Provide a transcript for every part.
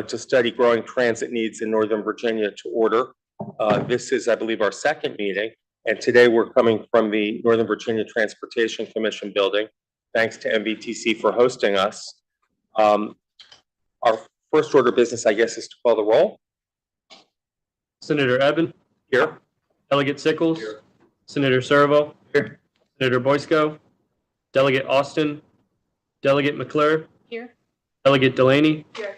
to study growing transit needs in Northern Virginia to order. This is, I believe, our second meeting, and today we're coming from the Northern Virginia Transportation Commission building. Thanks to MVTC for hosting us. Our first order of business, I guess, is to call the roll. Senator Eben. Here. Delegate Sickles. Here. Senator Servo. Here. Senator Boysko. Delegate Austin. Delegate McClure. Here. Delegate Delaney. Here.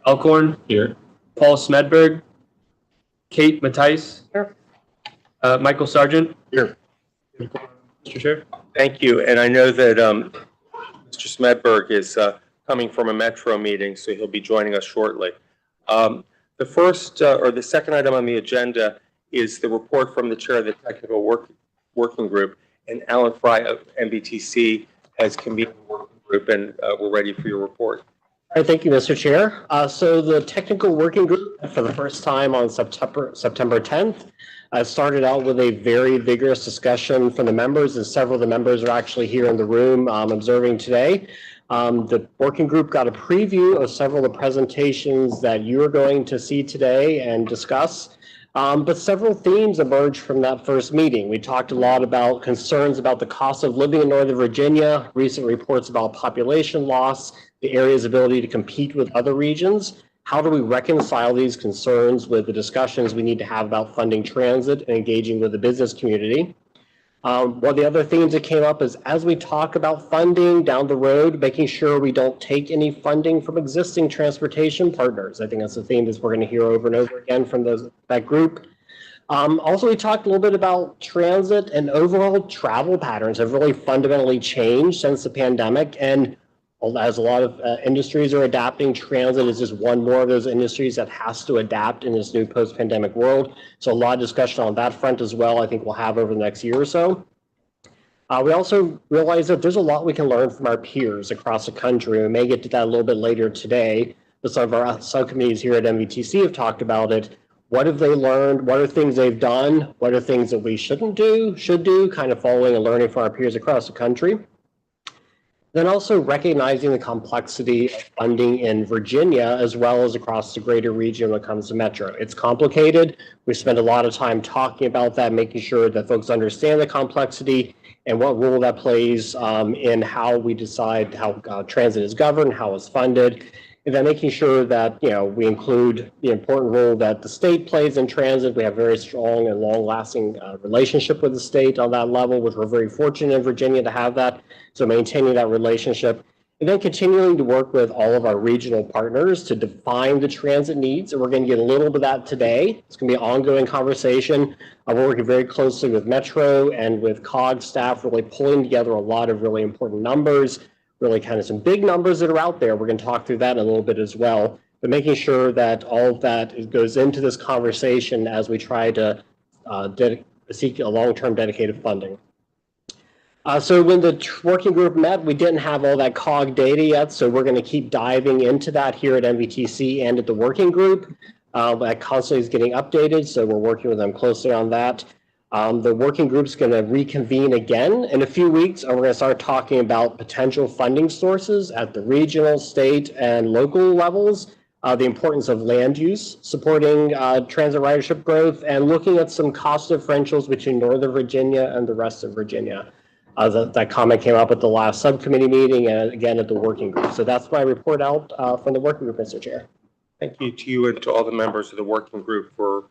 Alcorn. Here. Paul Smedberg. Kate Mattice. Here. Michael Sargent. Here. Mr. Chair. Thank you. And I know that Mr. Smedberg is coming from a Metro meeting, so he'll be joining us shortly. The first or the second item on the agenda is the report from the chair of the technical working group, and Alan Fry of MVTC has convened the working group, and we're ready for your report. All right, thank you, Mr. Chair. So the technical working group, for the first time on September 10th, started out with a very vigorous discussion from the members, and several of the members are actually here in the room observing today. The working group got a preview of several of the presentations that you're going to see today and discuss. But several themes emerged from that first meeting. We talked a lot about concerns about the cost of living in Northern Virginia, recent reports about population loss, the area's ability to compete with other regions. How do we reconcile these concerns with the discussions we need to have about funding transit and engaging with the business community? One of the other themes that came up is, as we talk about funding down the road, making sure we don't take any funding from existing transportation partners. I think that's a theme that we're going to hear over and over again from that group. Also, we talked a little bit about transit, and overall travel patterns have really fundamentally changed since the pandemic. And as a lot of industries are adapting, transit is just one more of those industries that has to adapt in this new post-pandemic world. So a lot of discussion on that front as well, I think we'll have over the next year or so. We also realize that there's a lot we can learn from our peers across the country. We may get to that a little bit later today, but some of our subcommittees here at MVTC have talked about it. What have they learned? What are things they've done? What are things that we shouldn't do, should do, kind of following and learning from our peers across the country. Then also recognizing the complexity of funding in Virginia as well as across the greater region when it comes to Metro. It's complicated. We spend a lot of time talking about that, making sure that folks understand the complexity and what role that plays in how we decide how transit is governed, how it's funded, and then making sure that we include the important role that the state plays in transit. We have a very strong and long-lasting relationship with the state on that level, which we're very fortunate in Virginia to have that. So maintaining that relationship, and then continuing to work with all of our regional partners to define the transit needs. And we're going to get a little bit of that today. It's going to be an ongoing conversation. We're working very closely with Metro and with COG staff, really pulling together a lot of really important numbers, really kind of some big numbers that are out there. We're going to talk through that in a little bit as well, but making sure that all of that goes into this conversation as we try to seek a long-term dedicated funding. So when the working group met, we didn't have all that COG data yet, so we're going to keep diving into that here at MVTC and at the working group. That constantly is getting updated, so we're working with them closely on that. The working group's going to reconvene again in a few weeks, and we're going to start talking about potential funding sources at the regional, state, and local levels, the importance of land use, supporting transit ridership growth, and looking at some cost differentials between Northern Virginia and the rest of Virginia. That comment came up at the last subcommittee meeting and again at the working group. So that's my report out from the working group, Mr. Chair. Thank you to you and to all the members of the working group for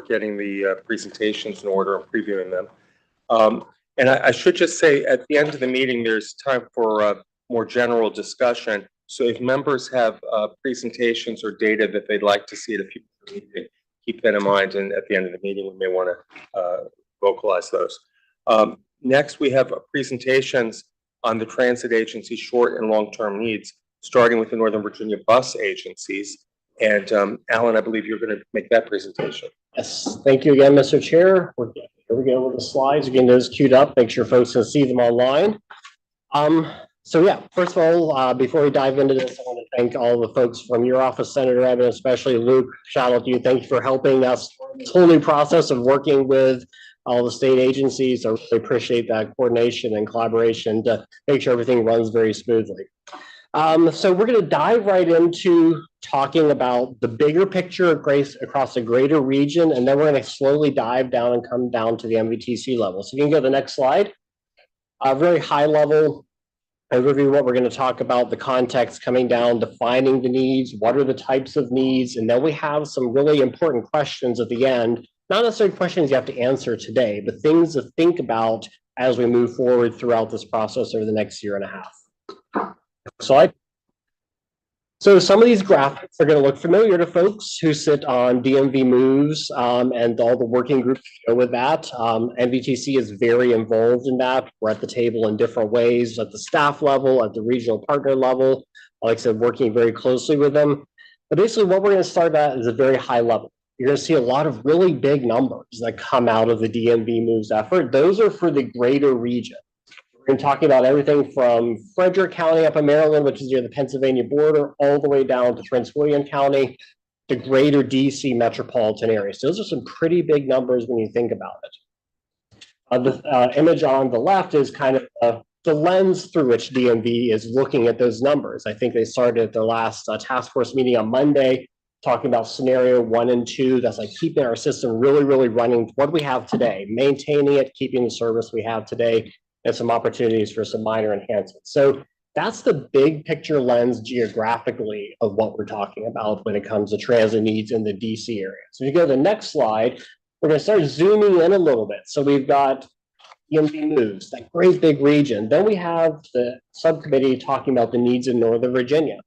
getting the presentations in order and previewing them. And I should just say at the end of the meeting, there's time for more general discussion. So if members have presentations or data that they'd like to see at a future meeting, keep that in mind. And at the end of the meeting, we may want to vocalize those. Next, we have presentations on the transit agency's short and long-term needs, starting with the Northern Virginia bus agencies. And Alan, I believe you're going to make that presentation. Yes, thank you again, Mr. Chair. Here we go with the slides. Again, those queued up. Make sure folks can see them online. So yeah, first of all, before we dive into this, I want to thank all the folks from your office, Senator Eben, especially Luke. Shout out to you. Thank you for helping us this whole new process of working with all the state agencies. I really appreciate that coordination and collaboration to make sure everything runs very smoothly. So we're going to dive right into talking about the bigger picture across a greater region, and then we're going to slowly dive down and come down to the MVTC level. So you can go to the next slide. A very high level overview of what we're going to talk about, the context coming down, defining the needs, what are the types of needs, and then we have some really important questions at the end. Not necessarily questions you have to answer today, but things to think about as we move forward throughout this process over the next year and a half. Slide. So some of these graphics are going to look familiar to folks who sit on DMV moves and all the working groups that go with that. MVTC is very involved in that. We're at the table in different ways at the staff level, at the regional partner level. Like I said, working very closely with them. But basically what we're going to start at is a very high level. You're going to see a lot of really big numbers that come out of the DMV moves effort. Those are for the greater region. We're talking about everything from Frederick County up in Maryland, which is near the Pennsylvania border, all the way down to Prince William County, the greater DC metropolitan area. So those are some pretty big numbers when you think about it. The image on the left is kind of the lens through which DMV is looking at those numbers. I think they started at their last task force meeting on Monday, talking about scenario 1 and 2. That's like keeping our system really, really running. What we have today, maintaining it, keeping the service we have today, and some opportunities for some minor enhancements. So that's the big picture lens geographically of what we're talking about when it comes to transit needs in the DC area. So if you go to the next slide, we're going to start zooming in a little bit. So we've got DMV moves, that great big region. Then we have the subcommittee talking about the needs in Northern Virginia.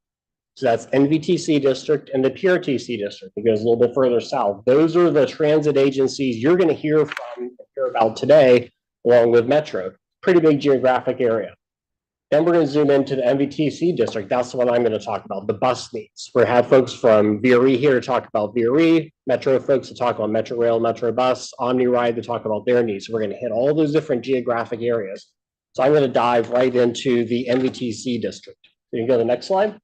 So that's NVTC district and the PRTC district. It goes a little bit further south. Those are the transit agencies you're going to hear about today, along with Metro. Pretty big geographic area. Then we're going to zoom into the MVTC district. That's the one I'm going to talk about, the bus needs. We have folks from VRE here to talk about VRE, Metro folks to talk about Metro Rail, Metro Bus, OmniRide to talk about their needs. So we're going to hit all those different geographic areas. So I'm going to dive right into the MVTC district. So you can go to the next slide.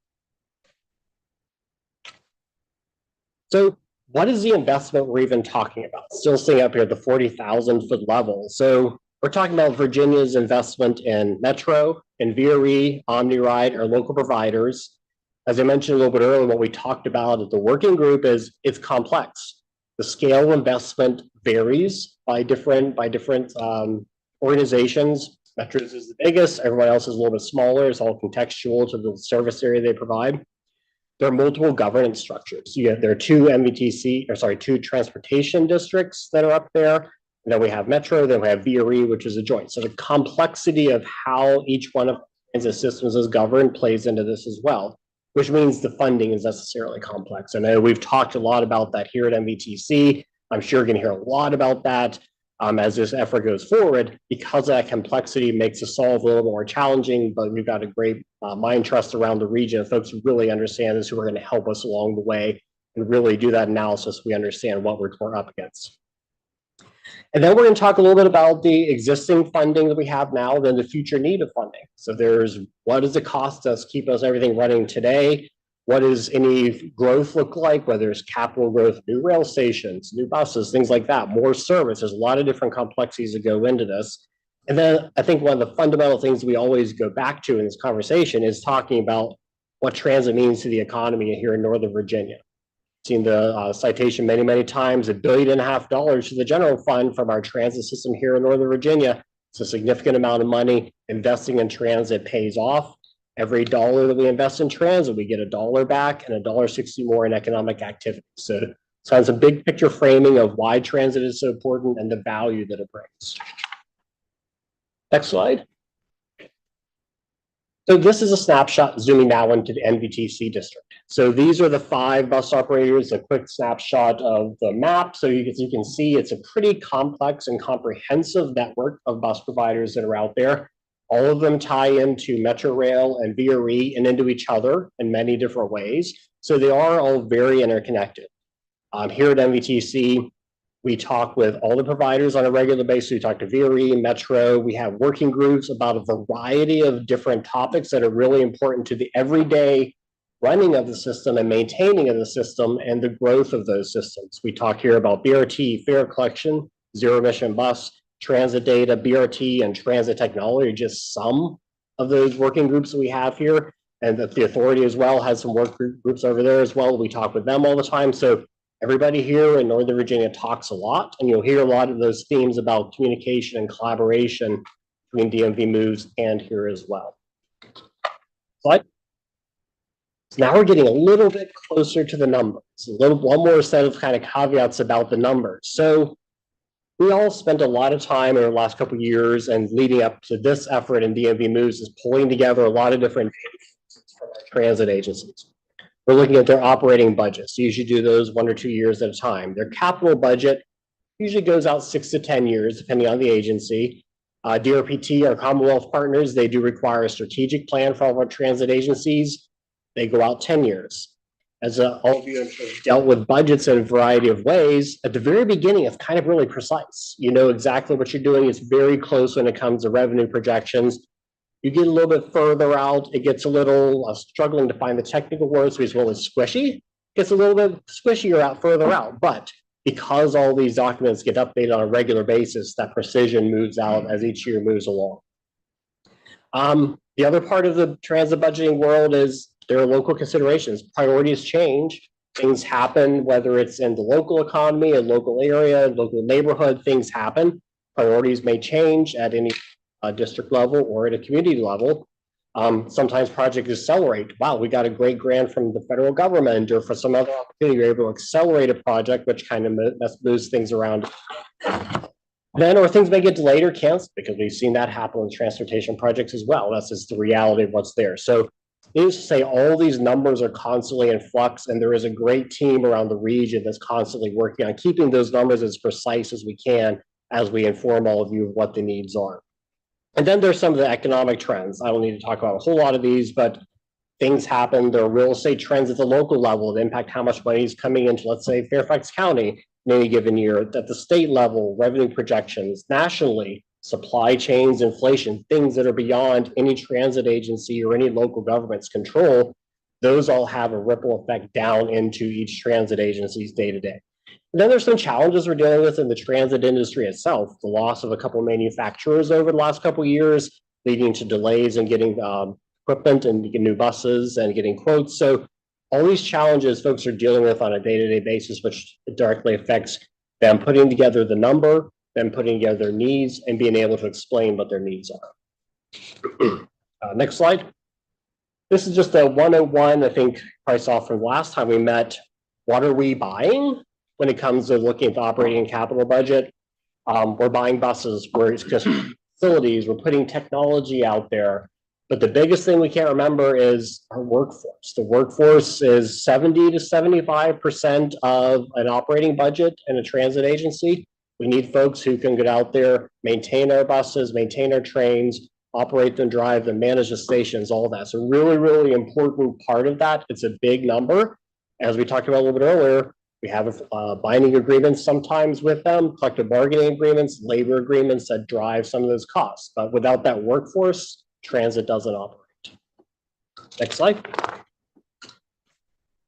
So what is the investment we're even talking about? Still staying up here at the 40,000 foot level. So we're talking about Virginia's investment in Metro, in VRE, OmniRide, our local providers. As I mentioned a little bit earlier, what we talked about at the working group is it's complex. The scale of investment varies by different organizations. Metro's is the biggest. Everyone else is a little bit smaller. It's all contextual to the service area they provide. There are multiple governance structures. There are two transportation districts that are up there. And then we have Metro, then we have VRE, which is a joint. So the complexity of how each one of the systems is governed plays into this as well, which means the funding is necessarily complex. And I know we've talked a lot about that here at MVTC. I'm sure you're going to hear a lot about that as this effort goes forward, because that complexity makes the solve a little more challenging, but we've got a great mind trust around the region. Folks who really understand this, who are going to help us along the way and really do that analysis. We understand what we're up against. And then we're going to talk a little bit about the existing funding that we have now, then the future need of funding. So there's what does it cost us to keep everything running today? What does any growth look like, whether it's capital growth, new rail stations, new buses, things like that, more service. There's a lot of different complexities that go into this. And then I think one of the fundamental things we always go back to in this conversation is talking about what transit means to the economy here in Northern Virginia. Seen the citation many, many times, $1.5 billion to the general fund from our transit system here in Northern Virginia. It's a significant amount of money. Investing in transit pays off. Every dollar that we invest in transit, we get $1 back and $1.60 more in economic activity. So it's a big picture framing of why transit is so important and the value that it brings. Next slide. So this is a snapshot zooming now into the NVTC district. So these are the 5 bus operators, a quick snapshot of the map. So you can see it's a pretty complex and comprehensive network of bus providers that are out there. All of them tie into Metro Rail and VRE and into each other in many different ways. So they are all very interconnected. Here at MVTC, we talk with all the providers on a regular basis. We talk to VRE, Metro. We have working groups about a variety of different topics that are really important to the everyday running of the system and maintaining of the system and the growth of those systems. We talk here about BRT, fare collection, zero emission bus, transit data, BRT, and transit technology are just some of those working groups that we have here. and that the authority as well has some work groups over there as well. We talk with them all the time. So everybody here in Northern Virginia talks a lot, and you'll hear a lot of those themes about communication and collaboration between DMV moves and here as well. But so now we're getting a little bit closer to the numbers. One more set of kind of caveats about the numbers. So we all spent a lot of time in the last couple of years and leading up to this effort in DMV moves is pulling together a lot of different from our transit agencies. We're looking at their operating budgets. So you usually do those 1 or 2 years at a time. Their capital budget usually goes out 6 to 10 years, depending on the agency. DRPT, our Commonwealth partners, they do require a strategic plan for all of our transit agencies. They go out 10 years. As all of you have dealt with budgets in a variety of ways, at the very beginning, it's kind of really precise. You know exactly what you're doing. It's very close when it comes to revenue projections. You get a little bit further out, it gets a little struggling to find the technical words, so it's a little squishy. It gets a little bit squishier out further out, but because all these documents get updated on a regular basis, that precision moves out as each year moves along. The other part of the transit budgeting world is there are local considerations. Priorities change. Things happen, whether it's in the local economy, a local area, local neighborhood, things happen. Priorities may change at any district level or at a community level. Sometimes projects accelerate. Wow, we got a great grant from the federal government or for some other opportunity, you're able to accelerate a project, which kind of moves things around. Then, or things may get delayed or canceled because we've seen that happen with transportation projects as well. That's just the reality of what's there. So needless to say, all these numbers are constantly in flux, and there is a great team around the region that's constantly working on keeping those numbers as precise as we can as we inform all of you of what the needs are. And then there's some of the economic trends. I don't need to talk about a whole lot of these, but things happen. There are real estate trends at the local level that impact how much money is coming into, let's say, Fairfax County in any given year. At the state level, revenue projections, nationally, supply chains, inflation, things that are beyond any transit agency or any local government's control, those all have a ripple effect down into each transit agency's day-to-day. And then there's some challenges we're dealing with in the transit industry itself. The loss of a couple of manufacturers over the last couple of years, leading to delays in getting equipment and getting new buses and getting quotes. So all these challenges folks are dealing with on a day-to-day basis, which directly affects them putting together the number, them putting together their needs, and being able to explain what their needs are. Next slide. This is just a 101, I think, price off from last time we met. What are we buying when it comes to looking at the operating and capital budget? We're buying buses, we're just facilities, we're putting technology out there. But the biggest thing we can't remember is our workforce. The workforce is 70 to 75% of an operating budget in a transit agency. We need folks who can get out there, maintain our buses, maintain our trains, operate them, drive them, manage the stations, all that. So really, really important part of that. It's a big number. As we talked about a little bit earlier, we have binding agreements sometimes with them, collective bargaining agreements, labor agreements that drive some of those costs. But without that workforce, transit doesn't operate. Next slide.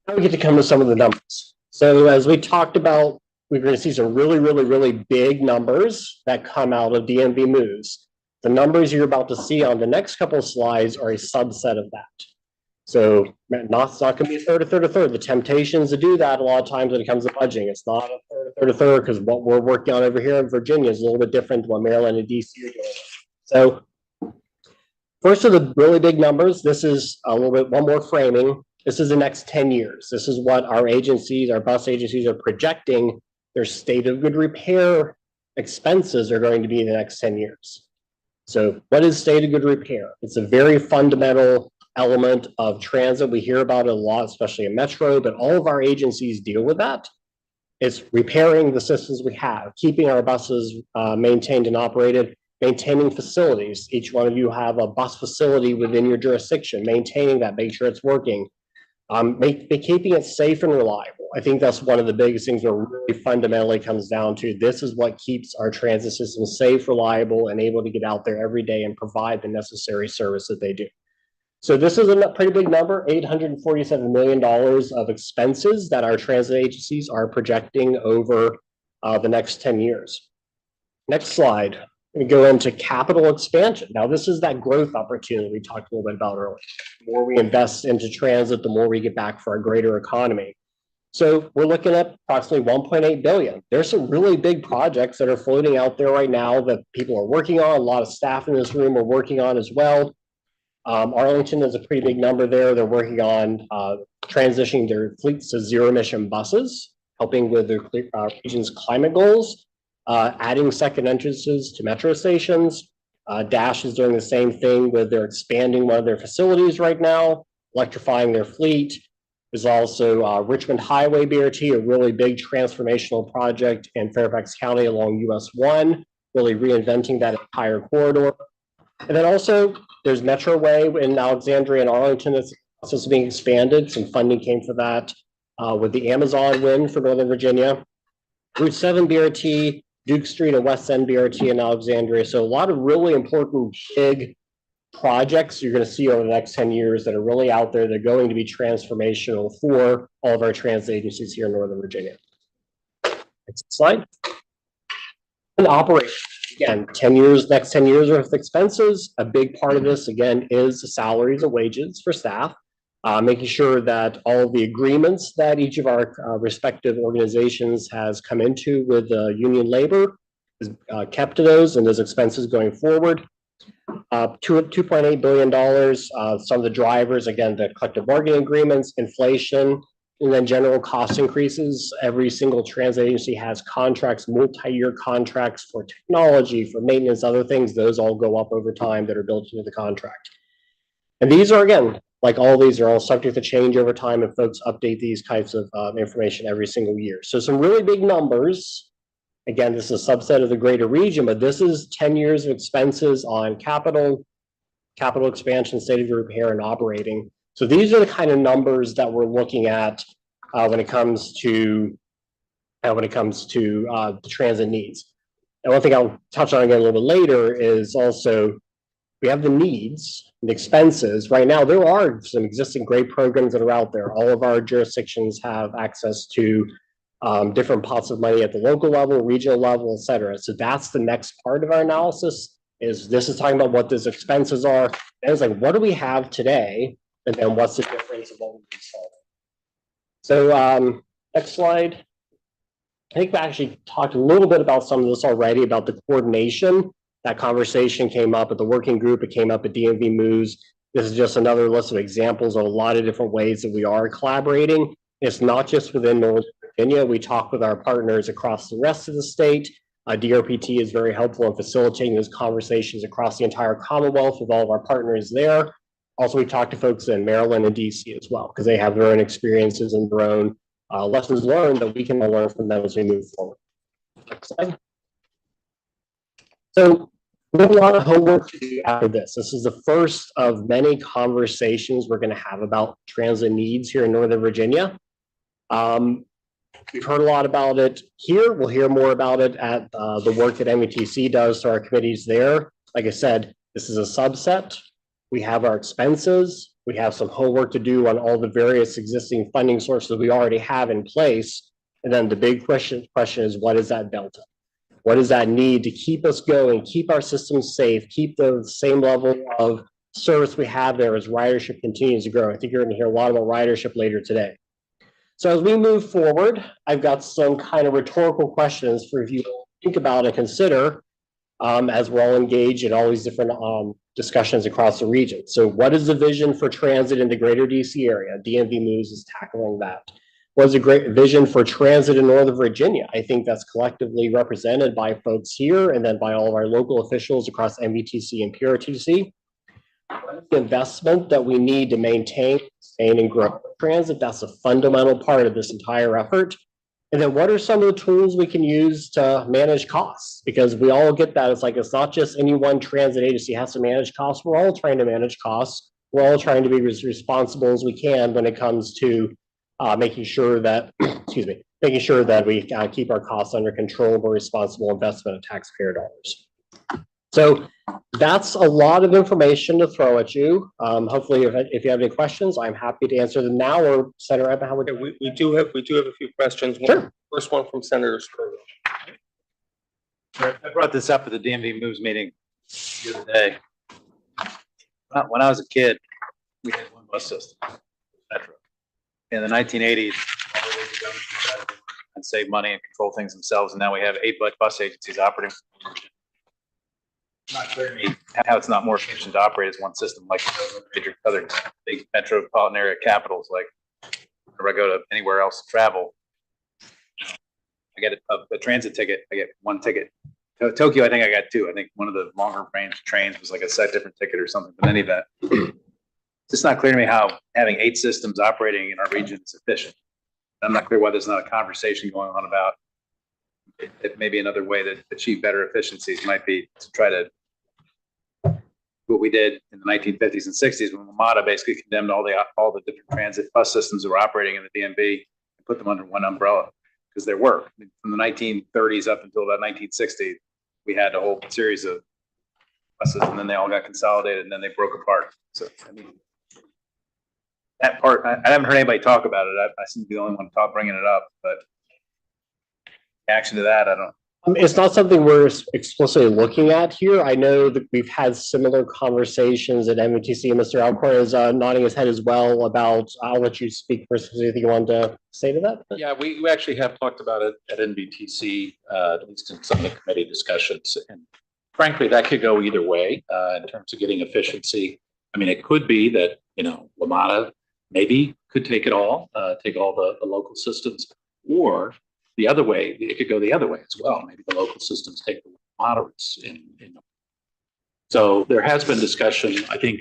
Now we get to come to some of the numbers. So as we talked about, we're going to see some really, really, really big numbers that come out of DMV moves. The numbers you're about to see on the next couple of slides are a subset of that. So it's not going to be a third, a third, a third. The temptations to do that a lot of times when it comes to budgeting. It's not a third, a third, a third, because what we're working on over here in Virginia is a little bit different than what Maryland and DC are doing. So first of the really big numbers, this is a little bit, one more framing. This is the next 10 years. This is what our agencies, our bus agencies are projecting their state of good repair expenses are going to be in the next 10 years. So what is state of good repair? It's a very fundamental element of transit. We hear about it a lot, especially in Metro, but all of our agencies deal with that. It's repairing the systems we have, keeping our buses maintained and operated, maintaining facilities. Each one of you have a bus facility within your jurisdiction, maintaining that, make sure it's working. Keeping it safe and reliable. I think that's one of the biggest things that really fundamentally comes down to. This is what keeps our transit system safe, reliable, and able to get out there every day and provide the necessary service that they do. So this is a pretty big number, $847 million of expenses that our transit agencies are projecting over the next 10 years. Next slide. We go into capital expansion. Now, this is that growth opportunity we talked a little bit about earlier. The more we invest into transit, the more we get back for our greater economy. So we're looking at approximately 1.8 billion. There's some really big projects that are floating out there right now that people are working on. A lot of staff in this room are working on as well. Arlington is a pretty big number there. They're working on transitioning their fleets to zero-emission buses, helping with their region's climate goals, adding second entrances to metro stations. Dash is doing the same thing with they're expanding one of their facilities right now, electrifying their fleet. There's also Richmond Highway BRT, a really big transformational project in Fairfax County along US 1, really reinventing that entire corridor. And then also there's Metroway in Alexandria and Arlington that's also being expanded. Some funding came for that with the Amazon win for Northern Virginia. Route 7 BRT, Duke Street and West End BRT in Alexandria. So a lot of really important big projects you're going to see over the next 10 years that are really out there. They're going to be transformational for all of our transit agencies here in Northern Virginia. Next slide. And operation. Again, 10 years, next 10 years worth of expenses. A big part of this, again, is the salaries and wages for staff, making sure that all of the agreements that each of our respective organizations has come into with union labor is kept to those and those expenses going forward. $2.8 billion. Some of the drivers, again, the collective bargaining agreements, inflation, and then general cost increases. Every single transit agency has contracts, multi-year contracts for technology, for maintenance, other things. Those all go up over time that are built into the contract. And these are, again, like all these are all subject to change over time, and folks update these types of information every single year. So some really big numbers. Again, this is a subset of the greater region, but this is 10 years of expenses on capital expansion, state of repair, and operating. So these are the kind of numbers that we're looking at when it comes to the transit needs. And one thing I'll touch on again a little bit later is also we have the needs, the expenses. Right now, there are some existing great programs that are out there. All of our jurisdictions have access to different pots of money at the local level, regional level, et cetera. So that's the next part of our analysis. This is talking about what those expenses are. And it's like, what do we have today? And then what's the difference of what we solve? So next slide. I think we actually talked a little bit about some of this already, about the coordination. That conversation came up at the working group. It came up at DMV Moves. This is just another list of examples of a lot of different ways that we are collaborating. It's not just within Northern Virginia. We talk with our partners across the rest of the state. DRPT is very helpful in facilitating those conversations across the entire Commonwealth with all of our partners there. Also, we talk to folks in Maryland and DC as well, because they have their own experiences and their own lessons learned that we can all learn from them as we move forward. Next slide. So we have a lot of homework to do after this. This is the first of many conversations we're going to have about transit needs here in Northern Virginia. We've heard a lot about it here. We'll hear more about it at the work that METC does to our committees there. Like I said, this is a subset. We have our expenses. We have some homework to do on all the various existing funding sources we already have in place. And then the big question is, what is that delta? What does that need to keep us going, keep our systems safe, keep the same level of service we have there as ridership continues to grow? I think you're going to hear a lot about ridership later today. So as we move forward, I've got some kind of rhetorical questions for you to think about and consider as we're all engaged in all these different discussions across the region. So what is the vision for transit in the greater DC area? DMV Moves is tackling that. What is a great vision for transit in Northern Virginia? I think that's collectively represented by folks here and then by all of our local officials across METC and PRTC. What is the investment that we need to maintain, sustain, and grow transit? That's a fundamental part of this entire effort. And then what are some of the tools we can use to manage costs? Because we all get that. It's like, it's not just any one transit agency has to manage costs. We're all trying to manage costs. We're all trying to be as responsible as we can when it comes to making sure that, making sure that we keep our costs under control for responsible investment of taxpayer dollars. So that's a lot of information to throw at you. Hopefully, if you have any questions, I'm happy to answer them now, or Senator Ebben, how would you? We do have a few questions. Sure. First one from Senator Skirvin. I brought this up at the DMV Moves meeting the other day. When I was a kid, we had one bus system, Metro. In the 1980s, and save money and control things themselves, and now we have 8 bus agencies operating. Not clear to me how it's not more efficient to operate as one system, like major other big metropolitan area capitals. Like whenever I go to anywhere else to travel, I get a transit ticket. I get one ticket. Tokyo, I think I got 2. I think one of the longer range trains was like a different ticket or something. But in any event, it's just not clear to me how having 8 systems operating in our region is efficient. I'm not clear why there's not a conversation going on about it. Maybe another way to achieve better efficiencies might be to try to what we did in the 1950s and 60s when WMATA basically condemned all the different transit bus systems that were operating in the DMV and put them under one umbrella because there were from the 1930s up until about 1960. We had a whole series of buses, and then they all got consolidated, and then they broke apart. So, I mean, that part, I haven't heard anybody talk about it. I seem to be the only one bringing it up, but reaction to that, I don't. It's not something we're explicitly looking at here. I know that we've had similar conversations at MUTC. Mr. Alcorn is nodding his head as well about, I'll let you speak first. Is there anything you want to say to that? Yeah, we actually have talked about it at NBTC, at least in some of the committee discussions. And frankly, that could go either way in terms of getting efficiency. I mean, it could be that, WMATA maybe could take it all, take all the local systems, or the other way, it could go the other way as well. Maybe the local systems take the moderates in. So there has been discussion. I think,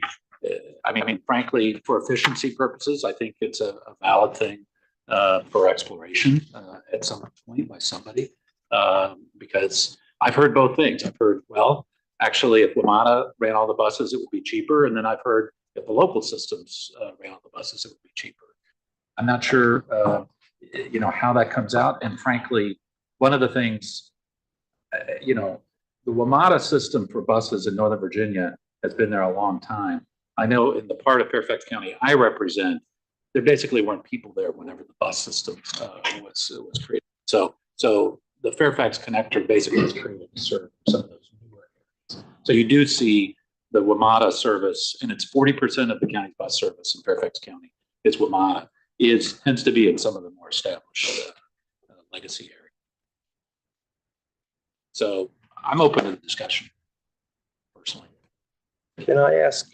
frankly, for efficiency purposes, I think it's a valid thing for exploration at some point by somebody, because I've heard both things. I've heard, well, actually, if WMATA ran all the buses, it would be cheaper. And then I've heard if the local systems ran all the buses, it would be cheaper. I'm not sure, how that comes out. And frankly, one of the things, the WMATA system for buses in Northern Virginia has been there a long time. I know in the part of Fairfax County I represent, there basically weren't people there whenever the bus system was created. So the Fairfax connector basically was created to serve some of those newer areas. So you do see the WMATA service, and it's 40% of the county bus service in Fairfax County is WMATA. Tends to be in some of the more established legacy areas. So I'm open to the discussion, personally. Can I ask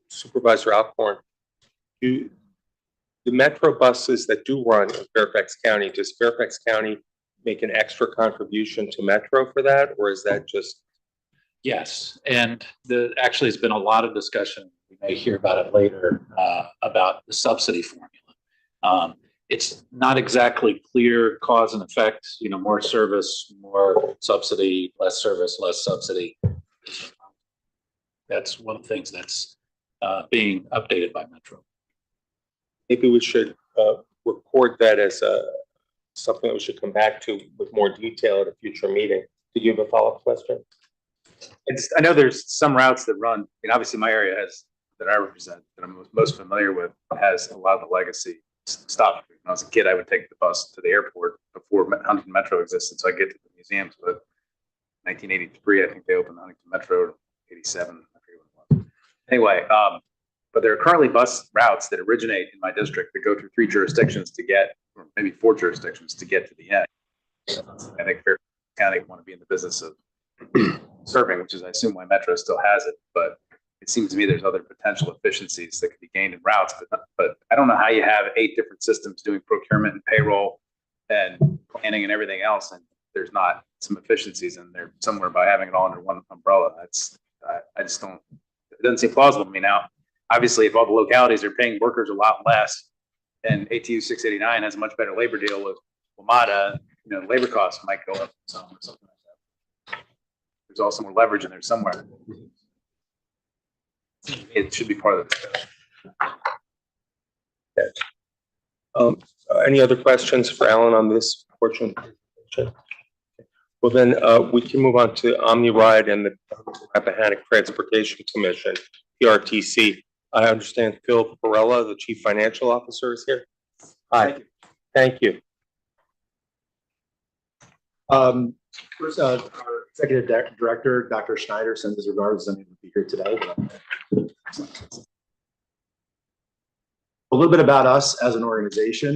Supervisor Alcorn, the Metro buses that do run in Fairfax County, does Fairfax County make an extra contribution to Metro for that, or is that just? Yes, and actually has been a lot of discussion. We may hear about it later about the subsidy formula. It's not exactly clear cause and effect, more service, more subsidy, less service, less subsidy. That's one of the things that's being updated by Metro. Maybe we should record that as something that we should come back to with more detail at a future meeting. Did you have a follow-up question? I know there's some routes that run. Obviously, my area that I represent, that I'm most familiar with, has a lot of the legacy stuff. When I was a kid, I would take the bus to the airport before Huntington Metro existed, so I get to the museums. But 1983, I think they opened Huntington Metro. 87, I forget what it was. Anyway, but there are currently bus routes that originate in my district that go through 3 jurisdictions to get, or maybe 4 jurisdictions to get to the end. I think Fairfax County want to be in the business of serving, which is, I assume, why Metro still has it. But it seems to me there's other potential efficiencies that could be gained in routes. But I don't know how you have 8 different systems doing procurement and payroll and planning and everything else, and there's not some efficiencies in there somewhere by having it all under one umbrella. I just don't. It doesn't seem plausible to me now. Obviously, if all the localities are paying workers a lot less, and ATU 689 has a much better labor deal with WMATA, labor costs might go up some or something like that. There's also more leverage in there somewhere. It should be part of the discussion. Okay. Any other questions for Alan on this portion? Well, then we can move on to OmniRide and the Rappahannock Transportation Commission, PRTC. I understand Phil Perella, the Chief Financial Officer, is here. Hi. Thank you. First, our executive director, Dr. Schneider, sends his regards and he'll be here today. A little bit about us as an organization.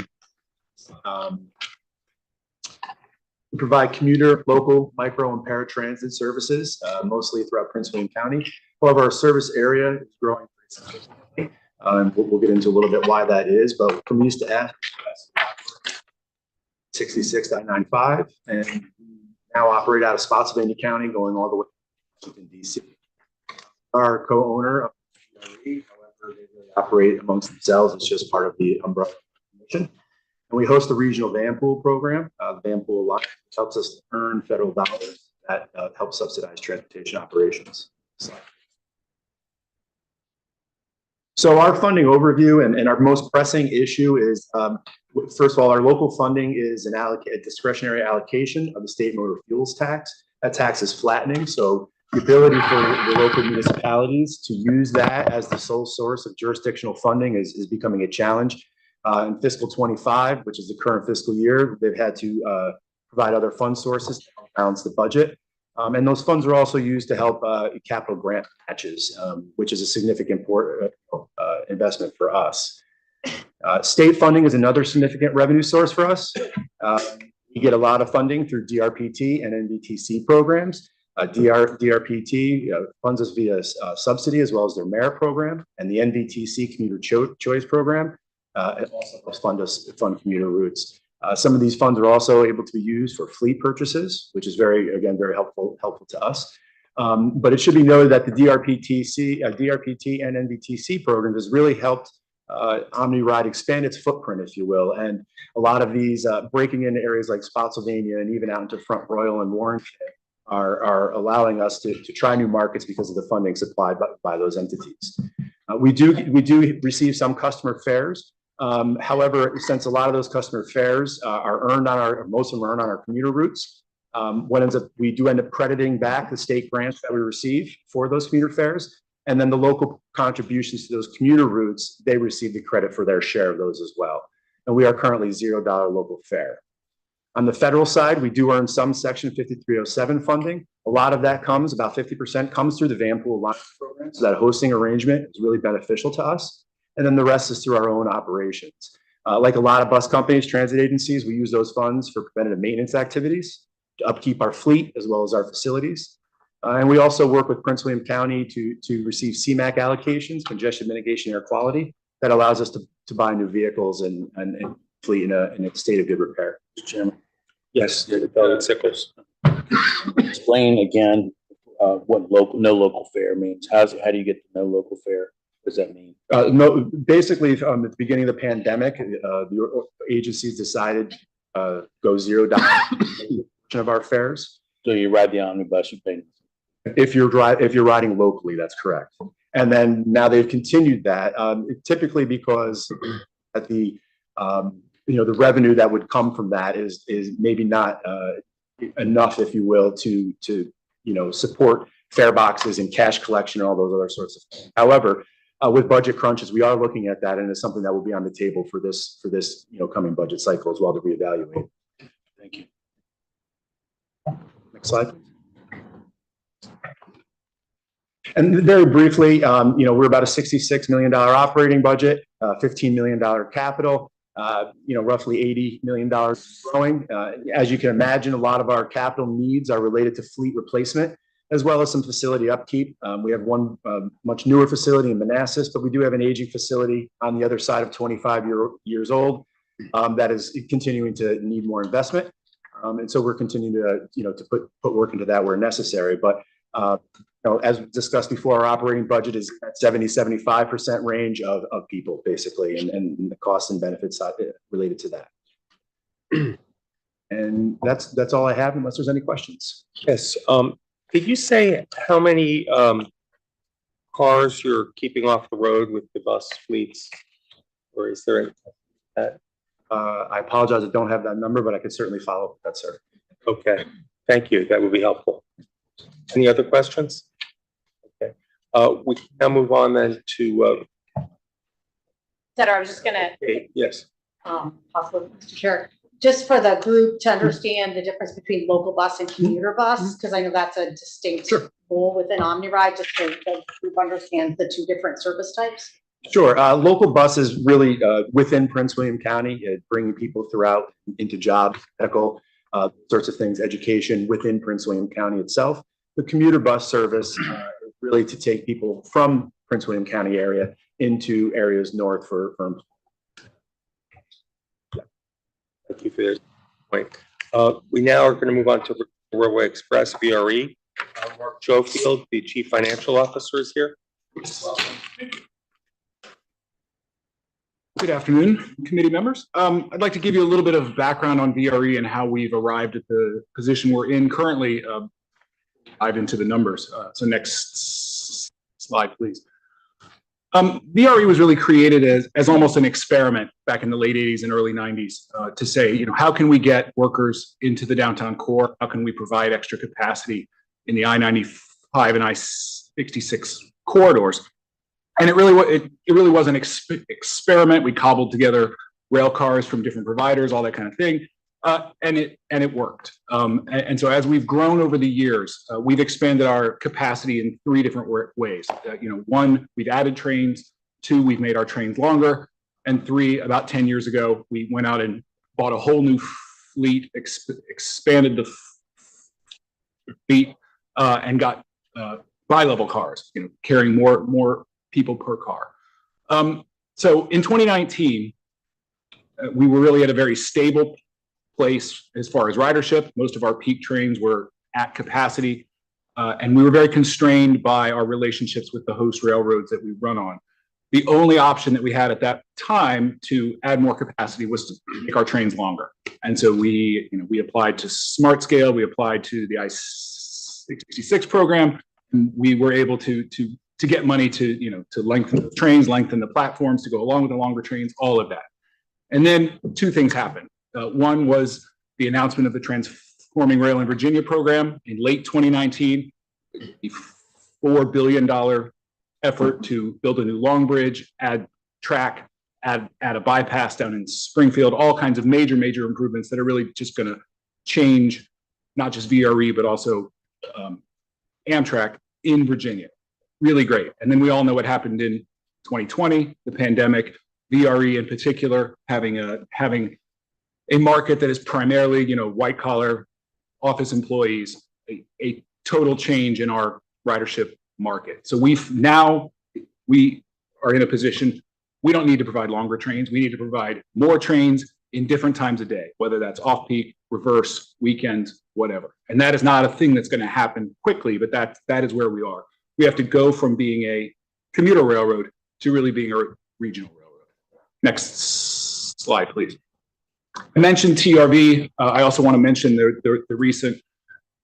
We provide commuter, local, micro, and paratransit services, mostly throughout Prince William County. However, our service area is growing pretty significantly. And we'll get into a little bit why that is, but from east to west, 66.95, and now operate out of Spotsylvania County, going all the way to Washington, DC. Our co-owner of PRE, however, they really operate amongst themselves. It's just part of the umbrella commission. And we host a regional van pool program, the Van Pool Alliance, which helps us earn federal dollars that help subsidize transportation operations. So our funding overview and our most pressing issue is, first of all, our local funding is a discretionary allocation of the state motor fuels tax. That tax is flattening, so the ability for the local municipalities to use that as the sole source of jurisdictional funding is becoming a challenge. In fiscal 25, which is the current fiscal year, they've had to provide other fund sources to balance the budget. And those funds are also used to help capital grant matches, which is a significant investment for us. State funding is another significant revenue source for us. We get a lot of funding through DRPT and NVTC programs. DRPT funds us via subsidy as well as their merit program, and the NVTC commuter choice program it also helps fund commuter routes. Some of these funds are also able to be used for fleet purchases, which is very helpful to us. But it should be noted that the DRPT and NVTC programs has really helped OmniRide expand its footprint, if you will. And a lot of these breaking into areas like Spotsylvania and even out into Front Royal and Warrenton are allowing us to try new markets because of the funding supplied by those entities. We do receive some customer fares. However, since a lot of those customer fares most of them are earned on our commuter routes, we do end up crediting back the state grants that we receive for those commuter fares, and then the local contributions to those commuter routes, they receive the credit for their share of those as well. And we are currently $0 local fare. On the federal side, we do earn some Section 5307 funding. A lot of that comes, about 50% comes through the Van Pool Alliance program. So that hosting arrangement is really beneficial to us. And then the rest is through our own operations. Like a lot of bus companies, transit agencies, we use those funds for preventative maintenance activities to upkeep our fleet as well as our facilities. And we also work with Prince William County to receive CMAQ allocations, congestion mitigation air quality, that allows us to buy new vehicles and fleet in a state of good repair. Mr. Chairman. Yes, Sickles. Explain again what no local fare means. How do you get to no local fare? What does that mean? No, basically, at the beginning of the pandemic, the agencies decided go $0 of our fares. So you ride the omnibus, you pay. If you're riding locally, that's correct. And then now they've continued that, typically because at the the revenue that would come from that is maybe not enough, if you will, to support fare boxes and cash collection and all those other sorts of things. However, with budget crunches, we are looking at that, and it's something that will be on the table for this coming budget cycle as well to reevaluate. Thank you. Next slide. And very briefly, we're about a $66 million operating budget, $15 million capital, roughly $80 million growing. As you can imagine, a lot of our capital needs are related to fleet replacement, as well as some facility upkeep. We have one much newer facility in Manassas, but we do have an aging facility on the other side of 25 years old that is continuing to need more investment. And so we're continuing to put work into that where necessary. But as discussed before, our operating budget is at 70-75% range of people, basically, and the costs and benefits related to that. And that's all I have, unless there's any questions. Yes. Did you say how many cars you're keeping off the road with the bus fleets? Or is there I apologize, I don't have that number, but I could certainly follow up with that, sir. Okay, thank you. That would be helpful. Any other questions? Okay, we can now move on then to. I was just gonna, yes. possible, Mr. Chair, just for the group to understand the difference between local bus and commuter bus, because I know that's a distinct Sure. goal within OmniRide, just so the group understands the two different service types. Sure. Local bus is really within Prince William County, bringing people throughout into jobs, medical sorts of things, education within Prince William County itself. The commuter bus service is really to take people from Prince William County area into areas north for Thank you for this point. We now are going to move on to Railway Express, VRE. Mark Jofield, the Chief Financial Officer, is here. Good afternoon, committee members. I'd like to give you a little bit of background on VRE and how we've arrived at the position we're in currently. Dive into the numbers. So next slide, please. VRE was really created as almost an experiment back in the late 80s and early 90s to say, how can we get workers into the downtown core? How can we provide extra capacity in the I-95 and I-66 corridors? And it really was an experiment. We cobbled together rail cars from different providers, all that kind of thing, and it worked. And so as we've grown over the years, we've expanded our capacity in three different ways. One, we've added trains. Two, we've made our trains longer. And three, about 10 years ago, we went out and bought a whole new fleet, expanded the fleet, and got bi-level cars, carrying more people per car. So in 2019, we were really at a very stable place as far as ridership. Most of our peak trains were at capacity, and we were very constrained by our relationships with the host railroads that we run on. The only option that we had at that time to add more capacity was to make our trains longer. And so we applied to Smart Scale, we applied to the I-66 program, and we were able to get money to lengthen the trains, lengthen the platforms, to go along with the longer trains, all of that. And then two things happened. One was the announcement of the Transforming Rail in Virginia program in late 2019, a $4 billion effort to build a new long bridge, add track, add a bypass down in Springfield, all kinds of major improvements that are really just going to change not just VRE, but also Amtrak in Virginia. Really great. And then we all know what happened in 2020, the pandemic, VRE in particular, having a market that is primarily, white collar office employees, a total change in our ridership market. So we are in a position, we don't need to provide longer trains. We need to provide more trains in different times of day, whether that's off peak, reverse, weekends, whatever. And that is not a thing that's going to happen quickly, but that is where we are. We have to go from being a commuter railroad to really being a regional railroad. Next slide, please. I mentioned TRV. I also want to mention the recent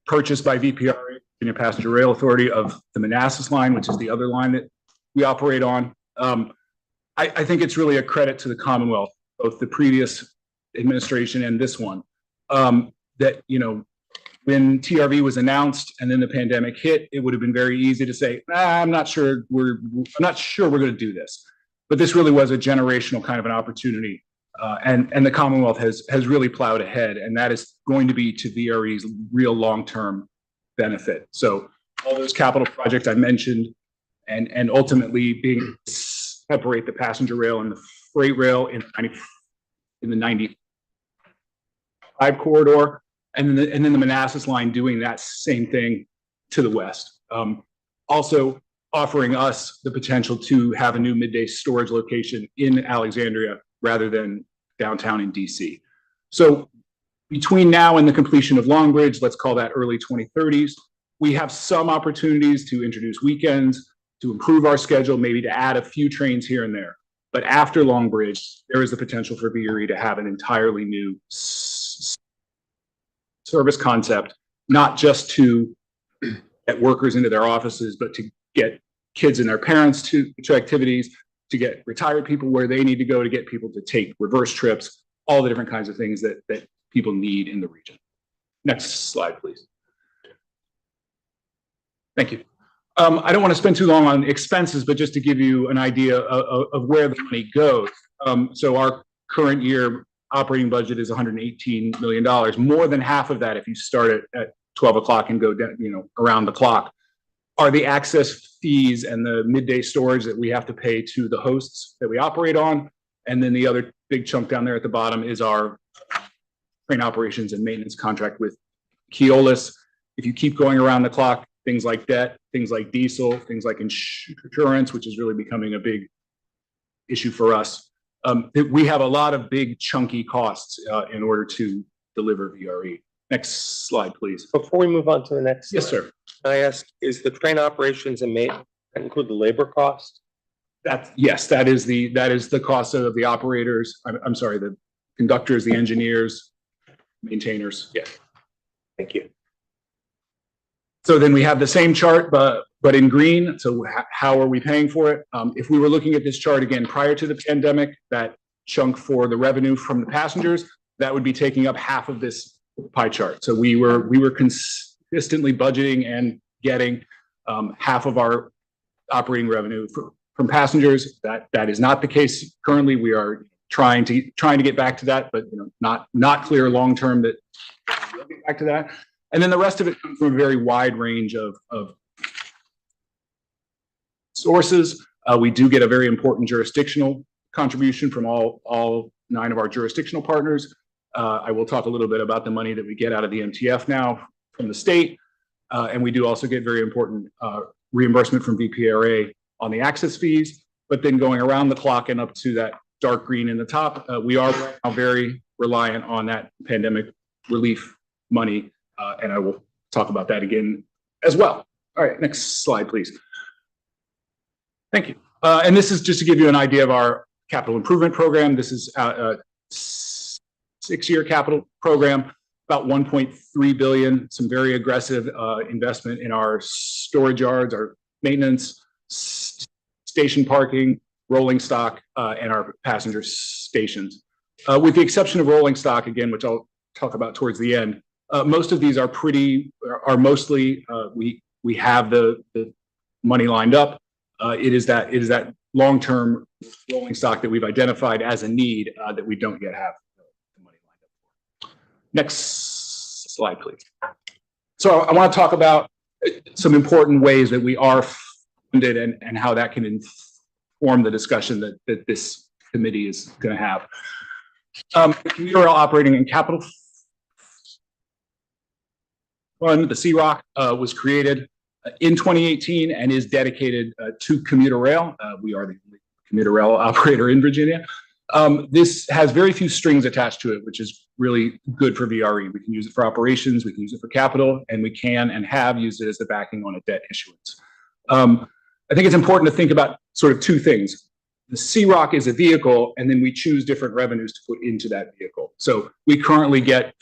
purchase by VPRA, Virginia Passenger Rail Authority, of the Manassas line, which is the other line that we operate on. I think it's really a credit to the Commonwealth, both the previous administration and this one, that, when TRV was announced and then the pandemic hit, it would have been very easy to say, I'm not sure we're going to do this. But this really was a generational kind of an opportunity. And the Commonwealth has really plowed ahead, and that is going to be to VRE's real long-term benefit. So all those capital projects I mentioned, and ultimately being able to separate the passenger rail and the freight rail in the 95 corridor, and then the Manassas line doing that same thing to the west. Also offering us the potential to have a new midday storage location in Alexandria rather than downtown in DC. So between now and the completion of Long Bridge, let's call that early 2030s, we have some opportunities to introduce weekends, to improve our schedule, maybe to add a few trains here and there. But after Long Bridge, there is the potential for VRE to have an entirely new service concept, not just to get workers into their offices, but to get kids and their parents to activities, to get retired people where they need to go, to get people to take reverse trips, all the different kinds of things that people need in the region. Next slide, please. Thank you. I don't want to spend too long on expenses, but just to give you an idea of where the money goes. So our current year operating budget is $118 million. More than half of that, if you start it at 12 o'clock and go down, around the clock, are the access fees and the midday storage that we have to pay to the hosts that we operate on. And then the other big chunk down there at the bottom is our train operations and maintenance contract with Keolis. If you keep going around the clock, things like debt, things like diesel, things like insurance, which is really becoming a big issue for us. We have a lot of big chunky costs in order to deliver VRE. Next slide, please. Before we move on to the next. Yes, sir. Can I ask, is the train operations and maintenance include the labor cost? Yes, that is the cost of the operators. I'm sorry, the conductors, the engineers, maintainers. Yeah. Thank you. So then we have the same chart, but in green. So how are we paying for it? If we were looking at this chart again prior to the pandemic, that chunk for the revenue from the passengers, that would be taking up half of this pie chart. So we were consistently budgeting and getting half of our operating revenue from passengers. That is not the case currently. We are trying to get back to that, but not clear long term that we'll get back to that. And then the rest of it comes from a very wide range of sources. We do get a very important jurisdictional contribution from all 9 of our jurisdictional partners. I will talk a little bit about the money that we get out of the MTF now from the state. And we do also get very important reimbursement from VPRA on the access fees. But then going around the clock and up to that dark green in the top, we are right now very reliant on that pandemic relief money. And I will talk about that again as well. All right, next slide, please. Thank you. And this is just to give you an idea of our capital improvement program. This is a 6-year capital program, about $1.3 billion, some very aggressive investment in our storage yards, our maintenance, station parking, rolling stock, and our passenger stations. With the exception of rolling stock, again, which I'll talk about towards the end, most of these are mostly, we have the money lined up. It is that long-term rolling stock that we've identified as a need that we don't yet have the money lined up for. Next slide, please. So I want to talk about some important ways that we are funded and how that can inform the discussion that this committee is going to have. We are operating in capital fund. The CROC was created in 2018 and is dedicated to commuter rail. We are the commuter rail operator in Virginia. This has very few strings attached to it, which is really good for VRE. We can use it for operations, we can use it for capital, and we can and have used it as the backing on a debt issuance. I think it's important to think about sort of 2 things. The CROC is a vehicle, and then we choose different revenues to put into that vehicle. So we currently get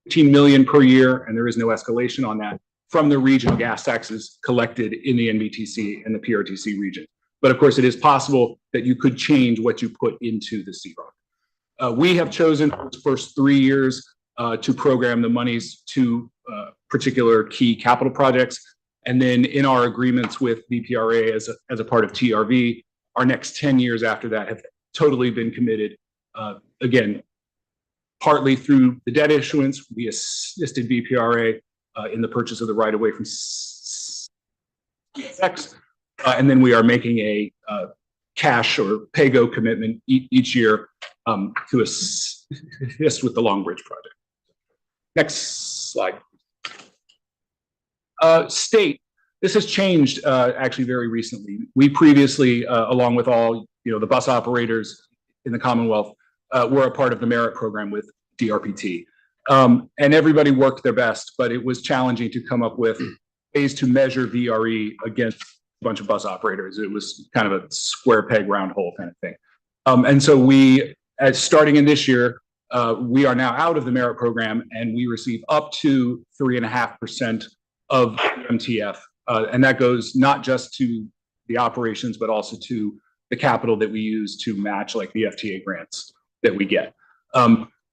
$15 million per year, and there is no escalation on that, from the regional gas taxes collected in the NBTC and the PRTC region. But of course, it is possible that you could change what you put into the CROC. We have chosen for the first 3 years to program the monies to particular key capital projects. And then in our agreements with VPRA as a part of TRV, our next 10 years after that have totally been committed. Again, partly through the debt issuance, we assisted VPRA in the purchase of the right-of-way from CSX. And then we are making a cash or pay-go commitment each year to assist with the Long Bridge project. Next slide. State. This has changed actually very recently. We previously, along with all the bus operators in the Commonwealth, were a part of the merit program with DRPT. And everybody worked their best, but it was challenging to come up with ways to measure VRE against a bunch of bus operators. It was kind of a square peg, round hole kind of thing. And so we, starting in this year, we are now out of the merit program, and we receive up to 3.5% of MTF. And that goes not just to the operations, but also to the capital that we use to match like the FTA grants that we get.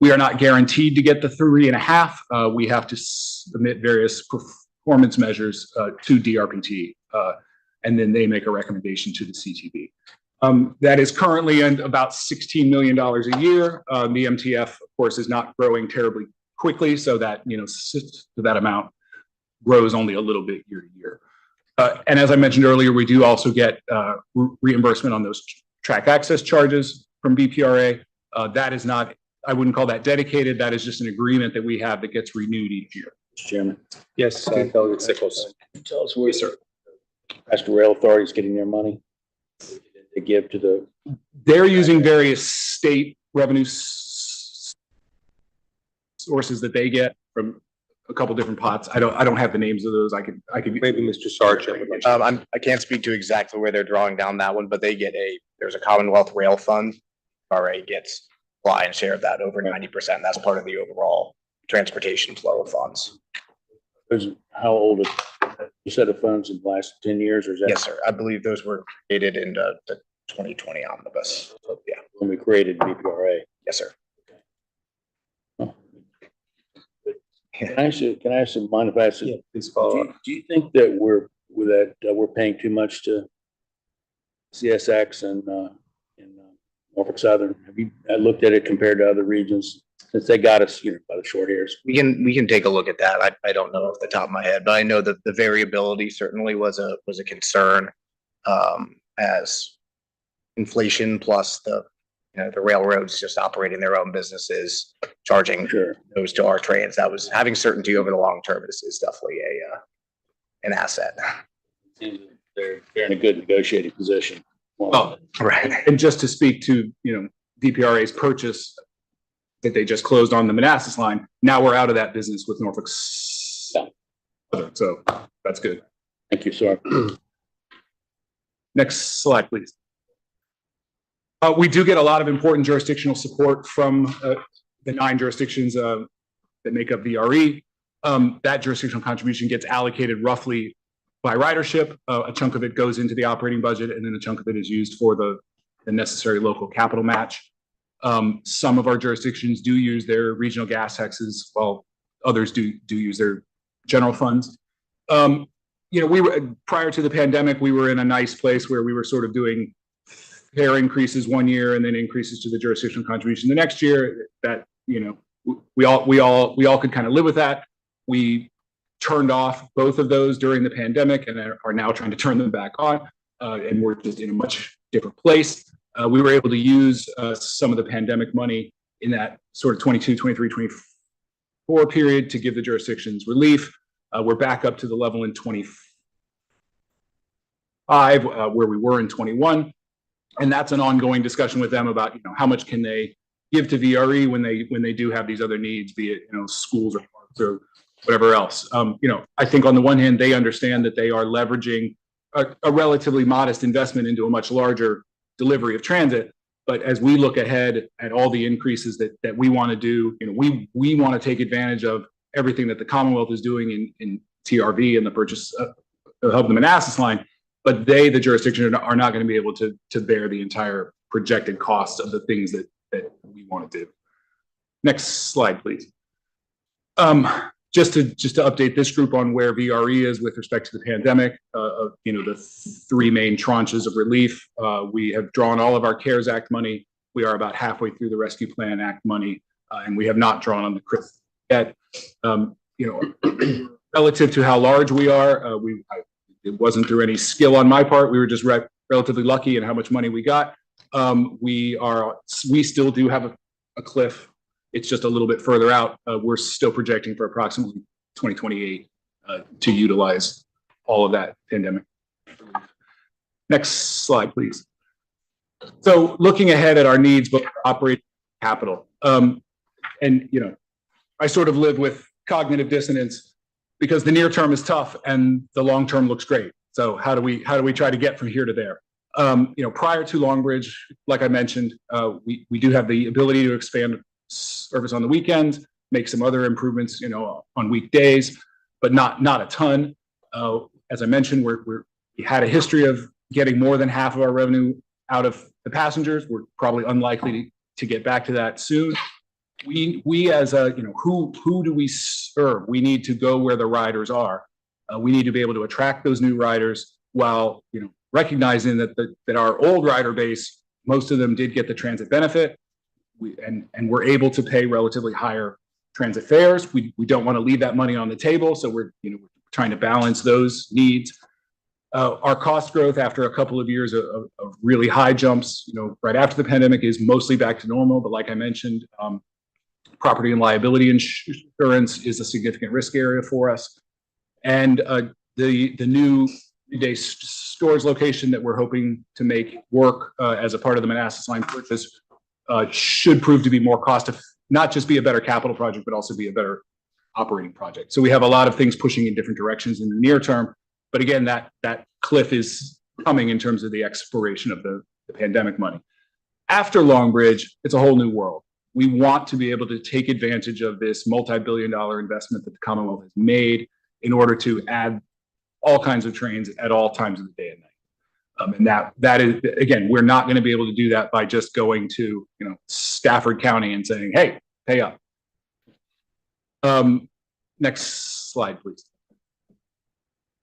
We are not guaranteed to get the 3.5. We have to submit various performance measures to DRPT, and then they make a recommendation to the CTB. That is currently at about $16 million a year. The MTF, of course, is not growing terribly quickly, so that, so that amount grows only a little bit year to year. And as I mentioned earlier, we do also get reimbursement on those track access charges from BPRA. That is not, I wouldn't call that dedicated. That is just an agreement that we have that gets renewed each year. Mr. Chairman. Yes, Delegate Sickles. Tell us where Master Rail Authority is getting their money. They give to the. They're using various state revenue sources that they get from a couple different pots. I don't have the names of those. I could. Maybe Mr. Sargent would like to. I can't speak to exactly where they're drawing down that one, but they get there's a Commonwealth Rail Fund. RA gets lion's share of that, over 90%. That's part of the overall transportation flow of funds. How old is a set of funds in the last 10 years, or is that? Yes, sir. I believe those were created in the 2020 omnibus. So, yeah. When we created BPRA. Yes, sir. Can I ask you, mind if I ask you? Please follow up. Do you think that we're paying too much to CSX and Norfolk Southern? Have you looked at it compared to other regions since they got us, by the short hairs? We can take a look at that. I don't know off the top of my head, but I know that the variability certainly was a concern, as inflation plus the railroads just operating their own businesses, charging those to our trains. That was having certainty over the long term is definitely an asset. Seems that they're in a good negotiating position. Well, Right. and just to speak to, DPRA's purchase that they just closed on the Manassas line, now we're out of that business with Norfolk Southern, so that's good. Thank you, sir. Next slide, please. We do get a lot of important jurisdictional support from the 9 jurisdictions that make up VRE. That jurisdictional contribution gets allocated roughly by ridership. A chunk of it goes into the operating budget, and then a chunk of it is used for the necessary local capital match. Some of our jurisdictions do use their regional gas taxes, while others do use their general funds. We were, prior to the pandemic, we were in a nice place where we were sort of doing fair increases one year and then increases to the jurisdictional contribution the next year. That we all could kind of live with that. We turned off both of those during the pandemic and are now trying to turn them back on, and we're just in a much different place. We were able to use some of the pandemic money in that sort of 22, 23, 24 period to give the jurisdictions relief. We're back up to the level in 25 where we were in 21. And that's an ongoing discussion with them about, how much can they give to VRE when they do have these other needs, be it, schools or parks or whatever else. I think on the one hand, they understand that they are leveraging a relatively modest investment into a much larger delivery of transit. But as we look ahead at all the increases that we want to do, we want to take advantage of everything that the Commonwealth is doing in TRV and the purchase of the Manassas line. But the jurisdiction are not going to be able to bear the entire projected cost of the things that we want to do. Next slide, please. Just to update this group on where VRE is with respect to the pandemic, the 3 main tranches of relief. We have drawn all of our CARES Act money. We are about halfway through the Rescue Plan Act money, and we have not drawn on the CRIF yet. Relative to how large we are, it wasn't through any skill on my part. We were just relatively lucky in how much money we got. We still do have a cliff. It's just a little bit further out. We're still projecting for approximately 2028 to utilize all of that pandemic. Next slide, please. So looking ahead at our needs, both operating capital. I sort of live with cognitive dissonance because the near term is tough and the long term looks great. So how do we try to get from here to there? Prior to Longbridge, like I mentioned, we do have the ability to expand service on the weekends, make some other improvements, on weekdays, but not a ton. As I mentioned, we had a history of getting more than half of our revenue out of the passengers. We're probably unlikely to get back to that soon. We as who do we serve? We need to go where the riders are. We need to be able to attract those new riders while recognizing that our old rider base, most of them did get the transit benefit. And we're able to pay relatively higher transit fares. We don't want to leave that money on the table. So we're trying to balance those needs. Our cost growth after a couple of years of really high jumps, right after the pandemic, is mostly back to normal. But like I mentioned, property and liability insurance is a significant risk area for us. And the new midday stores location that we're hoping to make work as a part of the Manassas line purchase should prove to be more not just be a better capital project, but also be a better operating project. So we have a lot of things pushing in different directions in the near term. But again, that cliff is coming in terms of the expiration of the pandemic money. After Long Bridge, it's a whole new world. We want to be able to take advantage of this multi-billion-dollar investment that the Commonwealth has made in order to add all kinds of trains at all times of the day and night. And that is, again, we're not going to be able to do that by just going to Stafford County and saying, hey, pay up. Next slide, please.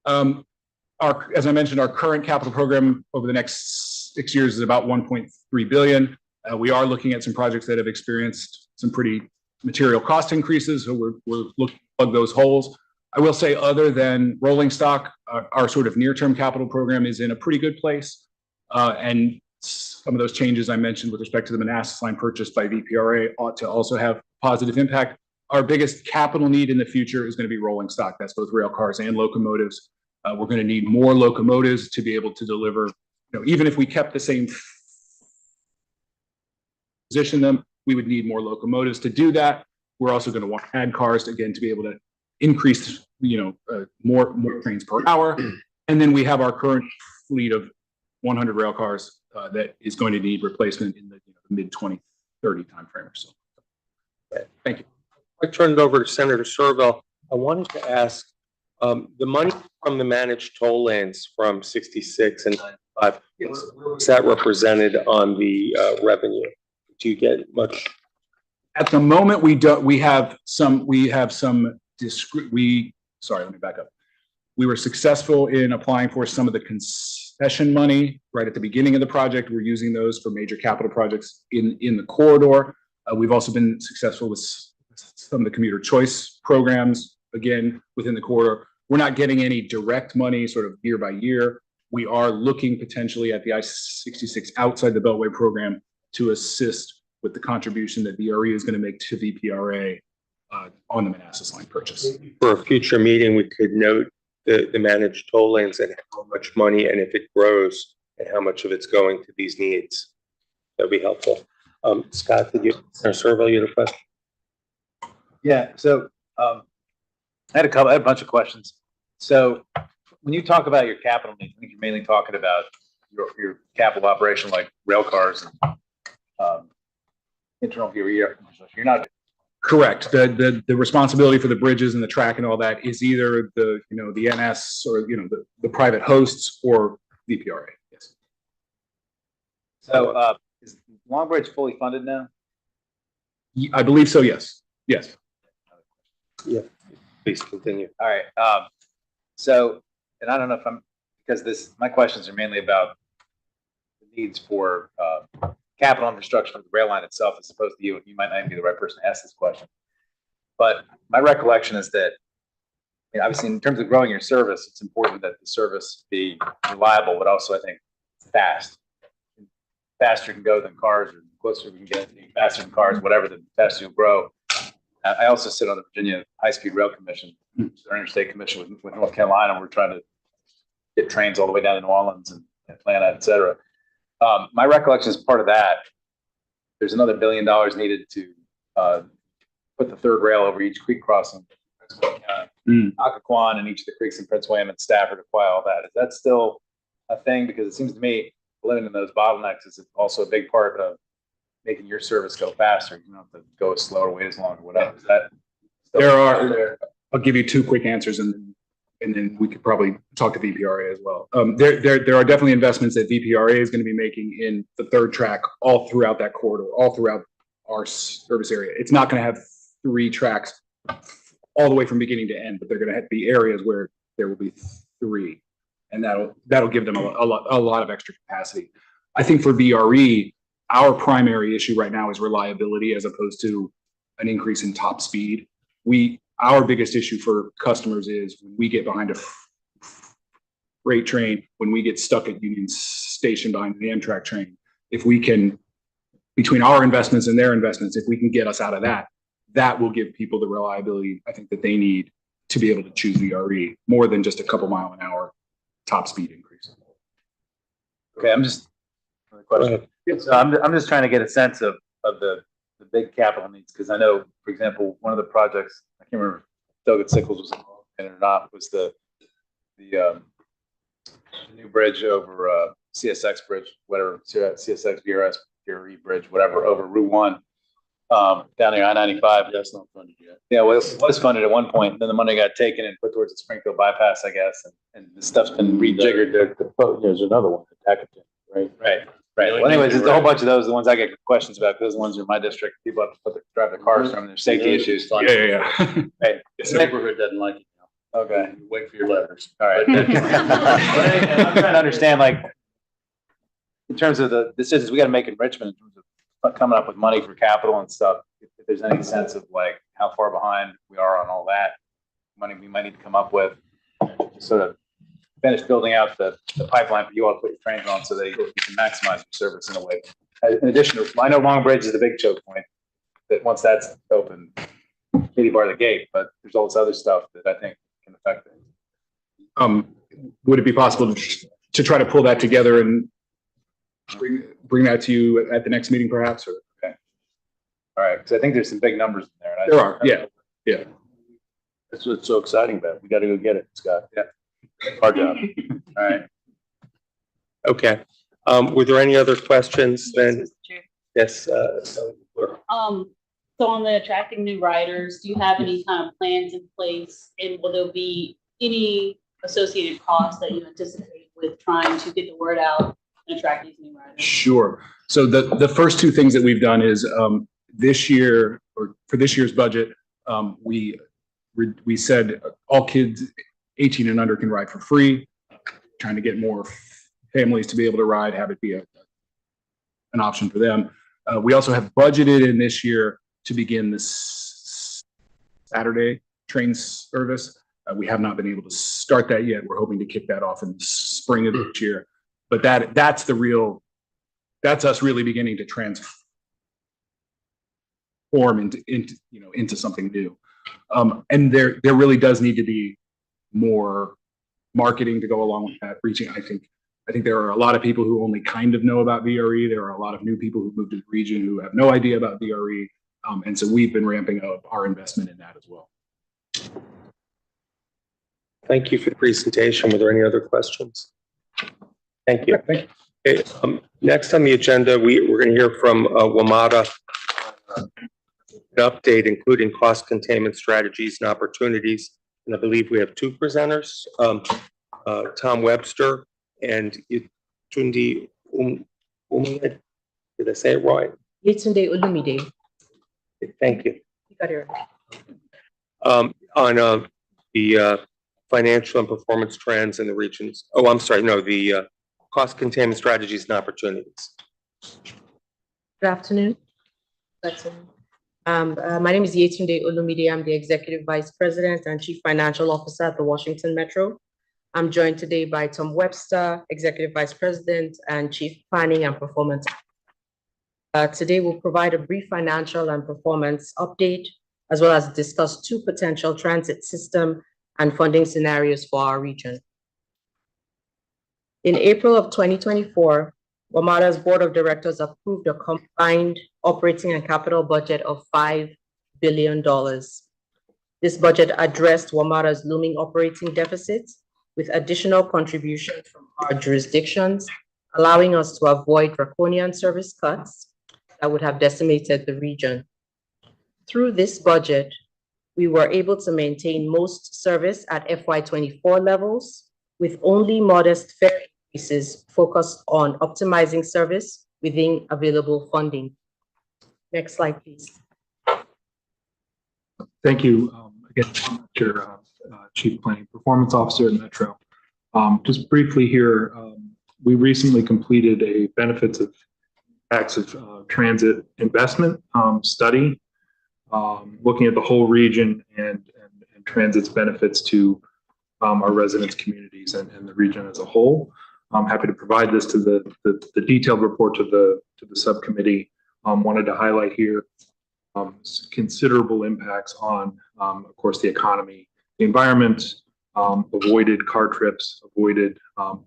As I mentioned, our current capital program over the next 6 years is about 1.3 billion. We are looking at some projects that have experienced some pretty material cost increases, so we're looking to plug those holes. I will say, other than rolling stock, our sort of near-term capital program is in a pretty good place. And some of those changes I mentioned with respect to the Manassas line purchase by VPRA ought to also have positive impact. Our biggest capital need in the future is going to be rolling stock. That's both rail cars and locomotives. We're going to need more locomotives to be able to deliver, even if we kept the same position them, we would need more locomotives to do that. We're also going to want to add cars again to be able to increase, more trains per hour. And then we have our current fleet of 100 rail cars that is going to need replacement in the mid 2030 timeframe or so. Thank you. I turn it over to Senator Serville. I wanted to ask, the money from the managed toll lanes from 66 and 95, is that represented on the revenue? Do you get much? At the moment, we don't. We have some discrete. Sorry, let me back up. We were successful in applying for some of the concession money right at the beginning of the project. We're using those for major capital projects in the corridor. We've also been successful with some of the commuter choice programs, again, within the corridor. We're not getting any direct money sort of year by year. We are looking potentially at the I-66 outside the Beltway program to assist with the contribution that VRE is going to make to VPRA on the Manassas line purchase. For a future meeting, we could note the managed toll lanes and how much money, and if it grows, and how much of it's going to these needs. That'd be helpful. Scott, Senator Serville, you had a question? Yeah, so I had a bunch of questions. So when you talk about your capital needs, I think you're mainly talking about your capital operation like rail cars and internal infrastructure. You're not correct. The responsibility for the bridges and the track and all that is either the NS or the private hosts or VPRA. Yes. So is Long Bridge fully funded now? I believe so. Yes. Yes. Yeah. Please continue. All right. So, and I don't know if because my questions are mainly about the needs for capital infrastructure for the rail line itself, as opposed to you. You might not be the right person to ask this question. But my recollection is that, obviously, in terms of growing your service, it's important that the service be reliable, but also, I think, fast. Faster you can go than cars, or closer we can get, faster than cars, whatever, the faster you'll grow. I also sit on the Virginia High-Speed Rail Commission, our interstate commission with North Carolina. We're trying to get trains all the way down to New Orleans and Atlanta, et cetera. My recollection is part of that. There's another $1 billion needed to put the third rail over each creek crossing, Occoquan and each of the creeks in Prince William and Stafford, apply all that. Is that still a thing? Because it seems to me eliminating those bottlenecks is also a big part of making your service go faster. You don't have to go as slow or wait as long or whatever. Is that I'll give you two quick answers and then we could probably talk to VPRA as well. There are definitely investments that VPRA is going to be making in the third track all throughout that corridor, all throughout our service area. It's not going to have 3 tracks all the way from beginning to end, but they're going to be areas where there will be 3. and that'll give them a lot of extra capacity. I think for VRE, our primary issue right now is reliability as opposed to an increase in top speed. Our biggest issue for customers is when we get behind a freight train, when we get stuck at Union Station behind the Amtrak train, if we can, between our investments and their investments, if we can get us out of that, that will give people the reliability I think that they need to be able to choose VRE more than just a couple mile an hour top speed increase. Okay, So I'm just trying to get a sense of the big capital needs, because I know, for example, one of the projects, I can't remember if Doug Sickles was involved in it or not, was the new bridge over CSX bridge, whatever, CSX VRE bridge, whatever, over Route 1 down there, I-95. That's not funded yet. Yeah, well, it was funded at one point, then the money got taken and put towards the Springfield bypass, I guess, and the stuff's been rejiggered to. There's another one, Atherton, right? Right. Well, anyways, there's a whole bunch of those, the ones I get questions about, because those ones are in my district. People have to drive their cars from, there's safety issues. Yeah. Right. The neighborhood doesn't like it now. Okay. Wait for your letters. All right. But I'm trying to understand, like, in terms of the decisions we got to make in Richmond, in terms of coming up with money for capital and stuff, if there's any sense of like how far behind we are on all that money we might need to come up with to sort of finish building out the pipeline for you all to put your trains on so that you can maximize your service in a way. In addition to, I know Long Bridge is the big choke point, that once that's open, maybe bar the gate, but there's all this other stuff that I think can affect it. Would it be possible to try to pull that together and bring that to you at the next meeting perhaps? Or? Okay. All right, because I think there's some big numbers in there. There are, yeah. That's what's so exciting about it. We got to go get it, Scott. Yeah. Our job. All right. Okay. Were there any other questions then? Yes. So on the attracting new riders, do you have any kind of plans in place, and will there be any associated costs that you anticipate with trying to get the word out and attract these new riders? Sure. So the first two things that we've done is this year, or for this year's budget, we said all kids 18 and under can ride for free, trying to get more families to be able to ride, have it be an option for them. We also have budgeted in this year to begin this Saturday train service. We have not been able to start that yet. We're hoping to kick that off in the spring of this year. But that's us really beginning to transform into something new. And there really does need to be more marketing to go along with that. I think there are a lot of people who only kind of know about VRE. There are a lot of new people who moved to the region who have no idea about VRE. And so we've been ramping up our investment in that as well. Thank you for the presentation. Were there any other questions? Thank you. Thank you. Okay, next on the agenda, we're going to hear from WMATA, an update including cost containment strategies and opportunities. And I believe we have two presenters, Tom Webster and Yetunde Umide. Did I say it right? Yetunde Olumide. Thank you. You got it right. On the financial and performance trends in the regions. Oh, I'm sorry. No, the cost containment strategies and opportunities. Good afternoon. My name is Yetunde Olumide. I'm the Executive Vice President and Chief Financial Officer at the Washington Metro. I'm joined today by Tom Webster, Executive Vice President and Chief Planning and Performance. Today we'll provide a brief financial and performance update, as well as discuss two potential transit system and funding scenarios for our region. In April of 2024, WMATA's Board of Directors approved a combined operating and capital budget of $5 billion. This budget addressed WMATA's looming operating deficits with additional contributions from our jurisdictions, allowing us to avoid draconian service cuts that would have decimated the region. Through this budget, we were able to maintain most service at FY24 levels, with only modest fare increases focused on optimizing service within available funding. Next slide, please. Thank you. Again, Chief Planning Performance Officer at Metro. Just briefly here, we recently completed a benefits of impacts of transit investment study, looking at the whole region and transit's benefits to our residents, communities, and the region as a whole. I'm happy to provide this to the detailed report to the subcommittee. Wanted to highlight here considerable impacts on, of course, the economy, the environment, avoided car trips, avoided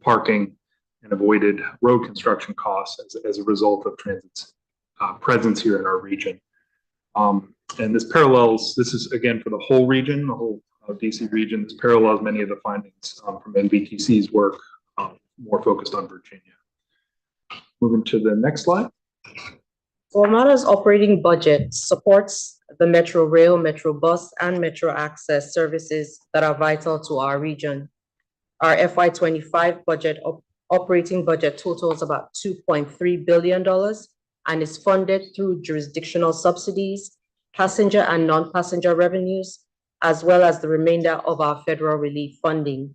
parking, and avoided road construction costs as a result of transit's presence here in our region. And this parallels, this is again for the whole region, the whole DC region. This parallels many of the findings from NBTC's work, more focused on Virginia. Moving to the next slide. WMATA's operating budget supports the Metro Rail, Metro Bus, and Metro Access services that are vital to our region. Our FY25 operating budget totals about $2.3 billion and is funded through jurisdictional subsidies, passenger and non-passenger revenues, as well as the remainder of our federal relief funding.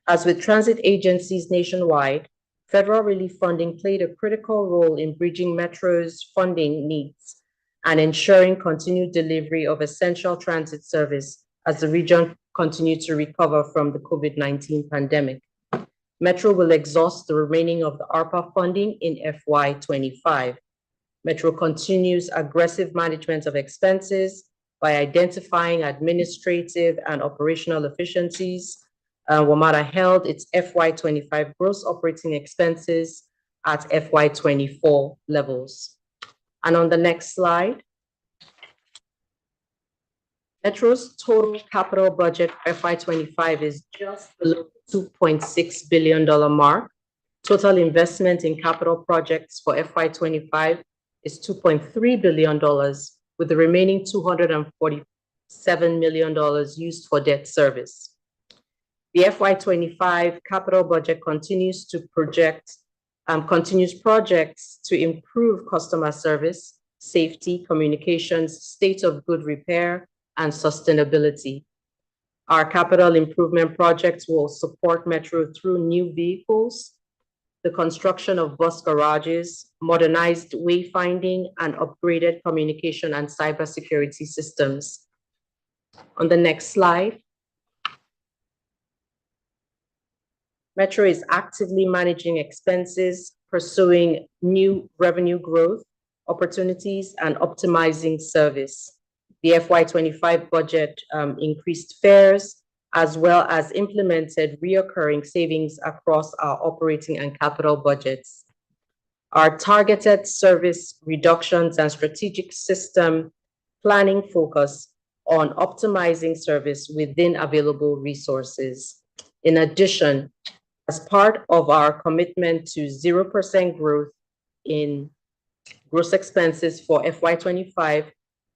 As with transit agencies nationwide, federal relief funding played a critical role in bridging Metro's funding needs and ensuring continued delivery of essential transit service as the region continued to recover from the COVID-19 pandemic. Metro will exhaust the remaining of the ARPA funding in FY25. Metro continues aggressive management of expenses by identifying administrative and operational efficiencies. WMATA held its FY25 gross operating expenses at FY24 levels. And on the next slide, Metro's total capital budget for FY25 is just below the $2.6 billion mark. Total investment in capital projects for FY25 is $2.3 billion, with the remaining $247 million used for debt service. The FY25 capital budget continues projects to improve customer service, safety, communications, state of good repair, and sustainability. Our capital improvement projects will support Metro through new vehicles, the construction of bus garages, modernized wayfinding, and upgraded communication and cybersecurity systems. On the next slide, Metro is actively managing expenses, pursuing new revenue growth opportunities, and optimizing service. The FY25 budget increased fares, as well as implemented reoccurring savings across our operating and capital budgets. Our targeted service reductions and strategic system planning focus on optimizing service within available resources. In addition, as part of our commitment to 0% growth in gross expenses for FY25,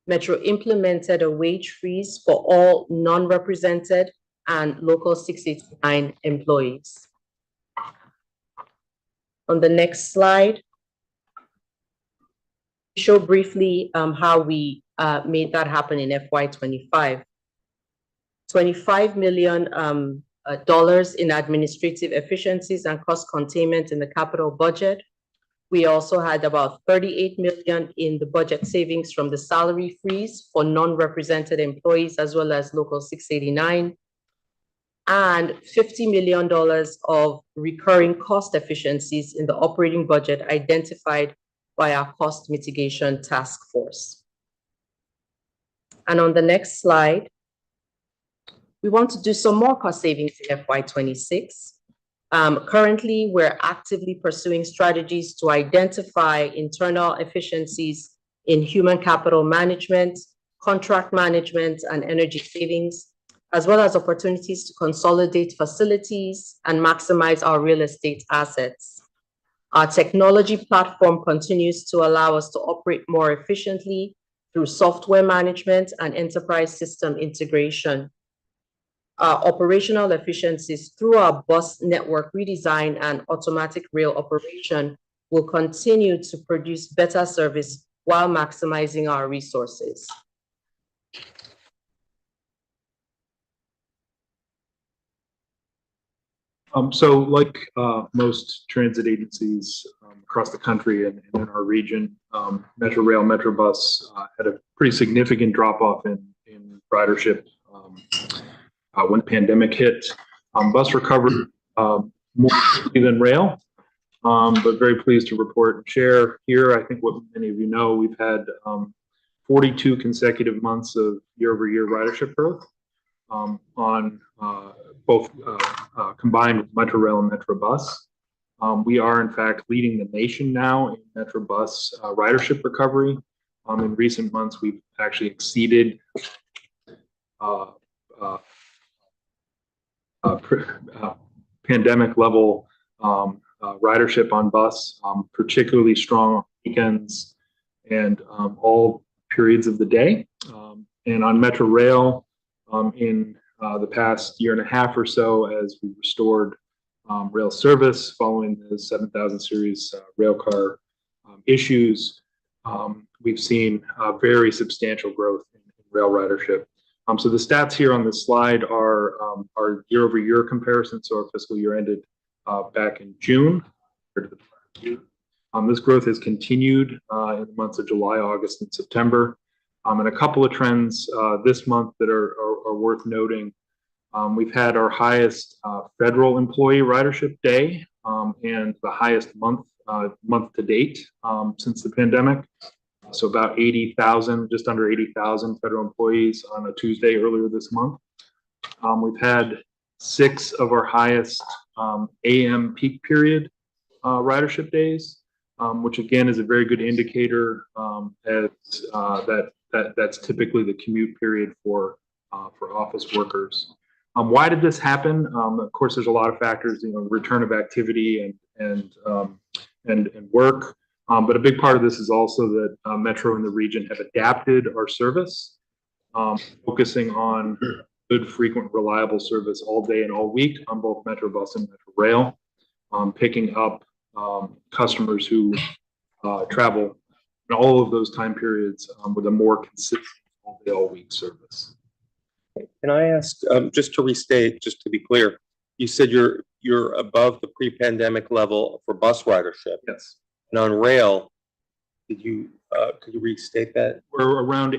Metro implemented a wage freeze for all non-represented and Local 689 employees. On the next slide, we show briefly how we made that happen in FY25. $25 million in administrative efficiencies and cost containment in the capital budget. We also had about $38 million in the budget savings from the salary freeze for non-represented employees, as well as Local 689, and $50 million of recurring cost efficiencies in the operating budget identified by our cost mitigation task force. And on the next slide, we want to do some more cost savings in FY26. Currently, we're actively pursuing strategies to identify internal efficiencies in human capital management, contract management, and energy savings, as well as opportunities to consolidate facilities and maximize our real estate assets. Our technology platform continues to allow us to operate more efficiently through software management and enterprise system integration. Our operational efficiencies through our bus network redesign and automatic rail operation will continue to produce better service while maximizing our resources. So like most transit agencies across the country and in our region, Metro Rail, Metro Bus had a pretty significant drop off in ridership when the pandemic hit. Bus recovered more quickly than rail, but very pleased to report and share here. I think what many of you know, we've had 42 consecutive months of year-over-year ridership growth on both combined with Metro Rail and Metro Bus. We are in fact leading the nation now in Metro Bus ridership recovery. In recent months, we've actually exceeded pandemic level ridership on bus, particularly strong on weekends and all periods of the day. And on Metro Rail, in the past year and a half or so, as we restored rail service following the 7000 series rail car issues, we've seen very substantial growth in rail ridership. So the stats here on this slide are our year-over-year comparison. So our fiscal year ended back in June. This growth has continued in the months of July, August, and September. And a couple of trends this month that are worth noting. We've had our highest federal employee ridership day and the highest month to date since the pandemic. So about 80,000, just under 80,000 federal employees on a Tuesday earlier this month. We've had 6 of our highest AM peak period ridership days, which again is a very good indicator as that's typically the commute period for office workers. Why did this happen? Of course, there's a lot of factors, return of activity and work. But a big part of this is also that Metro and the region have adapted our service, focusing on good, frequent, reliable service all day and all week on both Metro Bus and Metro Rail, picking up customers who travel in all of those time periods with a more consistent all day, all week service. Can I ask, just to restate, just to be clear, you said you're above the pre-pandemic level for bus ridership. Yes. And on rail, could you restate that? We're around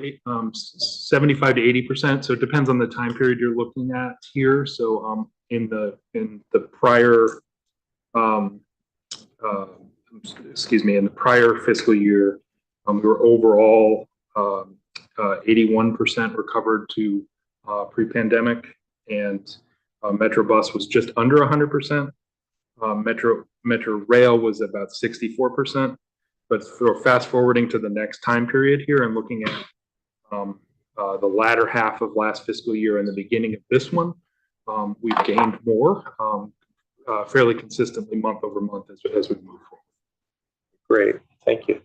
75 to 80%. So it depends on the time period you're looking at here. So in the prior in the prior fiscal year, we were overall 81% recovered to pre-pandemic, and Metro Bus was just under 100%. Metro Rail was about 64%. But for fast forwarding to the next time period here and looking at the latter half of last fiscal year and the beginning of this one, we've gained more fairly consistently month over month as we move forward. Great, thank you.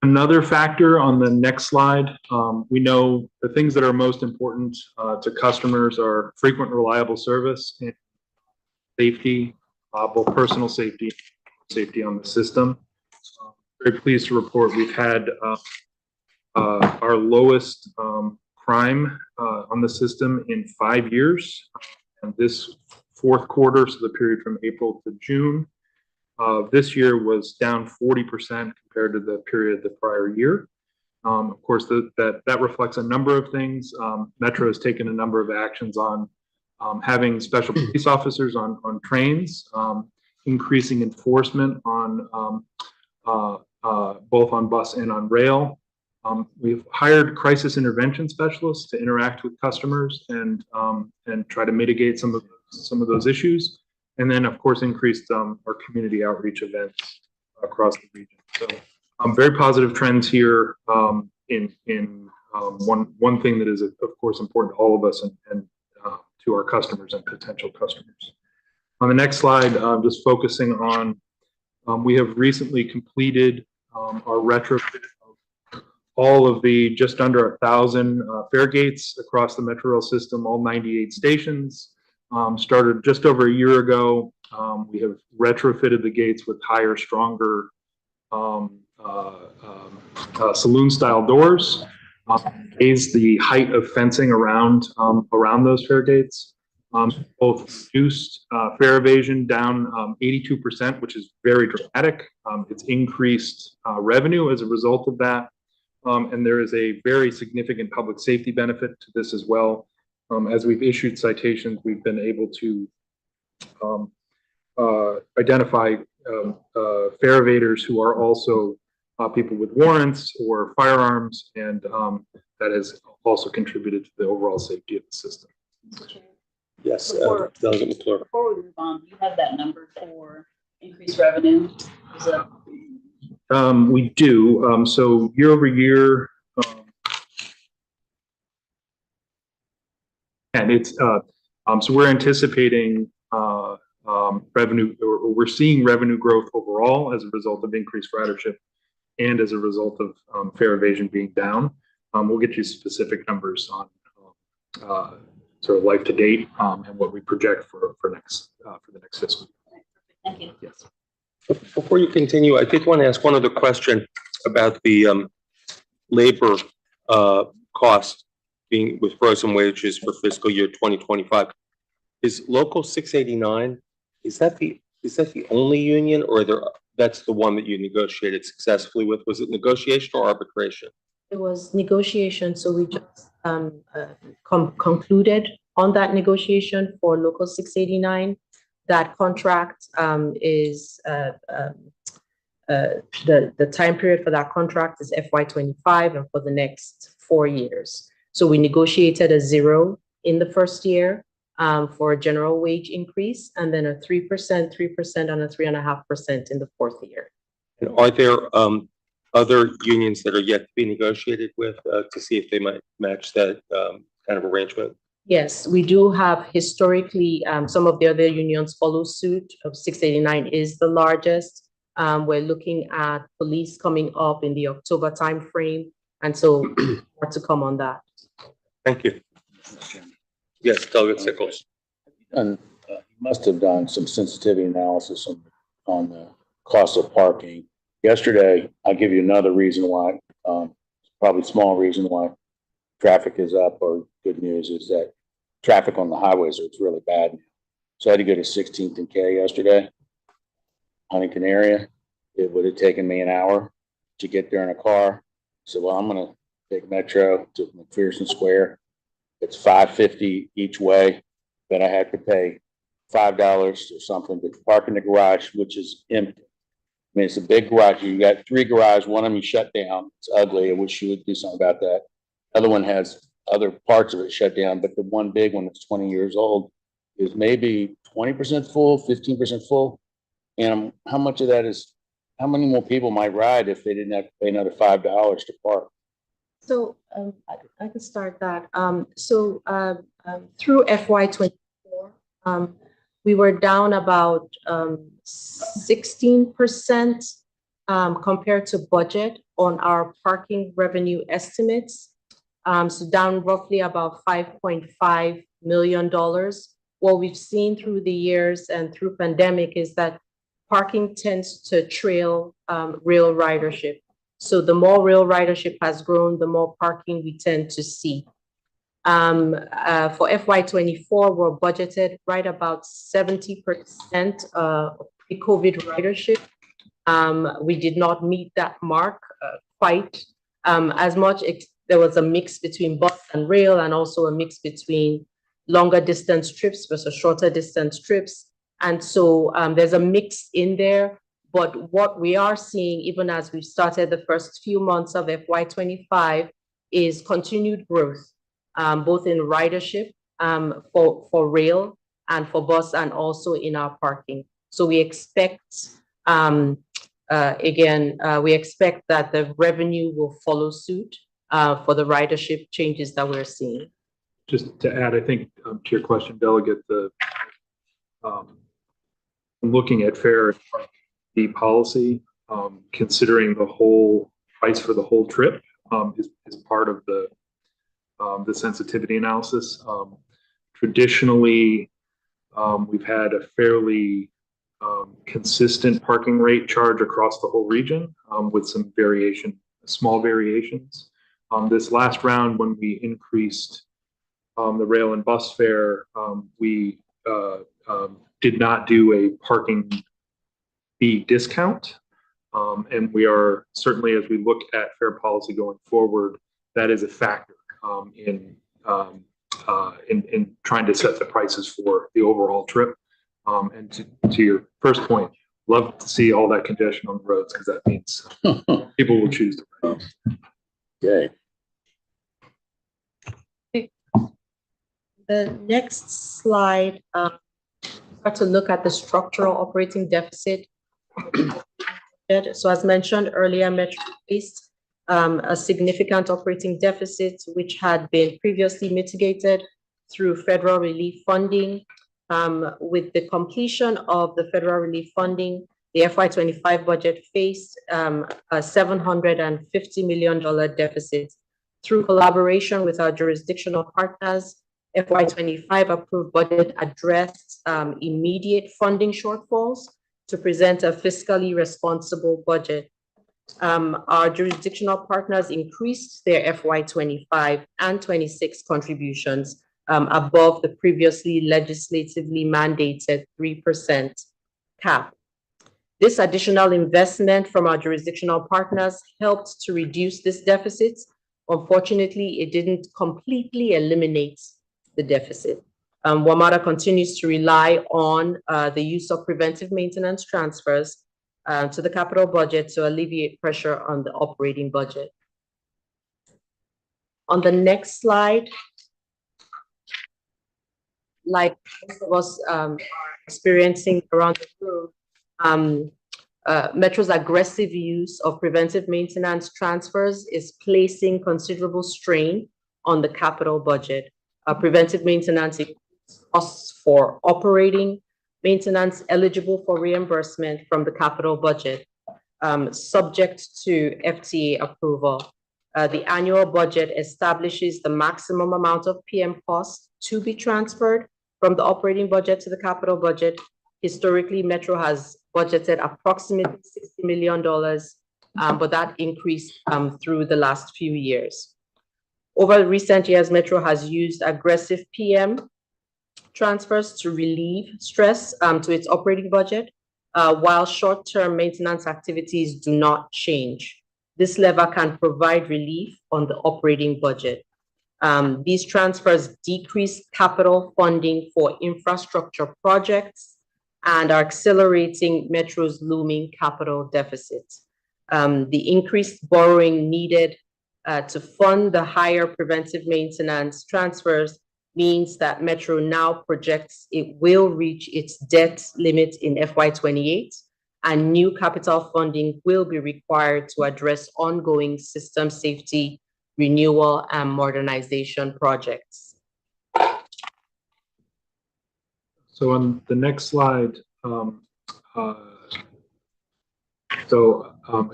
Another factor on the next slide, we know the things that are most important to customers are frequent, reliable service and safety, both personal safety on the system. Very pleased to report we've had our lowest crime on the system in 5 years. And this fourth quarter, so the period from April to June, this year was down 40% compared to the period the prior year. Of course, that reflects a number of things. Metro has taken a number of actions on having special police officers on trains, increasing enforcement on both on bus and on rail. We've hired crisis intervention specialists to interact with customers and try to mitigate some of those issues. And then, of course, increased our community outreach events across the region. So, very positive trends here. In one thing that is, of course, important to all of us and to our customers and potential customers. On the next slide, just focusing on, we have recently completed our retrofit of all of the just under 1,000 fare gates across the Metro Rail system, all 98 stations. Started just over a year ago. We have retrofitted the gates with higher, stronger saloon-style doors. Is the height of fencing around those fare gates. Both reduced fare evasion down 82%, which is very dramatic. It's increased revenue as a result of that. And there is a very significant public safety benefit to this as well. As we've issued citations, we've been able to identify fare evaders who are also people with warrants or firearms, and that has also contributed to the overall safety of the system. Yes, Before- Delegate McClure. Before we move on, do you have that number for increased revenue? Is it- We do. So year over year, and it's so we're anticipating revenue, or we're seeing revenue growth overall as a result of increased ridership and as a result of fare evasion being down. We'll get you specific numbers on sort of life to date and what we project for the next fiscal year. Thank you. Yes. Before you continue, I did want to ask one other question about the labor cost being with frozen wages for fiscal year 2025. Is Local 689, is that the only union, or that's the one that you negotiated successfully with? Was it negotiation or arbitration? It was negotiation, so we just concluded on that negotiation for Local 689. That contract is the time period for that contract is FY25 and for the next 4 years. So we negotiated a 0 in the first year for a general wage increase, and then a 3%, and a 3.5% in the fourth year. And are there other unions that are yet to be negotiated with to see if they might match that kind of arrangement? Yes, we do have historically, some of the other unions follow suit. 689 is the largest. We're looking at police coming up in the October timeframe, and so more to come on that. Thank you. Yes, Delegate Sickles. And you must have done some sensitivity analysis on the cost of parking. Yesterday, I'll give you another reason why, probably small reason why traffic is up, or good news is that traffic on the highways is really bad now. So I had to go to 16th and K yesterday, Huntington area. It would have taken me an hour to get there in a car. So, well, I'm going to take Metro to McPherson Square. It's $5.50 each way, but I had to pay $5 or something to park in the garage, which is empty. I mean, it's a big garage. You got 3 garages. One of them shut down. It's ugly. I wish you would do something about that. The other one has other parts of it shut down, but the one big one that's 20 years old is maybe 20% full, 15% full. And how much of that is, how many more people might ride if they didn't have to pay another $5 to park? So I can start that. Through FY24, we were down about 16% compared to budget on our parking revenue estimates. So down roughly about $5.5 million. What we've seen through the years and through pandemic is that parking tends to trail rail ridership. So the more rail ridership has grown, the more parking we tend to see. For FY24, we're budgeted right about 70% pre-COVID ridership. We did not meet that mark quite as much. There was a mix between bus and rail, and also a mix between longer distance trips versus shorter distance trips. And so there's a mix in there. But what we are seeing, even as we started the first few months of FY25, is continued growth, both in ridership for rail and for bus, and also in our parking. So we expect, we expect that the revenue will follow suit for the ridership changes that we're seeing. Just to add, I think to your question, Delegate, looking at fare the policy, considering the whole price for the whole trip is part of the sensitivity analysis. Traditionally, we've had a fairly consistent parking rate charge across the whole region with some small variations. This last round, when we increased the rail and bus fare, we did not do a parking fee discount. And we are certainly, as we look at fare policy going forward, that is a factor in trying to set the prices for the overall trip. And to your first point, love to see all that congestion on the roads, because that means people will choose to ride. Okay. The next slide, start to look at the structural operating deficit. So as mentioned earlier, Metro faced a significant operating deficit, which had been previously mitigated through federal relief funding. With the completion of the federal relief funding, the FY25 budget faced a $750 million deficit. Through collaboration with our jurisdictional partners, FY25 approved budget addressed immediate funding shortfalls to present a fiscally responsible budget. Our jurisdictional partners increased their FY25 and 26 contributions above the previously legislatively mandated 3% cap. This additional investment from our jurisdictional partners helped to reduce this deficit. Unfortunately, it didn't completely eliminate the deficit. WMATA continues to rely on the use of preventive maintenance transfers to the capital budget to alleviate pressure on the operating budget. On the next slide, like most of us are experiencing around the globe, Metro's aggressive use of preventive maintenance transfers is placing considerable strain on the capital budget. Preventive maintenance costs for operating maintenance eligible for reimbursement from the capital budget, subject to FTA approval. The annual budget establishes the maximum amount of PM costs to be transferred from the operating budget to the capital budget. Historically, Metro has budgeted approximately $60 million, but that increased through the last few years. Over recent years, Metro has used aggressive PM transfers to relieve stress to its operating budget, while short-term maintenance activities do not change. This lever can provide relief on the operating budget. These transfers decrease capital funding for infrastructure projects and are accelerating Metro's looming capital deficit. The increased borrowing needed to fund the higher preventive maintenance transfers means that Metro now projects it will reach its debt limit in FY28, and new capital funding will be required to address ongoing system safety, renewal, and modernization projects. So on the next slide, and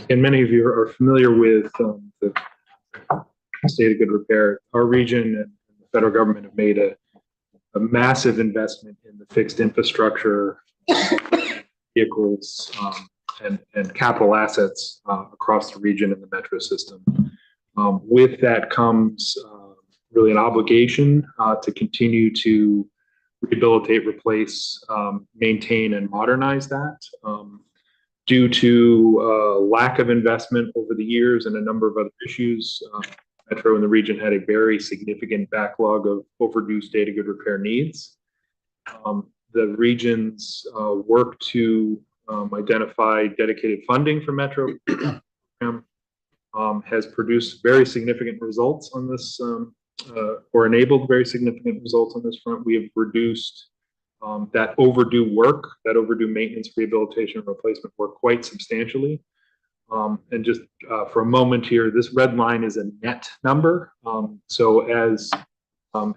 many of you are familiar with the state of good repair. Our region and the federal government have made a massive investment in the fixed infrastructure, vehicles, and capital assets across the region and the metro system. With that comes really an obligation to continue to rehabilitate, replace, maintain, and modernize that. Due to lack of investment over the years and a number of other issues, Metro and the region had a very significant backlog of overdue state of good repair needs. The region's work to identify dedicated funding for Metro program has produced very significant results on this, or enabled very significant results on this front. We have reduced that overdue work, that overdue maintenance, rehabilitation, and replacement work quite substantially. And just for a moment here, this red line is a net number. So as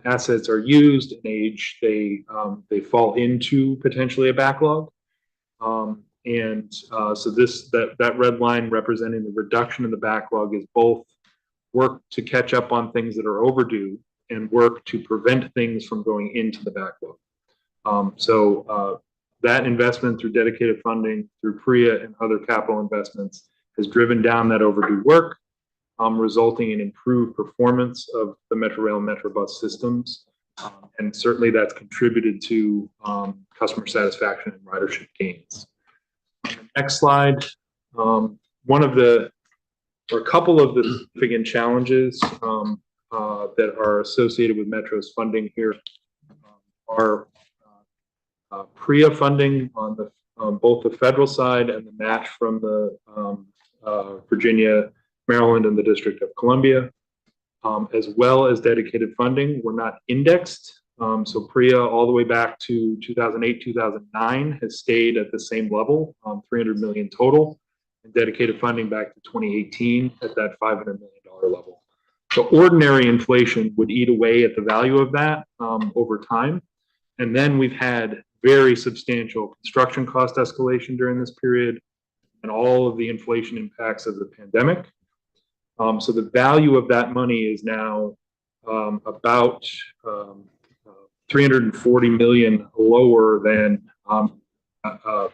assets are used and age, they fall into potentially a backlog. So that red line representing the reduction in the backlog is both work to catch up on things that are overdue and work to prevent things from going into the backlog. That investment through dedicated funding, through PREA and other capital investments has driven down that overdue work. resulting in improved performance of the Metro Rail and Metro Bus systems. And certainly that's contributed to customer satisfaction and ridership gains. Next slide. One of the, or a couple of the significant challenges that are associated with Metro's funding here are PREA funding on the both the federal side and the match from the Virginia, Maryland, and the District of Columbia, as well as dedicated funding. We're not indexed. So PREA all the way back to 2008, 2009 has stayed at the same level, 300 million total, and dedicated funding back to 2018 at that $500 million level. So ordinary inflation would eat away at the value of that over time. And then we've had very substantial construction cost escalation during this period and all of the inflation impacts of the pandemic. So the value of that money is now about 340 million lower than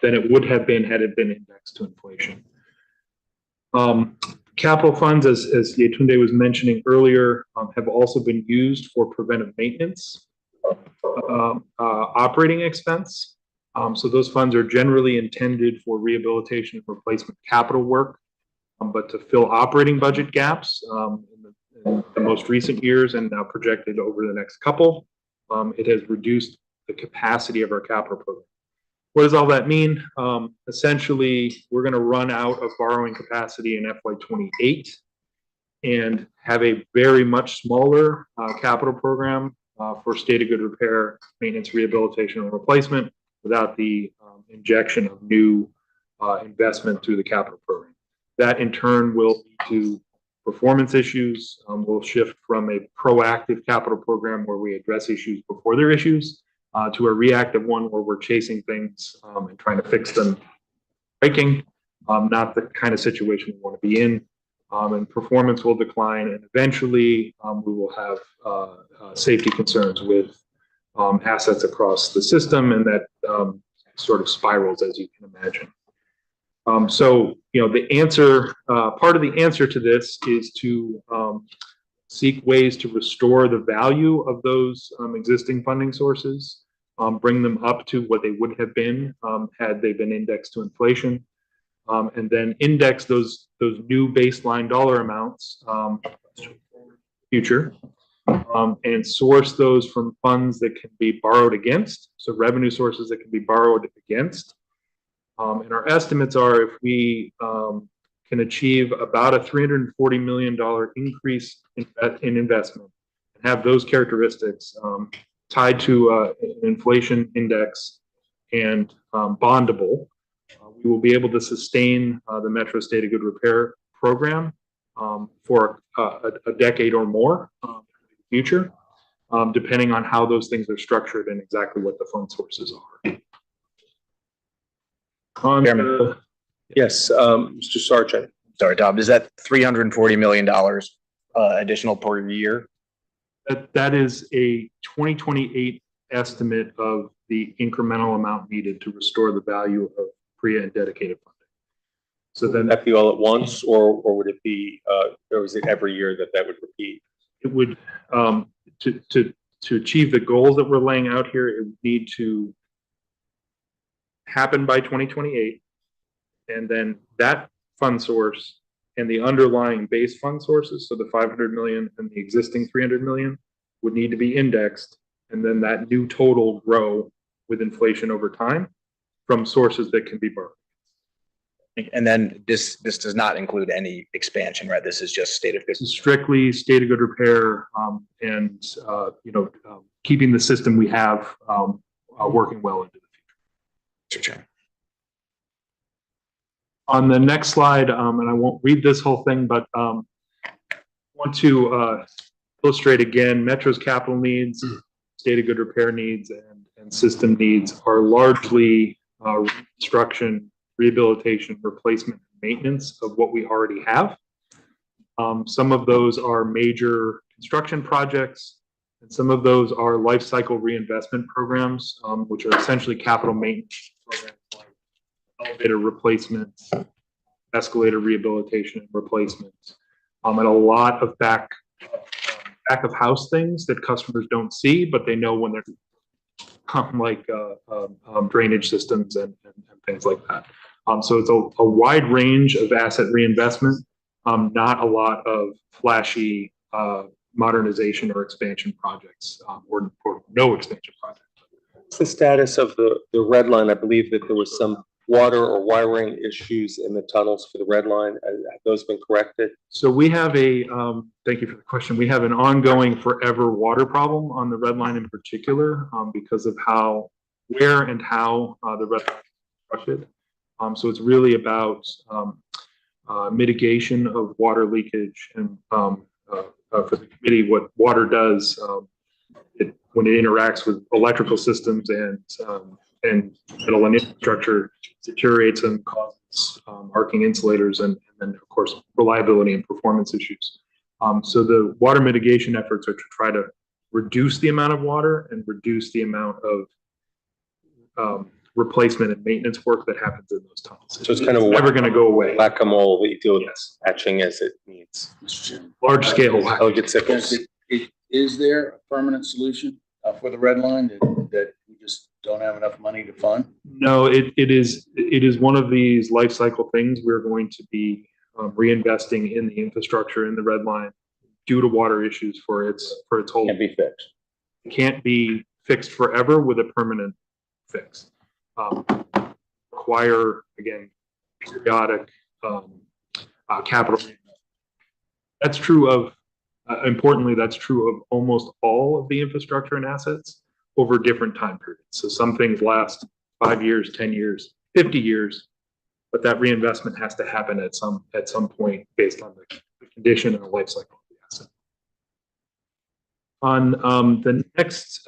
it would have been had it been indexed to inflation. Capital funds, as Yetunde was mentioning earlier, have also been used for preventive maintenance, operating expense. So those funds are generally intended for rehabilitation and replacement capital work, but to fill operating budget gaps in the most recent years and now projected over the next couple, it has reduced the capacity of our capital program. What does all that mean? Essentially, we're going to run out of borrowing capacity in FY28 and have a very much smaller capital program for state of good repair, maintenance, rehabilitation, and replacement without the injection of new investment through the capital program. That in turn will lead to performance issues. We'll shift from a proactive capital program where we address issues before they're issues to a reactive one where we're chasing things and trying to fix them breaking, not the kind of situation we want to be in. And performance will decline, and eventually we will have safety concerns with assets across the system, and that sort of spirals, as you can imagine. So, the answer, part of the answer to this is to seek ways to restore the value of those existing funding sources, bring them up to what they would have been had they been indexed to inflation, and then index those new baseline dollar amounts future, and source those from funds that can be borrowed against, so revenue sources that can be borrowed against. And our estimates are if we can achieve about a $340 million increase in investment and have those characteristics tied to an inflation index and bondable, we will be able to sustain the Metro State of Good Repair program for a decade or more in the future, depending on how those things are structured and exactly what the fund sources are. Yes, Mr. Sargent. Sorry, Tom, is that $340 million additional per year? That is a 2028 estimate of the incremental amount needed to restore the value of PREA and dedicated funding. So then Would that be all at once, or would it be, or is it every year that would repeat? it would, to achieve the goals that we're laying out here, it would need to happen by 2028. And then that fund source and the underlying base fund sources, so the 500 million and the existing 300 million, would need to be indexed. And then that new total grow with inflation over time from sources that can be borrowed. And then this does not include any expansion, right? This is just state of good. This is strictly state of good repair, and keeping the system we have working well into the future. Mr. Chair. On the next slide, and I won't read this whole thing, but I want to illustrate again, Metro's capital needs, state of good repair needs, and system needs are largely reconstruction, rehabilitation, replacement, and maintenance of what we already have. Some of those are major construction projects, and some of those are life cycle reinvestment programs, which are essentially capital maintenance programs like elevator replacements, escalator rehabilitation and replacement, and a lot of back of house things that customers don't see, but they know when they're like drainage systems and things like that. So it's a wide range of asset reinvestment, not a lot of flashy modernization or expansion projects, or no expansion projects. What's the status of the red line? I believe that there was some water or wiring issues in the tunnels for the red line. Have those been corrected? So we have thank you for the question. We have an ongoing forever water problem on the red line in particular, because of where and how the red line is constructed. So it's really about mitigation of water leakage, and for the committee, what water does when it interacts with electrical systems and metal and infrastructure, deteriorates and causes arcing insulators, and then of course reliability and performance issues. So the water mitigation efforts are to try to reduce the amount of water and reduce the amount of replacement and maintenance work that happens in those tunnels. So it's kind of never going to go away. Whack-a-mole that you do patching as it needs. Large scale. Delicate sickles. Is there a permanent solution for the red line that we just don't have enough money to fund? No, it is one of these life cycle things. We're going to be reinvesting in the infrastructure in the red line due to water issues for its whole. Can't be fixed. It can't be fixed forever with a permanent fix. Require, again, periodic capital. That's true of, importantly, that's true of almost all of the infrastructure and assets over different time periods. So some things last 5 years, 10 years, 50 years, but that reinvestment has to happen at some point based on the condition and the life cycle of the asset. On the next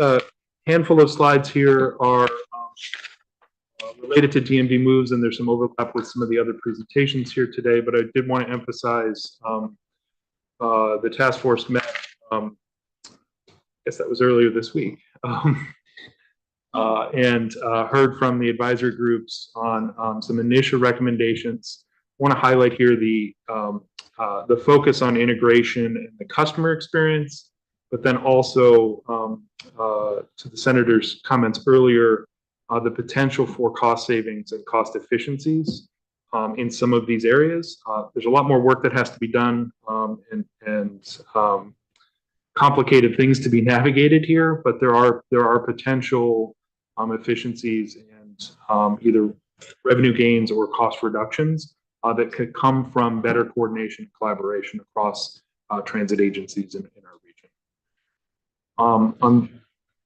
handful of slides here are related to DMV moves, and there's some overlap with some of the other presentations here today, but I did want to emphasize the task force met, I guess that was earlier this week, and heard from the advisory groups on some initial recommendations. I want to highlight here the focus on integration and the customer experience, but then also to the senator's comments earlier, the potential for cost savings and cost efficiencies in some of these areas. There's a lot more work that has to be done, and complicated things to be navigated here, but there are potential efficiencies and either revenue gains or cost reductions that could come from better coordination and collaboration across transit agencies in our region.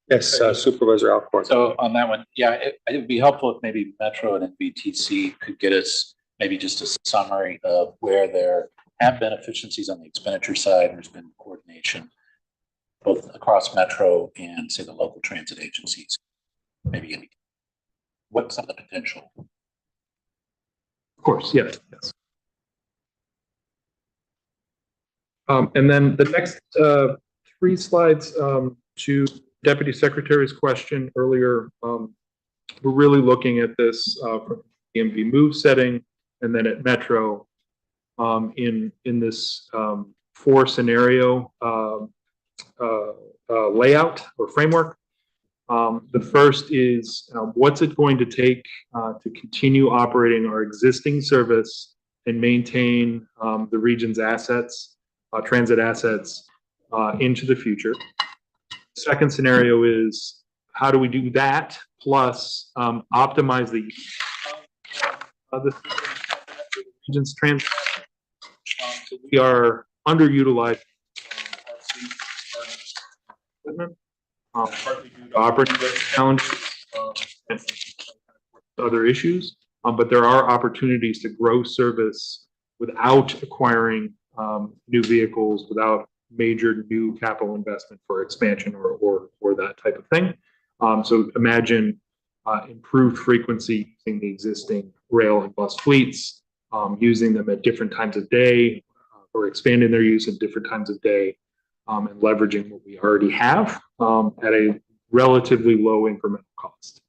Yes, Supervisor Alcorn. So on that one, yeah, it would be helpful if maybe Metro and NBTC could get us maybe just a summary of where there have been efficiencies on the expenditure side. There's been coordination both across Metro and, say, the local transit agencies. Maybe what's some of the potential? Of course, yes. And then the next 3 slides to Deputy Secretary's question earlier, we're really looking at this from the DMV move setting, and then at Metro in this 4 scenario layout or framework. The first is what's it going to take to continue operating our existing service and maintain the region's assets, transit assets into the future. Second scenario is how do we do that plus optimize the region's transit. So we are underutilized equipment, partly due to operating challenges and other issues, but there are opportunities to grow service without acquiring new vehicles, without major new capital investment for expansion or that type of thing. So imagine improved frequency using the existing rail and bus fleets, using them at different times of day, or expanding their use at different times of day, and leveraging what we already have at a relatively low incremental cost.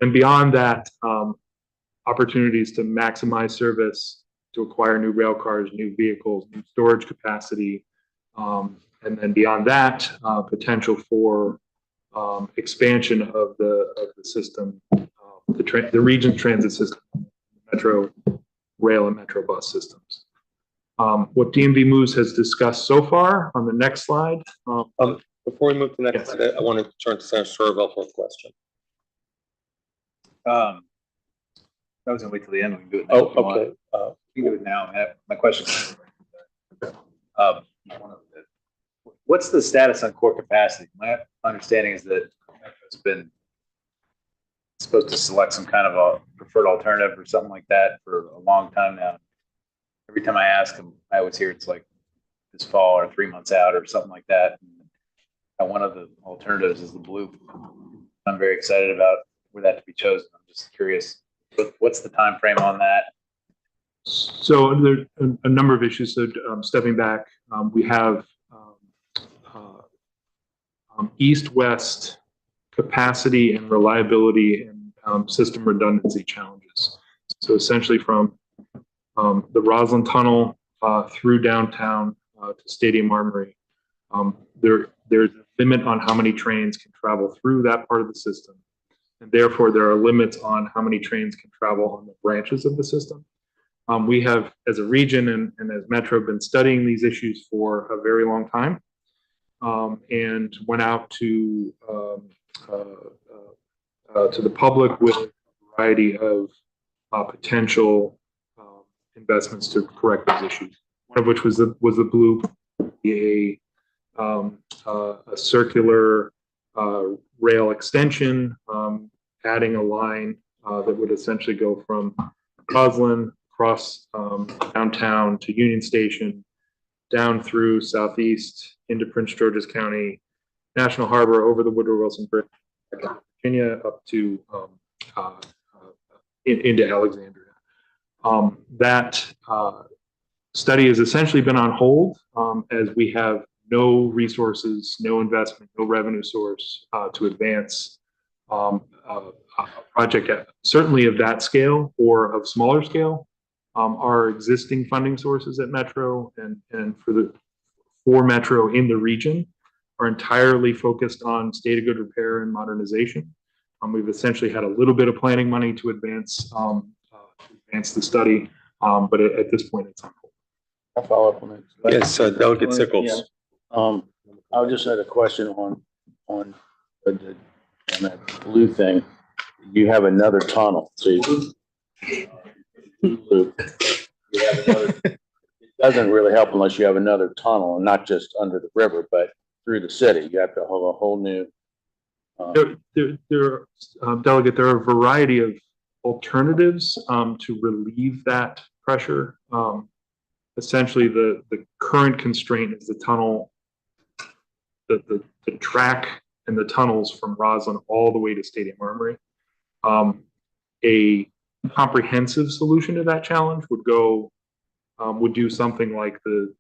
And beyond that, opportunities to maximize service to acquire new rail cars, new vehicles, new storage capacity. And then beyond that, potential for expansion of the system, the region's transit system, metro rail and metro bus systems. What DMV Moves has discussed so far on the next slide. Before we move to the next, I want to turn to Senator Sturville for a question. I was gonna wait till the end. We can do it now. Oh, if you want. okay. We can do it now. My question. What's the status on core capacity? My understanding is that it's been supposed to select some kind of a preferred alternative or something like that for a long time now. Every time I ask them, I always hear it's like this fall or 3 months out or something like that. And one of the alternatives is the blue. I'm very excited about for that to be chosen. I'm just curious, what's the time frame on that? So there are a number of issues. So stepping back, we have east-west capacity and reliability and system redundancy challenges. So essentially from the Roslyn Tunnel through downtown to Stadium Armory, there's a limit on how many trains can travel through that part of the system. And therefore, there are limits on how many trains can travel on the branches of the system. We have, as a region and as Metro, been studying these issues for a very long time, and went out to the public with a variety of potential investments to correct those issues. One of which was the blue, a circular rail extension, adding a line that would essentially go from Roslyn across downtown to Union Station, down through southeast into Prince George's County, National Harbor, over the Woodrow Wilson Bridge, Virginia, up to into Alexandria. That study has essentially been on hold as we have no resources, no investment, no revenue source to advance a project certainly of that scale or of smaller scale. Our existing funding sources at Metro and for Metro in the region are entirely focused on state of good repair and modernization. We've essentially had a little bit of planning money to advance the study, but at this point it's on hold. I'll follow up on that. Yes, Delegate Sickles. I just had a question on that blue thing. You have another tunnel, so loop. You have another, it doesn't really help unless you have another tunnel, and not just under the river, but through the city. You have to have a whole new. Delegate, there are a variety of alternatives to relieve that pressure. Essentially, the current constraint is the tunnel, the track and the tunnels from Roslyn all the way to Stadium Armory. A comprehensive solution to that challenge would do something like the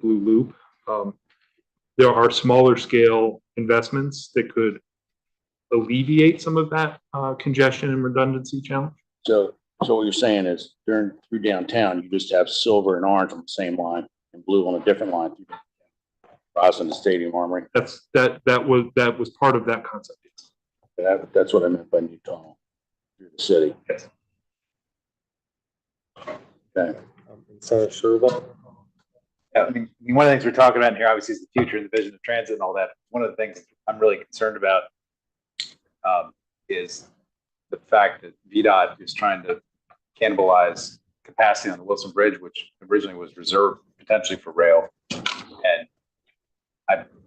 blue loop. There are smaller scale investments that could alleviate some of that congestion and redundancy challenge. So what you're saying is through downtown, you just have silver and orange on the same line and blue on a different line through Roslyn to Stadium Armory. That was part of that concept. Yes. That's what I meant by new tunnel through the city. Yes. Okay. Senator Sturville. Yeah, I mean, one of the things we're talking about here, obviously, is the future and the vision of transit and all that. One of the things I'm really concerned about is the fact that VDOT is trying to cannibalize capacity on the Wilson Bridge, which originally was reserved potentially for rail. And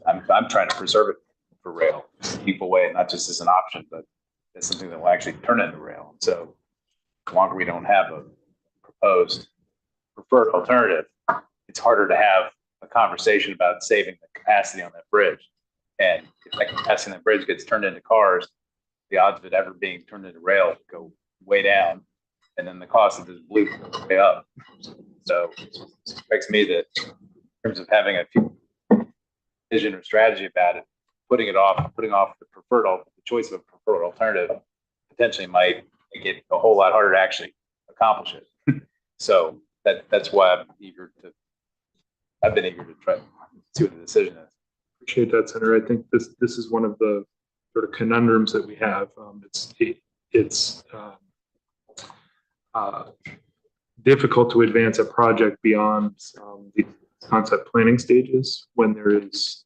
I'm trying to preserve it for rail, keep away, not just as an option, but as something that will actually turn into rail. So the longer we don't have a proposed preferred alternative, it's harder to have a conversation about saving the capacity on that bridge. And if that capacity on that bridge gets turned into cars, the odds of it ever being turned into rail go way down. And then the cost of this blue goes way up. So it strikes me that in terms of having a vision or strategy about it, putting off the choice of a preferred alternative potentially might make it a whole lot harder to actually accomplish it. So that's why I've been eager to try to see what the decision is. Appreciate that, Senator. I think this is one of the sort of conundrums that we have. It's difficult to advance a project beyond the concept planning stages when there is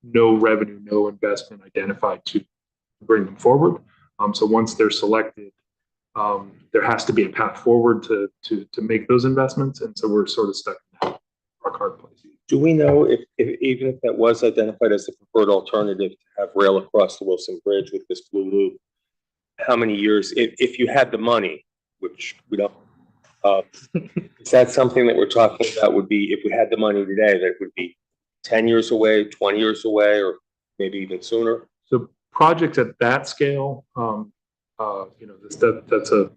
no revenue, no investment identified to bring them forward. So once they're selected, there has to be a path forward to make those investments, and so we're sort of stuck in that rock hard place. Do we know if even if that was identified as the preferred alternative to have rail across the Wilson Bridge with this blue loop, how many years, if you had the money, which we don't, is that something that we're talking about would be, if we had the money today, that would be 10 years away, 20 years away, or maybe even sooner? So projects at that scale, that's a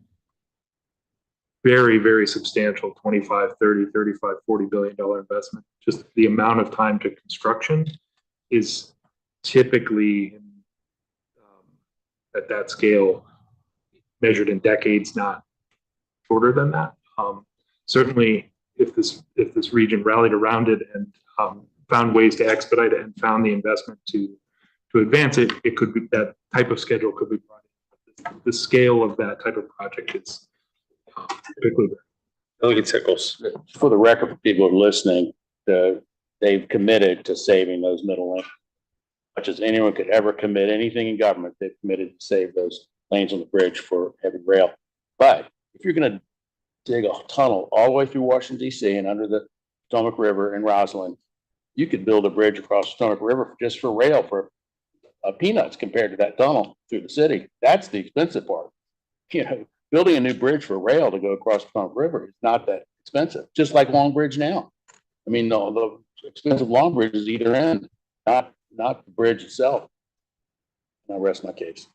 very, very substantial 25, 30, 35, $40 billion investment. Just the amount of time to construction is typically at that scale measured in decades, not shorter than that. Certainly, if this region rallied around it and found ways to expedite it and found the investment to advance it, it could be, that type of schedule could be brought in. The scale of that type of project is typically. Look at Sickles. For the record, for people who are listening, they've committed to saving those middle lanes. Much as anyone could ever commit anything in government, they've committed to save those lanes on the bridge for heavy rail. But if you're going to dig a tunnel all the way through Washington, D.C. and under the Potomac River in Roslyn, you could build a bridge across the Potomac River just for rail for peanuts compared to that tunnel through the city. That's the expensive part. Building a new bridge for rail to go across the Potomac River is not that expensive, just like Long Bridge now. I mean, the expensive Long Bridge is either end, not the bridge itself. And I rest my case.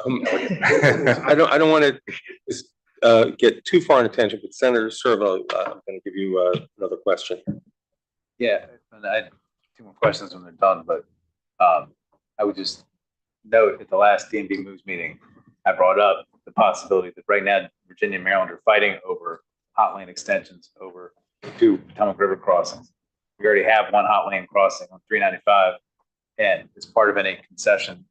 I don't want to just get too far in attention, but Senator Servo, I'm going to give you another question. Yeah, and I had two more questions when they're done, but I would just note at the last DMV Moves meeting, I brought up the possibility that right now Virginia and Maryland are fighting over hot lane extensions over two Potomac River crossings. We already have one hot lane crossing on 395, and as part of any concession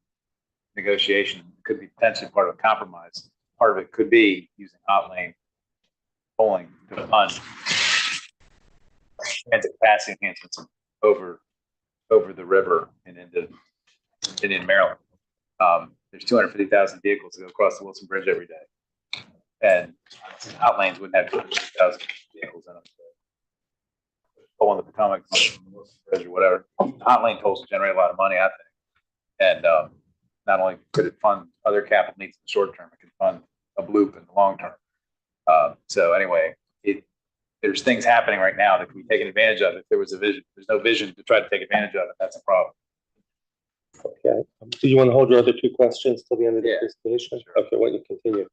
negotiation, it could be potentially part of a compromise. Part of it could be using hot lane tolling to fund transit capacity enhancements over the river and into Maryland. There's 250,000 vehicles that go across the Wilson Bridge every day, and hot lanes wouldn't have 250,000 vehicles in them. Toll on the Potomac Bridge or whatever. Hot lane tolls generate a lot of money, I think, and not only could it fund other capital needs in the short term, it can fund a loop in the long term. So anyway, there's things happening right now that can be taken advantage of if there was a vision. There's no vision to try to take advantage of it. That's a problem. Okay. Do you want to hold your other two questions till the end of the presentation? Sure. Okay, why don't you continue?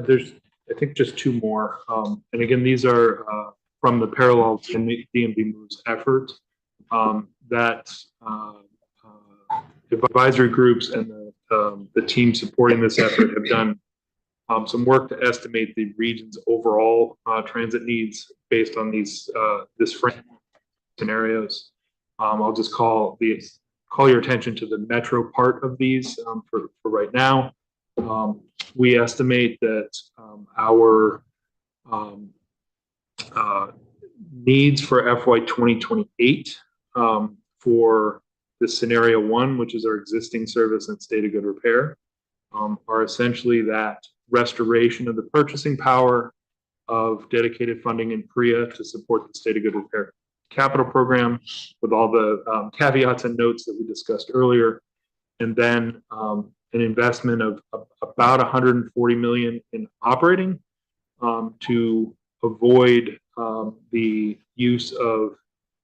There's, I think, just two more. And again, these are from the Parallel DMV Moves effort that advisory groups and the team supporting this effort have done some work to estimate the region's overall transit needs based on this frame scenarios. I'll just call your attention to the metro part of these for right now. We estimate that our needs for FY 2028 for the scenario one, which is our existing service and state of good repair, are essentially that restoration of the purchasing power of dedicated funding in PREA to support the state of good repair capital program with all the caveats and notes that we discussed earlier, and then an investment of about $140 million in operating to avoid the use of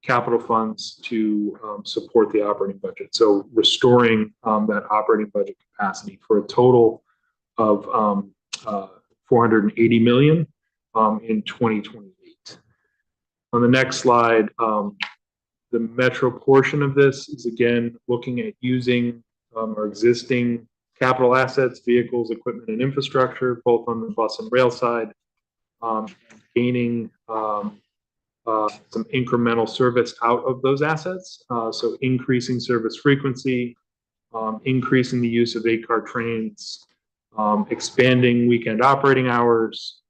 capital funds to support the operating budget. So restoring that operating budget capacity for a total of $480 million in 2028. On the next slide, the metro portion of this is again looking at using our existing capital assets, vehicles, equipment, and infrastructure, both on the bus and rail side, gaining some incremental service out of those assets. So increasing service frequency, increasing the use of 8-car trains, expanding weekend operating hours,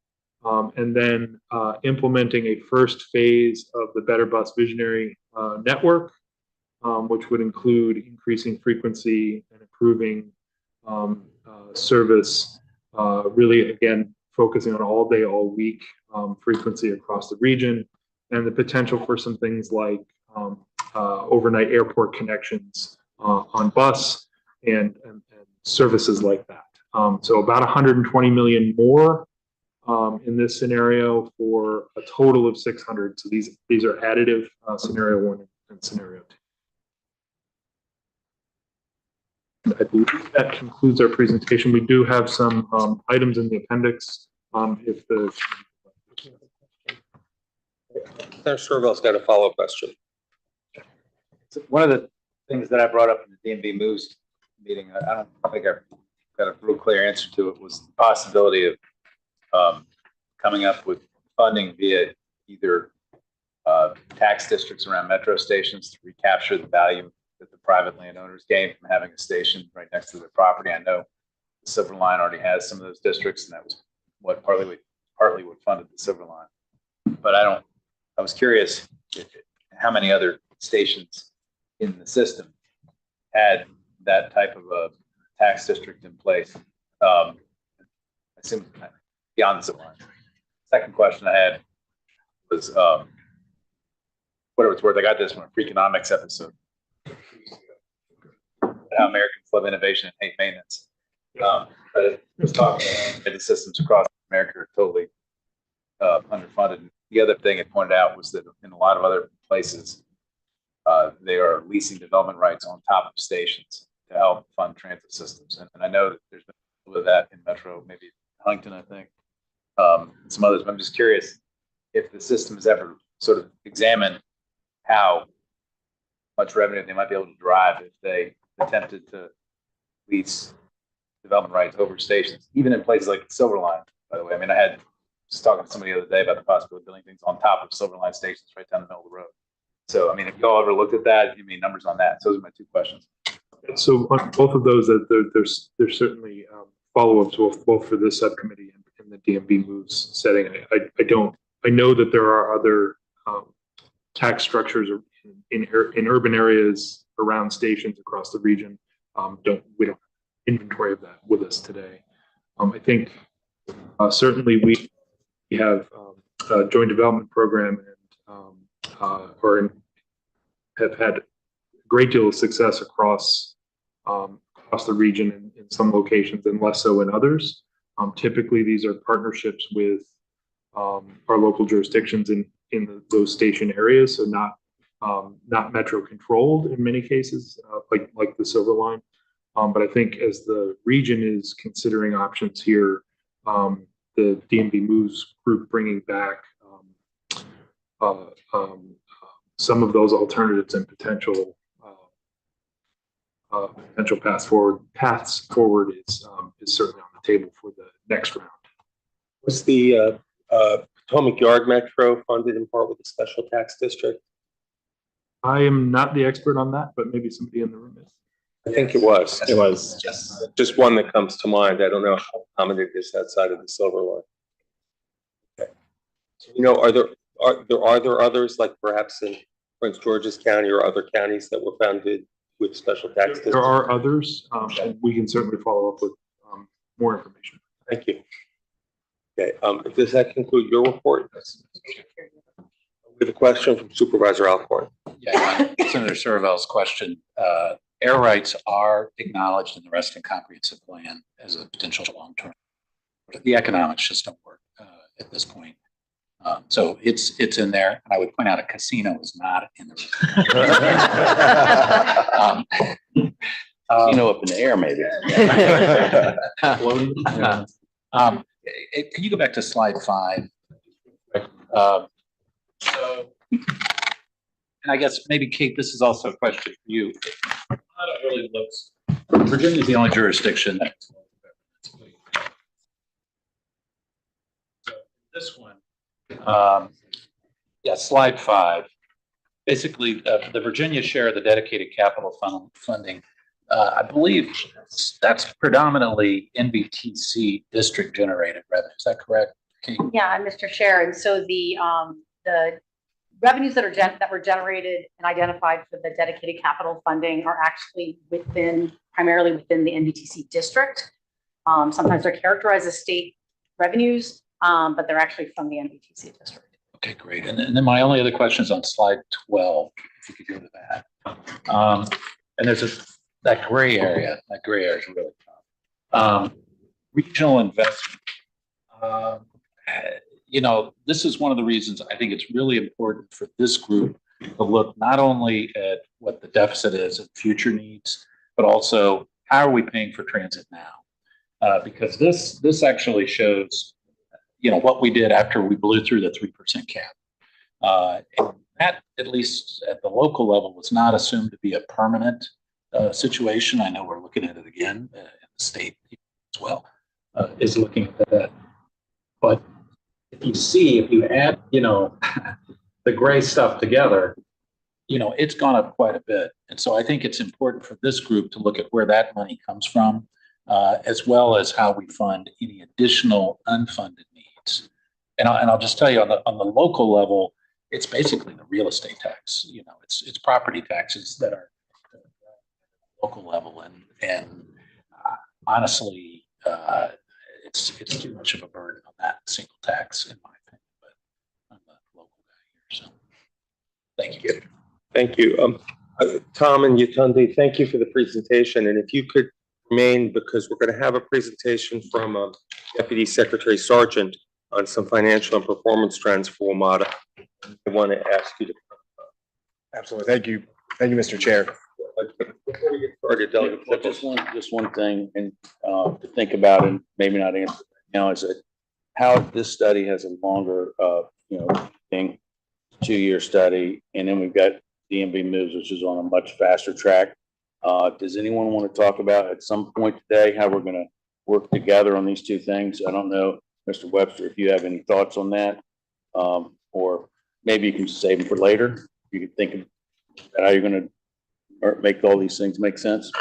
and then implementing a first phase of the Better Bus Visionary network, which would include increasing frequency and improving service, really, again, focusing on all day, all week frequency across the region, and the potential for some things like overnight airport connections on bus and services like that. So about 120 million more in this scenario for a total of 600. So these are additive, scenario 1 and scenario 2. I believe that concludes our presentation. We do have some items in the appendix. If the Senator Serville's got a follow-up question. So one of the things that I brought up in the DMV Moves meeting, I don't think I've got a real clear answer to it, was the possibility of coming up with funding via either tax districts around metro stations to recapture the value that the private landowners gain from having a station right next to their property. I know the Silver Line already has some of those districts, and that was what partly what funded the Silver Line. But I was curious how many other stations in the system had that type of a tax district in place. I assume beyond the Silver Line. Second question I had was, whatever it's worth, I got this from a Freakonomics episode. How Americans love innovation and hate maintenance. But it was talking about the systems across America are totally underfunded. The other thing it pointed out was that in a lot of other places, they are leasing development rights on top of stations to help fund transit systems. And I know that there's been a little bit of that in Metro, maybe Huntington, I think, and some others. But I'm just curious if the system has ever sort of examined how much revenue they might be able to drive if they attempted to lease development rights over stations, even in places like the Silver Line, by the way. I mean, I was talking to somebody the other day about the possibility of building things on top of Silver Line stations right down the middle of the road. So, I mean, if you all ever looked at that, give me numbers on that. So those are my two questions. So on both of those, there's certainly follow-ups both for this subcommittee and the DMV Moves setting. I know that there are other tax structures in urban areas around stations across the region. We don't have inventory of that with us today. I think certainly we have a joint development program and have had a great deal of success across the region in some locations and less so in others. Typically, these are partnerships with our local jurisdictions in those station areas, so not metro controlled in many cases, like the Silver Line. But I think as the region is considering options here, the DMV Moves group bringing back some of those alternatives and potential paths forward is certainly on the table for the next round. Was the Potomac Yard Metro funded in part with a special tax district? I am not the expert on that, but maybe somebody in the room is. I think it was. It was. Yes. Just one that comes to mind. I don't know how common it is outside of the Silver Line. Okay. So, you know, are there others, like perhaps in Prince George's County or other counties that were founded with special tax districts? There are others, and we can certainly follow up with more information. Thank you. Okay, does that conclude your report? With a question from Supervisor Alcorn. Yeah, Senator Serville's question. Air rights are acknowledged in the Reston Comprehensive Plan as a potential long-term. The economics just don't work at this point. So it's in there. And I would point out a casino is not in the Casino up in the air, maybe. Can you go back to slide 5? And I guess maybe Kate, this is also a question for you. How it really looks. Virginia is the only jurisdiction that this one, yeah, slide 5. Basically, the Virginia share of the dedicated capital funding, I believe that's predominantly NBTC district generated revenue. Is that correct, Kate? Yeah, Mr. Chair, and so the revenues that were generated and identified for the dedicated capital funding are actually primarily within the NBTC district. Sometimes they're characterized as state revenues, but they're actually from the NBTC district. Okay, great. And then my only other question is on slide 12, if you could go to that. And there's that gray area. That gray area is really tough. Regional investment. This is one of the reasons I think it's really important for this group to look not only at what the deficit is and future needs, but also how are we paying for transit now? Because this actually shows, what we did after we blew through the 3% cap. And that, at least at the local level, was not assumed to be a permanent situation. I know we're looking at it again, and the state as well is looking at that. But if you add, the gray stuff together, it's gone up quite a bit. And so I think it's important for this group to look at where that money comes from, as well as how we fund any additional unfunded needs. And I'll just tell you on the local level, it's basically the real estate tax. It's property taxes that are local level, and honestly, it's too much of a burden on that single tax, in my opinion. But I'm a local guy here, so thank you. Thank you. Tom and Yetunde, thank you for the presentation. And if you could remain, because we're going to have a presentation from Deputy Secretary Sargent on some financial and performance trends for WMATA. I want to ask you to. Absolutely. Thank you. Thank you, Mr. Chair. Before we get started, Delegate Sickles. Just one thing, and to think about, and maybe not answer now, is that how this study has a longer, thing, 2-year study, and then we've got DMV moves, which is on a much faster track. Does anyone want to talk about at some point today how we're going to work together on these two things? I don't know, Mr. Webster, if you have any thoughts on that, or maybe you can save them for later. You can think of how you're going to make all these things make sense.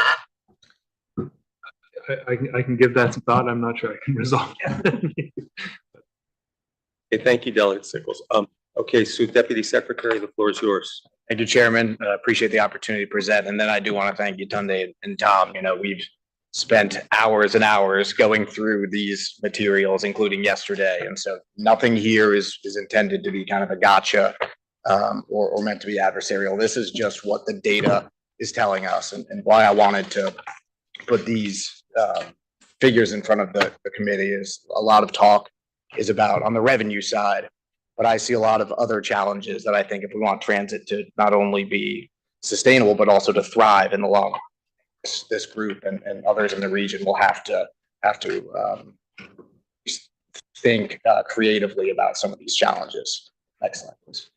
I can give that some thought. I'm not sure I can resolve it. Okay, thank you, Delegate Sickles. Okay, so Deputy Secretary, the floor is yours. Thank you, Chairman. Appreciate the opportunity to present. And then I do want to thank you, Tunde and Tom. We've spent hours and hours going through these materials, including yesterday. And so nothing here is intended to be kind of a gotcha or meant to be adversarial. This is just what the data is telling us, and why I wanted to put these figures in front of the committee is a lot of talk is about on the revenue side, but I see a lot of other challenges that I think if we want transit to not only be sustainable, but also to thrive in the long run, this group and others in the region will have to think creatively about some of these challenges. Next slide, please.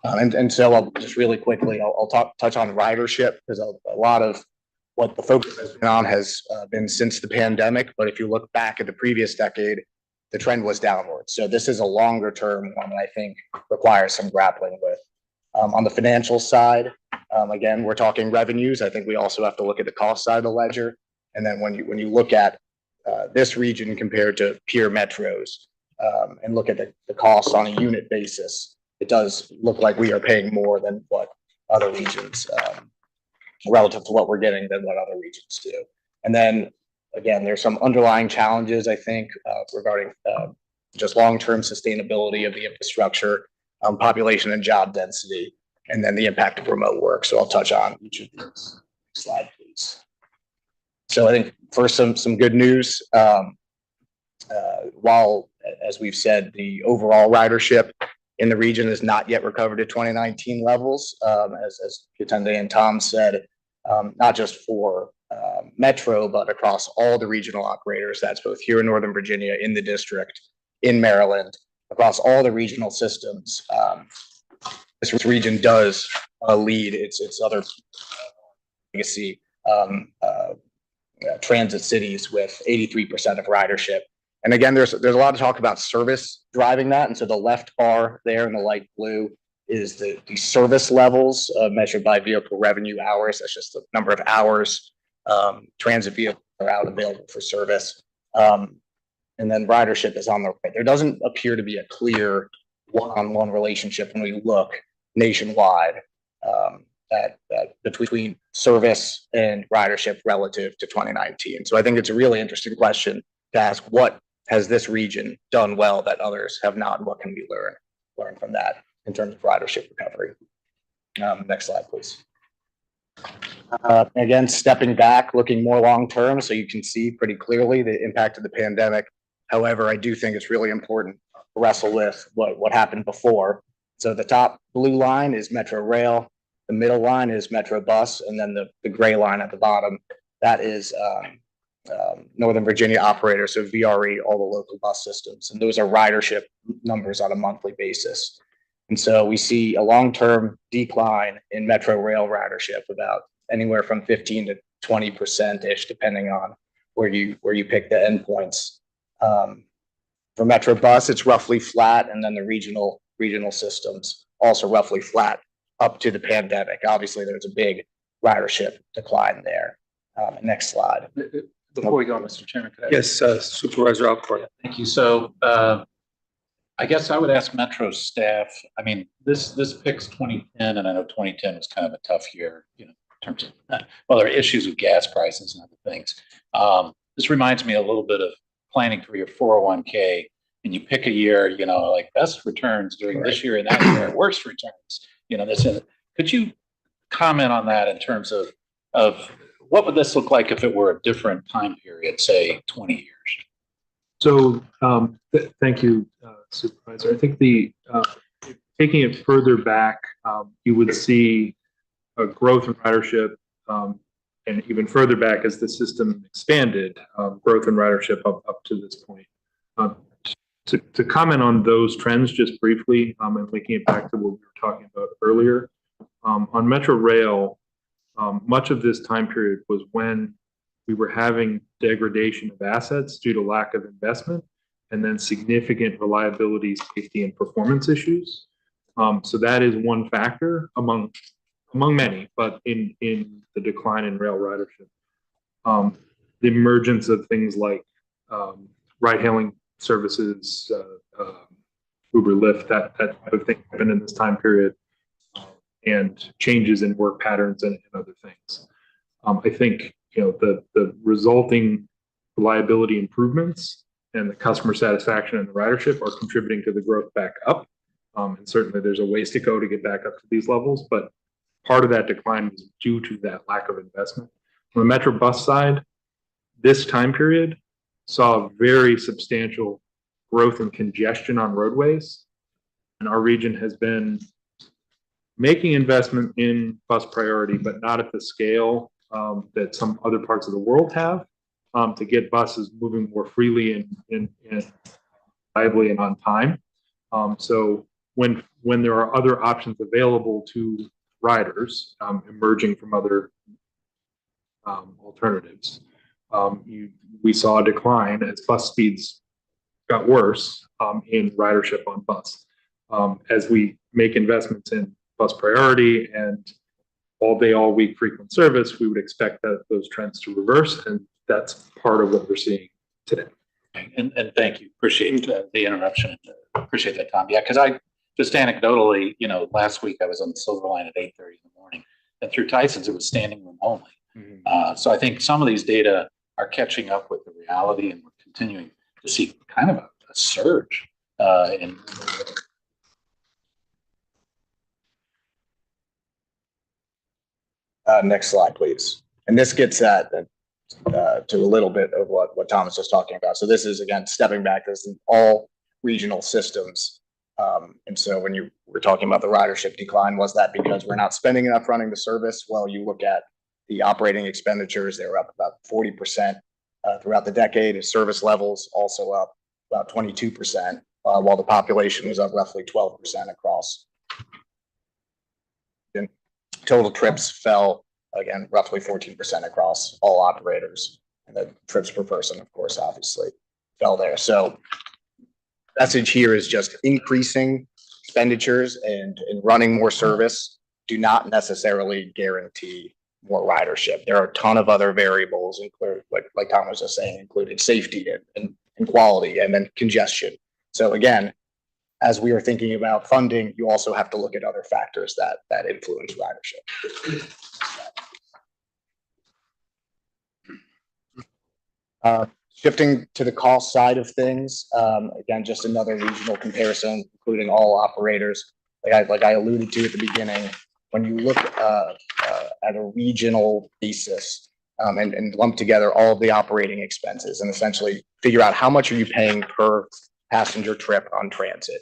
And so I'll just really quickly, I'll touch on ridership, because a lot of what the focus has been on has been since the pandemic. But if you look back at the previous decade, the trend was downward. So this is a longer term one that I think requires some grappling with. On the financial side, again, we're talking revenues. I think we also have to look at the cost side of the ledger. And then when you look at this region compared to peer metros and look at the costs on a unit basis, it does look like we are paying more than what other regions, relative to what we're getting than what other regions do. And then, again, there's some underlying challenges, I think, regarding just long-term sustainability of the infrastructure, population and job density, and then the impact of remote work. So I'll touch on each of these. Next slide, please. So I think first, some good news. While, as we've said, the overall ridership in the region is not yet recovered to 2019 levels, as Yetunde and Tom said, not just for Metro, but across all the regional operators. That's both here in Northern Virginia, in the district, in Maryland, across all the regional systems. This region does lead its other legacy transit cities with 83% of ridership. And again, there's a lot of talk about service driving that. And so the left bar there in the light blue is the service levels measured by vehicle revenue hours. That's just the number of hours transit vehicles are out available for service. And then ridership is on the right. There doesn't appear to be a clear one-on-one relationship when we look nationwide that between service and ridership relative to 2019. So I think it's a really interesting question to ask, what has this region done well that others have not, and what can we learn from that in terms of ridership recovery? Next slide, please. Again, stepping back, looking more long-term, so you can see pretty clearly the impact of the pandemic. However, I do think it's really important to wrestle with what happened before. So the top blue line is Metro Rail, the middle line is Metro Bus, and then the gray line at the bottom, that is Northern Virginia operators, so VRE, all the local bus systems. And those are ridership numbers on a monthly basis. And so we see a long-term decline in Metro Rail ridership, about anywhere from 15 to 20%-ish, depending on where you pick the endpoints. For Metro Bus, it's roughly flat, and then the regional systems also roughly flat up to the pandemic. Obviously, there's a big ridership decline there. Next slide. Before we go, Mr. Chairman, could I? Yes, Supervisor Alcorn. Thank you. So I guess I would ask Metro staff, I mean, this picks 2010, and I know 2010 was kind of a tough year, in terms of, well, there are issues with gas prices and other things. This reminds me a little bit of planning for your 401k, and you pick a year, like best returns during this year and that year, worst returns, could you comment on that in terms of what would this look like if it were a different time period, say 20 years? So thank you, Supervisor. I think taking it further back, you would see a growth in ridership, and even further back as the system expanded, growth in ridership up to this point. To comment on those trends just briefly, and linking it back to what we were talking about earlier, on Metro Rail, much of this time period was when we were having degradation of assets due to lack of investment, and then significant reliability, safety, and performance issues. So that is one factor among many, but in the decline in rail ridership. The emergence of things like ride-hailing services, Uber, Lyft, that type of thing happened in this time period, and changes in work patterns and other things. I think the resulting reliability improvements and the customer satisfaction and the ridership are contributing to the growth back up. And certainly there's a ways to go to get back up to these levels, but part of that decline was due to that lack of investment. On the Metro Bus side, this time period saw very substantial growth in congestion on roadways. And our region has been making investment in bus priority, but not at the scale that some other parts of the world have, to get buses moving more freely and reliably and on time. So when there are other options available to riders emerging from other alternatives, we saw a decline as bus speeds got worse in ridership on bus. As we make investments in bus priority and all day, all week frequent service, we would expect those trends to reverse, and that's part of what we're seeing today. And thank you. Appreciate the interruption. Appreciate that, Tom. Yeah, because I just anecdotally, last week I was on the Silver Line at 8:30 in the morning, and through Tyson's it was standing room only. So I think some of these data are catching up with the reality, and we're continuing to see kind of a surge in. Next slide, please. And this gets at to a little bit of what Tom was just talking about. So this is, again, stepping back, this is all regional systems. And so when you were talking about the ridership decline, was that because we're not spending enough running the service? Well, you look at the operating expenditures, they were up about 40% throughout the decade. Service levels also up about 22%, while the population was up roughly 12% across. And total trips fell, again, roughly 14% across all operators, and the trips per person, of course, obviously. fell there. So message here is just increasing expenditures and running more service do not necessarily guarantee more ridership. There are a ton of other variables, including, like Tom was just saying, including safety and quality, and then congestion. So again, as we are thinking about funding, you also have to look at other factors that influence ridership. Shifting to the cost side of things, again, just another regional comparison, including all operators. Like I alluded to at the beginning, when you look at a regional basis and lump together all of the operating expenses and essentially figure out how much are you paying per passenger trip on transit.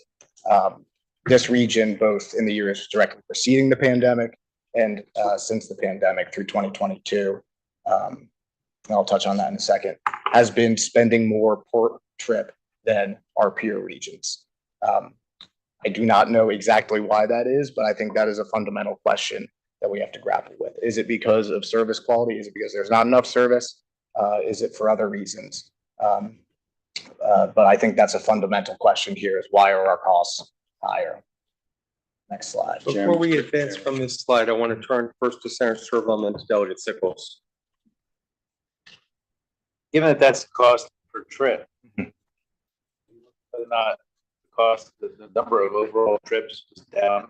This region, both in the years directly preceding the pandemic and since the pandemic through 2022, and I'll touch on that in a second, has been spending more per trip than our peer regions. I do not know exactly why that is, but I think that is a fundamental question that we have to grapple with. Is it because of service quality? Is it because there's not enough service? Is it for other reasons? But I think that's a fundamental question here is why are our costs higher? Next slide. Before we advance from this slide, I want to turn first to Senator Servo and then to Delegate Sickles. Given that that's the cost per trip, whether or not the cost, the number of overall trips is down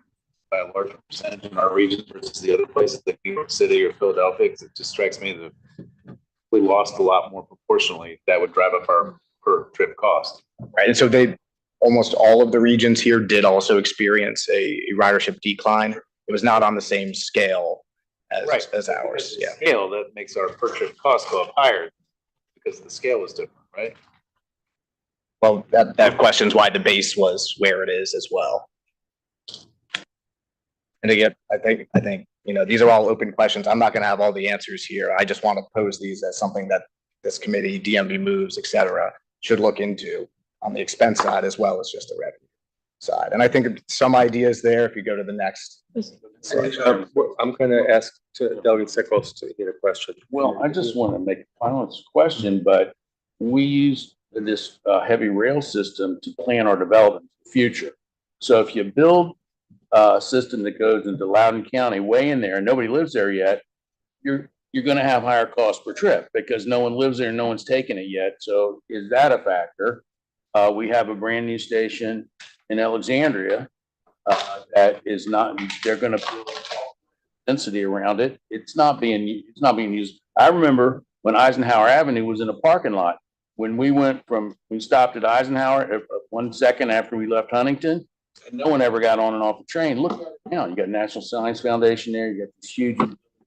by a larger percentage in our region versus the other places like New York City or Philadelphia, because it just strikes me that we lost a lot more proportionally. That would drive up our per trip cost. Right, and so almost all of the regions here did also experience a ridership decline. It was not on the same scale as ours. Yeah. Scale that makes our per trip cost go up higher because the scale is different, right? Well, that questions why the base was where it is as well. And again, I think, you know, these are all open questions. I'm not going to have all the answers here. I just want to pose these as something that this committee, DMV moves, et cetera, should look into on the expense side as well as just the revenue side. And I think some ideas there, if you go to the next slide. I'm going to ask Delegate Sickles to get a question. Well, I just want to make a final question, but we use this heavy rail system to plan our development in the future. So if you build a system that goes into Loudoun County way in there and nobody lives there yet, you're going to have higher cost per trip because no one lives there and no one's taken it yet. So is that a factor? We have a brand new station in Alexandria that is not, they're going to build density around it. It's not being used. I remember when Eisenhower Avenue was in a parking lot. When we stopped at Eisenhower 1 second after we left Huntington, and no one ever got on and off the train. Look at it now. You got National Science Foundation there. You got this huge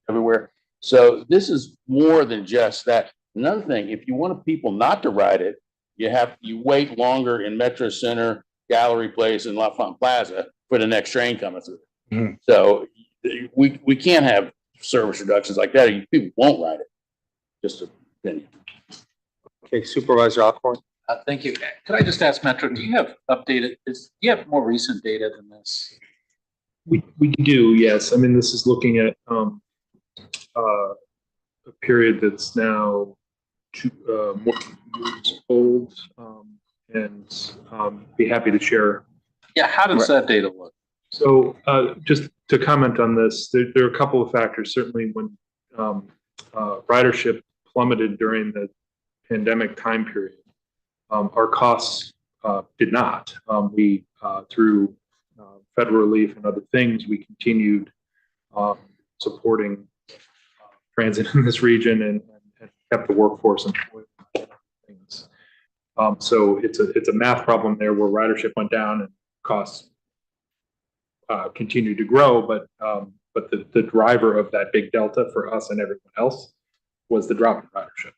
everywhere. So this is more than just that. Another thing, if you want people not to ride it, you wait longer in Metro Center, Gallery Place, and LaFont Plaza for the next train coming through. Mm-hmm. So we can't have service reductions like that. People won't ride it. Just an opinion. Okay, Supervisor Alcorn. Thank you. Could I just ask Metro, do you have more recent data than this? We do, yes. I mean, this is looking at a period that's now more years old, and be happy to share. Yeah, how does that data look? So just to comment on this, there are a couple of factors. Certainly when ridership plummeted during the pandemic time period, our costs did not. We, through federal relief and other things, we continued supporting transit in this region and kept the workforce employed. Things. So it's a math problem there where ridership went down and costs continued to grow, but the driver of that big delta for us and everyone else was the drop in ridership.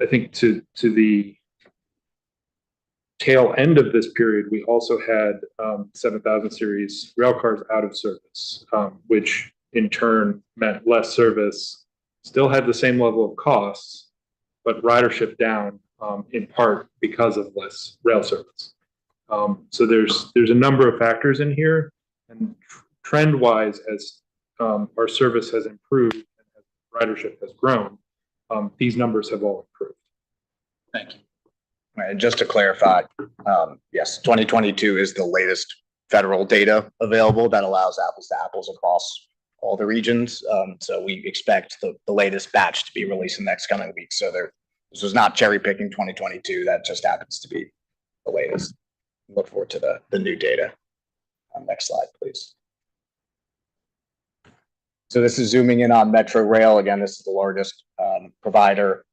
I think to the tail end of this period, we also had 7000 series rail cars out of service, which in turn meant less service, still had the same level of costs, but ridership down in part because of less rail service. So there's a number of factors in here, and trend-wise, as our service has improved and as ridership has grown, these numbers have all improved. Thank you. And just to clarify, yes, 2022 is the latest federal data available that allows apples to apples across all the regions. So we expect the latest batch to be released in the next coming week. So this was not cherry picking 2022. That just happens to be the latest. Look forward to the new data. Next slide, please. So this is zooming in on Metro Rail. Again, this is the largest provider.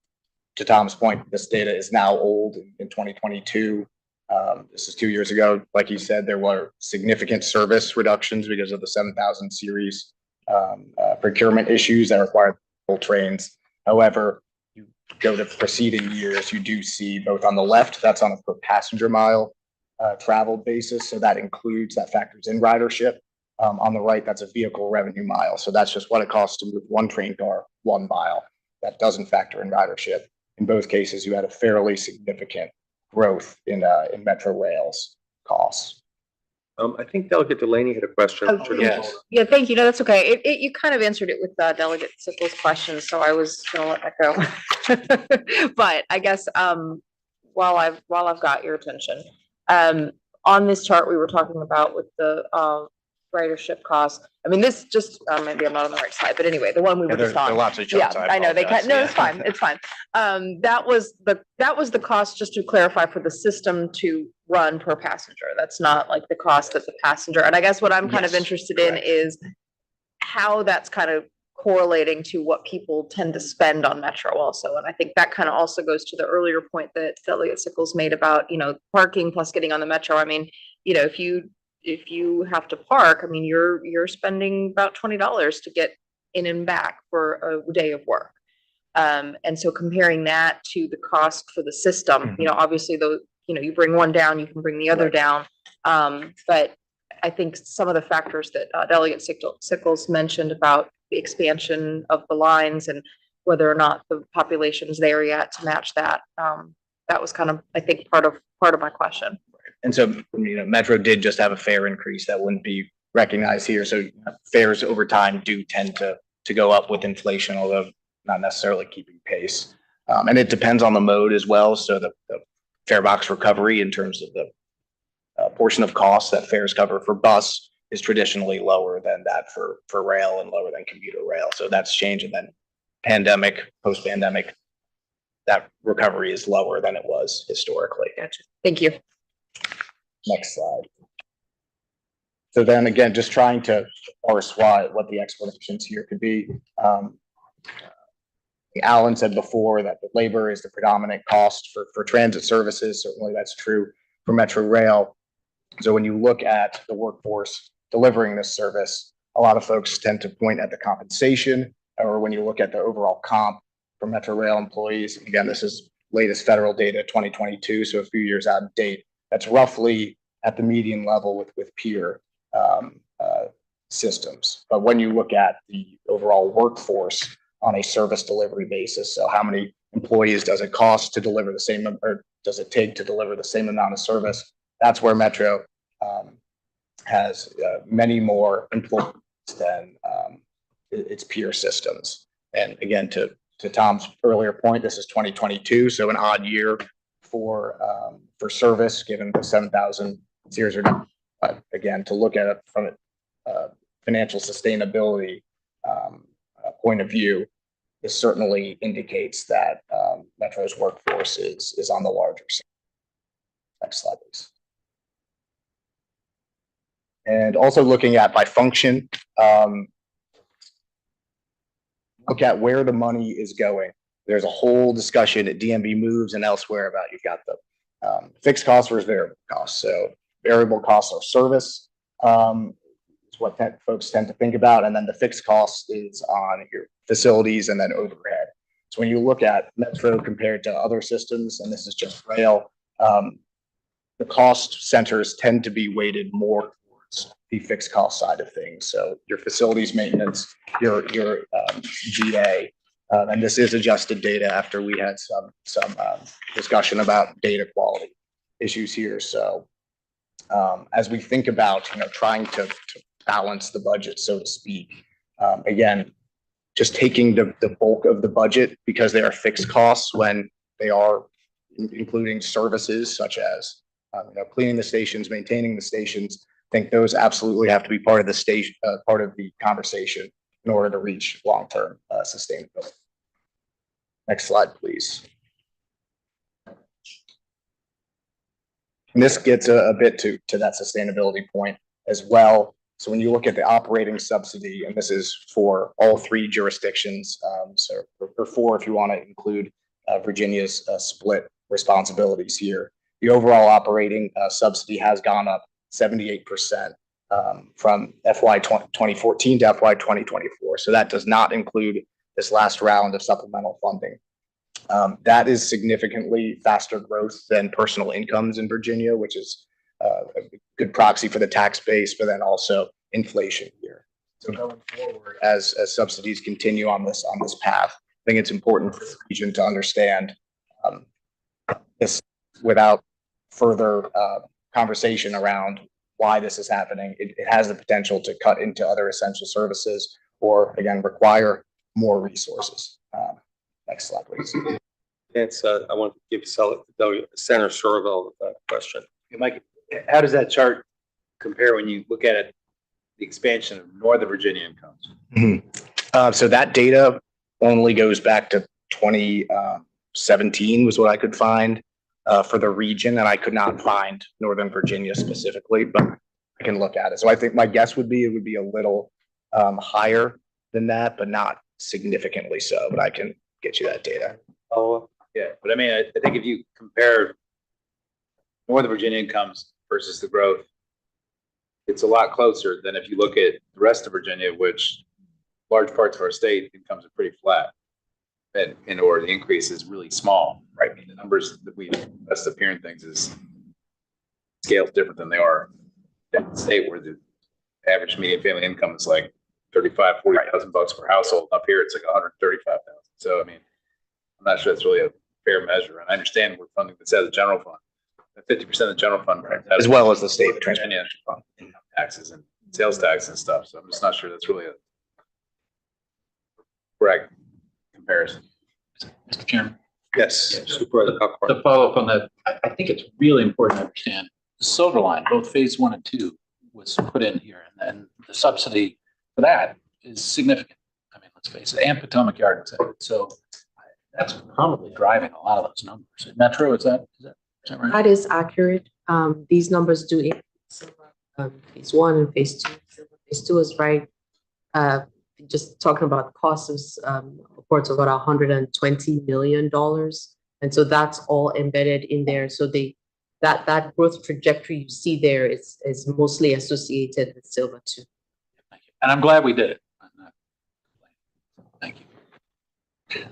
To Tom's point, this data is now old in 2022. This is 2 years ago. Like you said, there were significant service reductions because of the 7000 series procurement issues that required full trains. However, you go to preceding years, you do see both on the left, that's on a per passenger mile traveled basis. So that factors in ridership. On the right, that's a vehicle revenue mile. So that's just what it costs to move one train car 1 mile. That doesn't factor in ridership. In both cases, you had a fairly significant growth in Metro Rail's costs. I think Delegate Delaney had a question. Oh, Yes. Yeah, thank you. No, that's okay. You kind of answered it with Delegate Sickles' question, so I was gonna let that go. But I guess while I've got your attention, on this chart we were talking about with the ridership costs. I mean, this just maybe I'm not on the right side, but anyway, the one we were There just are on. lots of charts. Yeah, I know they apologize. can. No, Yeah. it's fine. It's fine. That was the cost, just to clarify, for the system to run per passenger. That's not like the cost that the passenger. And I guess what I'm kind of Yes, interested in correct. is how that's kind of correlating to what people tend to spend on Metro also. And I think that kind of also goes to the earlier point that Delegate Sickles made about, parking plus getting on the Metro. I mean, if you have to park, I mean, you're spending about $20 to get in and back for a day of work. And so comparing that to the cost for the system, obviously those, you bring one down, you can bring the other down. But I think some of the factors that Delegate Sickles mentioned about the expansion of the lines and whether or not the population's there yet to match that, that was kind of, I think, part of my question. And so, Metro did just have a fare increase that wouldn't be recognized here. So fares over time do tend to go up with inflation, although not necessarily keeping pace. And it depends on the mode as well. So the fare box recovery in terms of the portion of costs that fares cover for bus is traditionally lower than that for rail and lower than commuter rail. So that's changed. And then post-pandemic, that recovery is lower than it was historically. Gotcha. Thank you. Next slide. So then again, just trying to parse what the explanations here could be. Alan said before that the labor is the predominant cost for transit services. Certainly that's true for Metro Rail. So when you look at the workforce delivering this service, a lot of folks tend to point at the compensation, or when you look at the overall comp for Metro Rail employees. Again, this is latest federal data, 2022, so a few years out of date. That's roughly at the median level with peer systems. But when you look at the overall workforce on a service delivery basis, so how many employees does it cost to deliver the same, or does it take to deliver the same amount of service? That's where Metro has many more employees than its peer systems. And again, to Tom's earlier point, this is 2022, so an odd year for service, given the 7,000 series. But again, to look at it from a financial sustainability point of view, this certainly indicates that Metro's workforce is on the larger side. Next slide, please. And also looking at by function, look at where the money is going. There's a whole discussion at DMV Moves and elsewhere about you've got the fixed costs versus variable costs. So variable costs are service, is what folks tend to think about. And then the fixed cost is on your facilities and then overhead. So when you look at Metro compared to other systems, and this is just rail, the cost centers tend to be weighted more towards the fixed cost side of things. So your facilities maintenance, your GA, and this is adjusted data after we had some discussion about data quality issues here. So as we think about trying to balance the budget, so to speak, again, just taking the bulk of the budget because they are fixed costs when they are including services such as cleaning the stations, maintaining the stations. I think those absolutely have to be part of the station, part of the conversation in order to reach long-term sustainability. Next slide, please. And this gets a bit to that sustainability point as well. So when you look at the operating subsidy, and this is for all three jurisdictions, so or four if you want to include Virginia's split responsibilities here, the overall operating subsidy has gone up 78% from FY 2014 to FY 2024. So that does not include this last round of supplemental funding. That is significantly faster growth than personal incomes in Virginia, which is a good proxy for the tax base, but then also inflation here. So going forward, as subsidies continue on this path, I think it's important for the region to understand this without further conversation around why this is happening. It has the potential to cut into other essential services or, again, require more resources. Next slide, please. It's, I want to give Senator Surville a question. Mike, how does that chart compare when you look at it, the expansion of Northern Virginia incomes? Mm-hmm. So that data only goes back to 2017 was what I could find for the region, and I could not find Northern Virginia specifically, but I can look at it. So I think my guess would be it would be a little higher than that, but not significantly so, but I can get you that data. Oh, yeah. But I mean, I think if you compare Northern Virginia incomes versus the growth, it's a lot closer than if you look at the rest of Virginia, which large parts of our state incomes are pretty flat. And or the increase is really small, right? I mean, the numbers that we best up hearing things is scales different than they are in the state where the average median family income is like $40,000 per household. Up here, it's like 135,000. So, I mean, I'm not sure that's really a fair measure. And I understand we're funding this as a general fund. 50% of the general fund, right, as well as the state transportation fund, taxes and sales tax and stuff. So I'm just not sure that's really a correct comparison. Mr. Chairman. Yes. To follow up on that, I think it's really important to understand the Silver Line, both phase 1 and 2 was put in here, and the subsidy for that is significant. I mean, let's face it, and Potomac Yard, et cetera. So that's probably driving a lot of those numbers. Metro, is that right? That is accurate. These numbers do increase phase 1 and phase 2. Phase 2 is right. Just talking about costs is upwards of about $120 million. And so that's all embedded in there. So that growth trajectory you see there is mostly associated with Silver 2. Thank you. And I'm glad we did it. Thank you.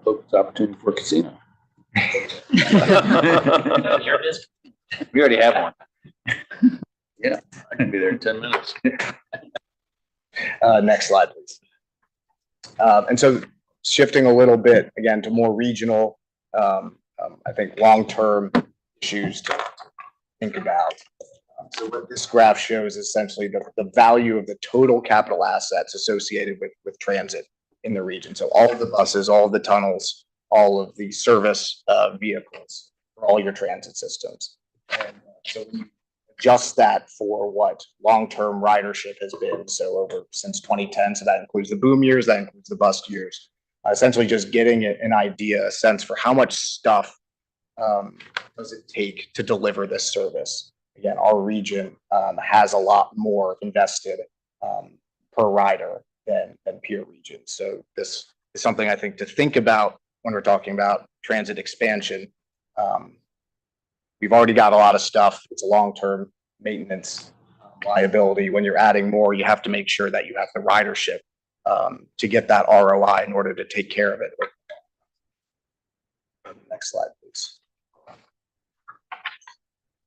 The opportunity for a casino. We already have one. Yeah, I can be there in 10 minutes. Next slide, please. And so shifting a little bit again to more regional, I think long-term issues to think about. So what this graph shows is essentially the value of the total capital assets associated with transit in the region. So all of the buses, all of the tunnels, all of the service vehicles for all your transit systems. And so we adjust that for what long-term ridership has been. So since 2010, so that includes the boom years, that includes the bust years. Essentially just getting an idea, a sense for how much stuff does it take to deliver this service. Again, our region has a lot more invested per rider than peer regions. So this is something I think to think about when we're talking about transit expansion. We've already got a lot of stuff. It's a long-term maintenance liability. When you're adding more, you have to make sure that you have the ridership to get that ROI in order to take care of it. Next slide, please.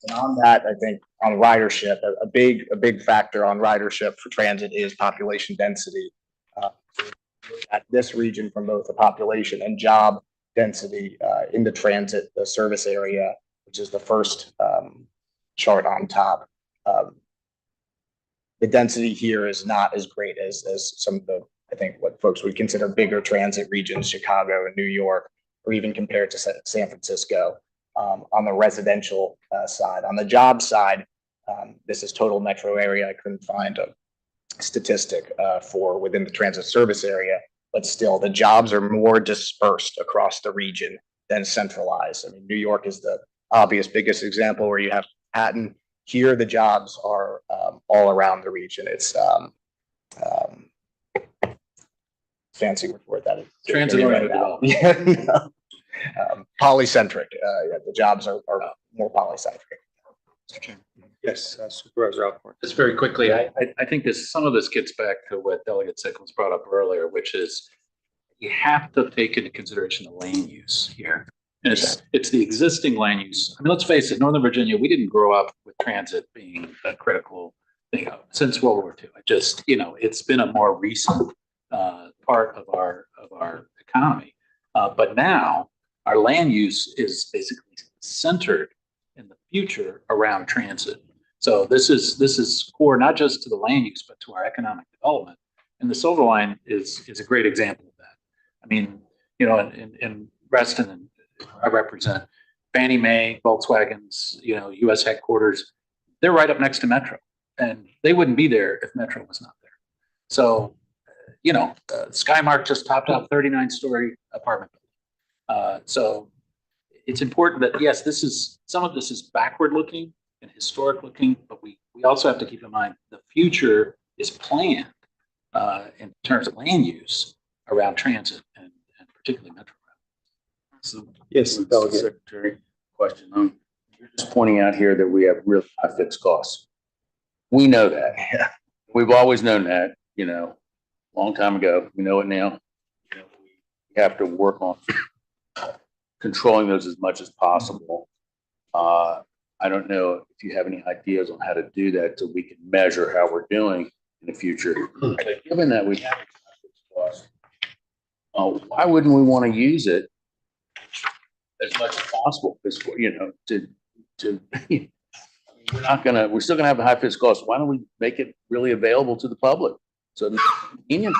And on that, I think on ridership, a big factor on ridership for transit is population density. At this region, from both the population and job density in the transit, the service area, which is the first chart on top. The density here is not as great as some of the, I think, what folks would consider bigger transit regions, Chicago and New York, or even compared to San Francisco on the residential side. On the job side, this is total metro area. I couldn't find a statistic for within the transit service area, but still the jobs are more dispersed across the region than centralized. I mean, New York is the obvious biggest example where you have Manhattan. Here, the jobs are all around the region. It's fancy word that is. Transit-oriented development. Yeah, no. Polycentric. Yeah, the jobs are more polycentric. Yes, Supervisor Alcorn. Just very quickly, I think some of this gets back to what Delegate Sickles brought up earlier, which is you have to take into consideration the land use here. And it's the existing land use. I mean, let's face it, Northern Virginia, we didn't grow up with transit being a critical thing since World War II. It's been a more recent part of our economy. But now our land use is basically centered in the future around transit. So this is core not just to the land use, but to our economic development. And the Silver Line is a great example of that. I mean, in Reston, and I represent Fannie Mae, Volkswagen's, U.S. headquarters. They're right up next to Metro, and they wouldn't be there if Metro was not there. So, Skymark just topped out 39-story apartment building. So it's important that, yes, some of this is backward looking and historic looking, but we also have to keep in mind the future is planned in terms of land use around transit and particularly Metro. So, Yes, Delegate. Secretary, question. You're just pointing out here that we have really high fixed costs. We know that. Yeah. We've always known that, long time ago. We know it now. We have to work on controlling those as much as possible. I don't know if you have any ideas on how to do that so we can measure how we're doing in the future. But given that we have high fixed costs, why wouldn't we want to use it as much as possible? Because, we're still gonna have a high fixed cost. Why don't we make it really available to the public? So the convenience,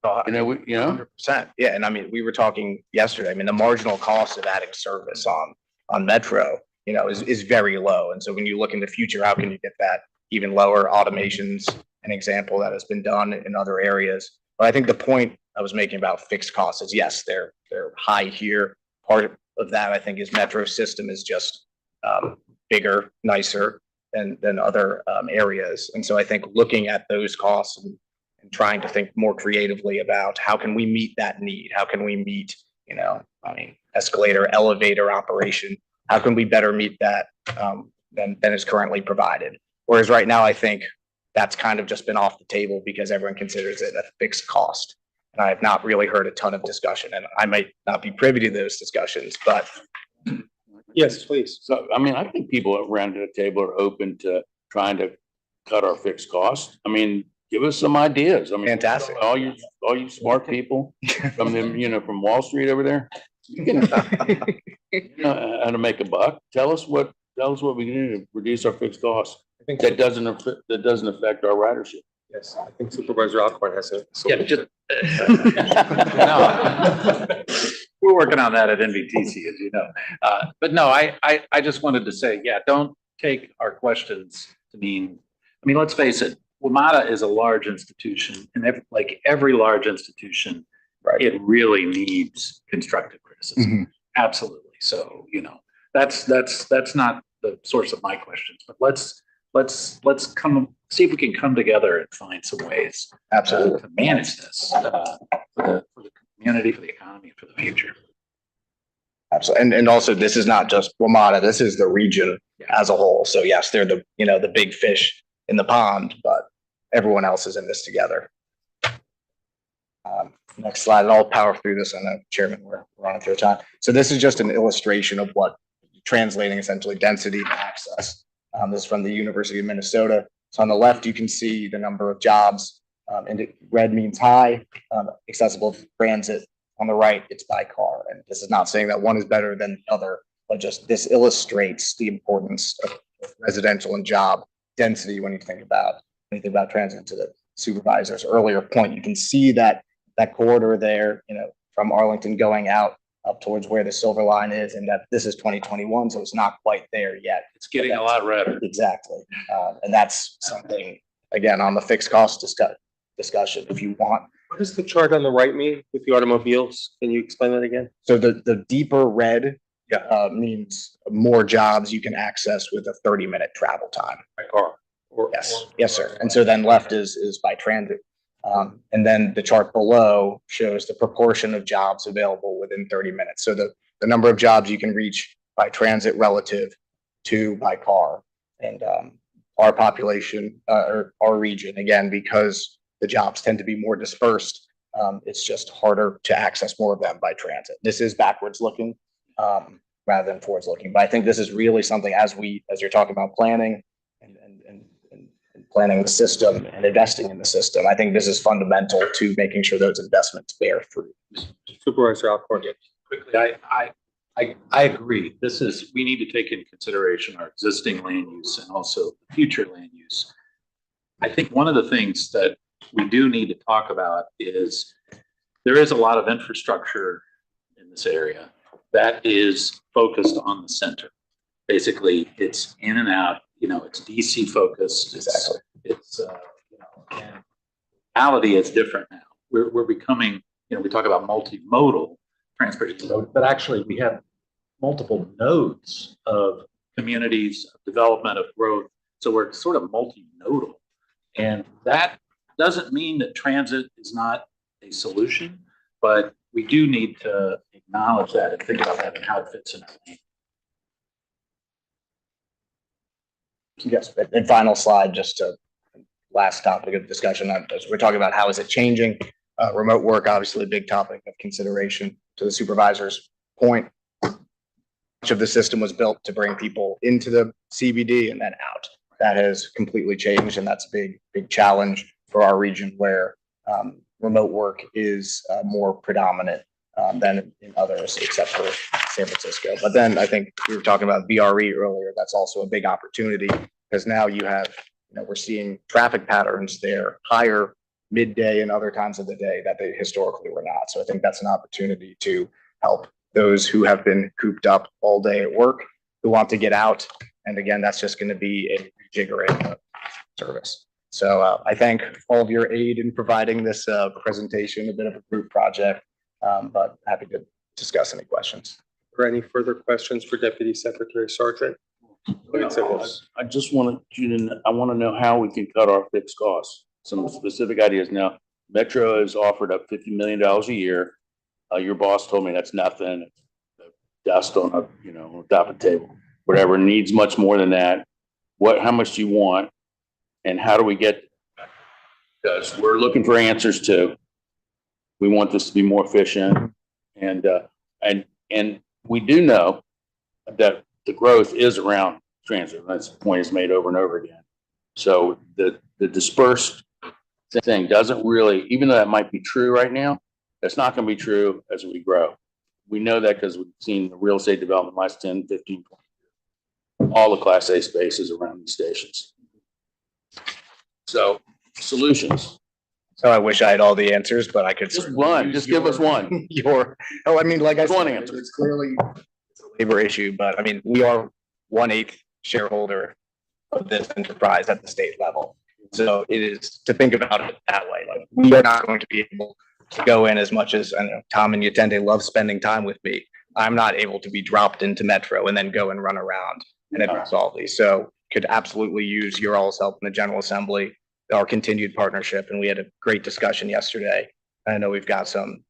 100%. Yeah, and I mean, we were talking yesterday. I mean, the marginal cost of adding service on Metro, is very low. And so when you look in the future, how can you get that even lower? Automation's an example that has been done in other areas. But I think the point I was making about fixed costs is, yes, they're high here. Part of that, I think, is Metro system is just bigger, nicer than other areas. And so I think looking at those costs and trying to think more creatively about how can we meet that need? How can we meet, escalator, elevator operation? How can we better meet that than is currently provided? Whereas right now, I think that's kind of just been off the table because everyone considers it a fixed cost. And I have not really heard a ton of discussion, and I might not be privy to those discussions, but. Yes, please. So, I think people around the table are open to trying to cut our fixed costs. Give us some ideas. Fantastic. All you smart people from them, from Wall Street over there, you can how to make a buck. Tell us what we can do to reduce our fixed costs. I think That doesn't affect our ridership. Yes, I think Supervisor Alcorn has a. We're working on that at NVTC, as you know. But no, I just wanted to say, don't take our questions to mean, let's face it, WMATA is a large institution, and like every large institution, right, it really needs constructive criticism. Mm-hmm. Absolutely. So, that's not the source of my questions, but let's see if we can come together and find some ways Absolutely. to manage this for the community, for the economy, for the future. Absolutely. And also, this is not just WMATA, this is the region as a whole. So yes, they're the big fish in the pond, but everyone else is in this together. Next slide, and I'll power through this. I know, Chairman, we're running through time. So this is just an illustration of what translating essentially density to access. This is from the University of Minnesota. So on the left, you can see the number of jobs, and red means high, accessible transit. On the right, it's by car. And this is not saying that one is better than the other, but just this illustrates the importance of residential and job density when you think about transit. To the supervisor's earlier point, you can see that corridor there, from Arlington going out up towards where the silver line is, and that this is 2021, so it's not quite there yet. It's getting a lot redder. Exactly. And that's something, again, on the fixed cost discussion, if you want. What does the chart on the right mean with the automobiles? Can you explain that again? So the deeper red means more jobs you can access with a 30-minute travel time. By car? Yes, sir. And so then left is by transit. And then the chart below shows the proportion of jobs available within 30 minutes. So the number of jobs you can reach by transit relative to by car. And our population, or our region, again, because the jobs tend to be more dispersed, it's just harder to access more of them by transit. This is backwards looking rather than forwards looking. But I think this is really something as you're talking about planning and planning the system and investing in the system. I think this is fundamental to making sure those investments bear fruit. Supervisor Alcorn. Quickly, I agree. We need to take into consideration our existing land use and also future land use. I think one of the things that we do need to talk about is there is a lot of infrastructure in this area that is focused on the center. Basically, it's in and out, it's DC focused. Exactly. It's and reality is different now. We're becoming, we talk about multimodal transportation, but actually we have multiple nodes of communities, of development, of growth. So we're sort of multimodal. And that doesn't mean that transit is not a solution, but we do need to acknowledge that and think about that and how it fits in our land. Yes, and final slide, just to last topic of discussion. As we're talking about how is it changing? Remote work, obviously a big topic of consideration. To the supervisor's point, much of the system was built to bring people into the CBD and then out. That has completely changed, and that's a big challenge for our region where remote work is more predominant than in others, except for San Francisco. But then I think we were talking about VRE earlier. That's also a big opportunity because now you have, we're seeing traffic patterns there higher midday and other times of the day that they historically were not. So I think that's an opportunity to help those who have been cooped up all day at work, who want to get out. And again, that's just going to be a rejiggering service. So I thank all of your aid in providing this presentation, a bit of a group project, but happy to discuss any questions. Are there any further questions for Deputy Secretary Sargent? I just wanted I want to know how we can cut our fixed costs. Some specific ideas. Now, Metro has offered up $50 million a year. Your boss told me that's nothing. Dust on on top of the table. Whatever needs much more than that. How much do you want? And how do we get? Because we're looking for answers too. We want this to be more efficient, and we do know that the growth is around transit. That's the point is made over and over again. So the dispersed thing doesn't really, even though that might be true right now, that's not going to be true as we grow. We know that because we've seen the real estate development the last 10, 15, 20 years. All the Class A spaces around these stations. So solutions. So I wish I had all the answers, but I could Just one. Just give us one. I mean, like I said, One answer. it's clearly it's a labor issue, but I mean, we are 1/8 shareholder of this enterprise at the state level. So it is to think about it that way. Like we are not going to be able to go in as much as I know Tom and Yatende love spending time with me. I'm not able to be dropped into Metro and then go and run around and address all these. So could absolutely use your all's help in the General Assembly, our continued partnership. And we had a great discussion yesterday. I know we've got some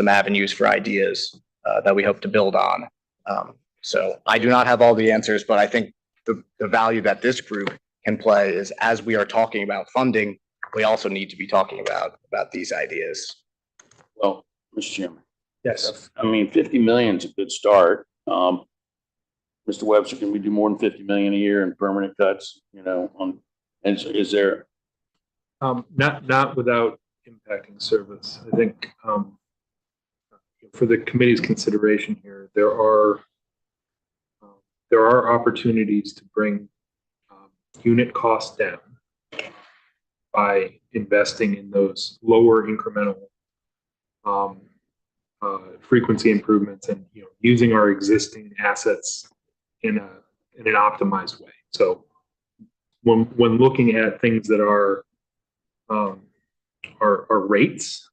avenues for ideas that we hope to build on. So I do not have all the answers, but I think the value that this group can play is as we are talking about funding, we also need to be talking about these ideas. Well, Mr. Chairman. Yes. I mean, 50 million is a good start. Mr. Webster, can we do more than 50 million a year in permanent cuts? And is there? Not without impacting service. I think for the committee's consideration here, there are opportunities to bring unit costs down by investing in those lower incremental frequency improvements and, using our existing assets in an optimized way. So when looking at things that are rates,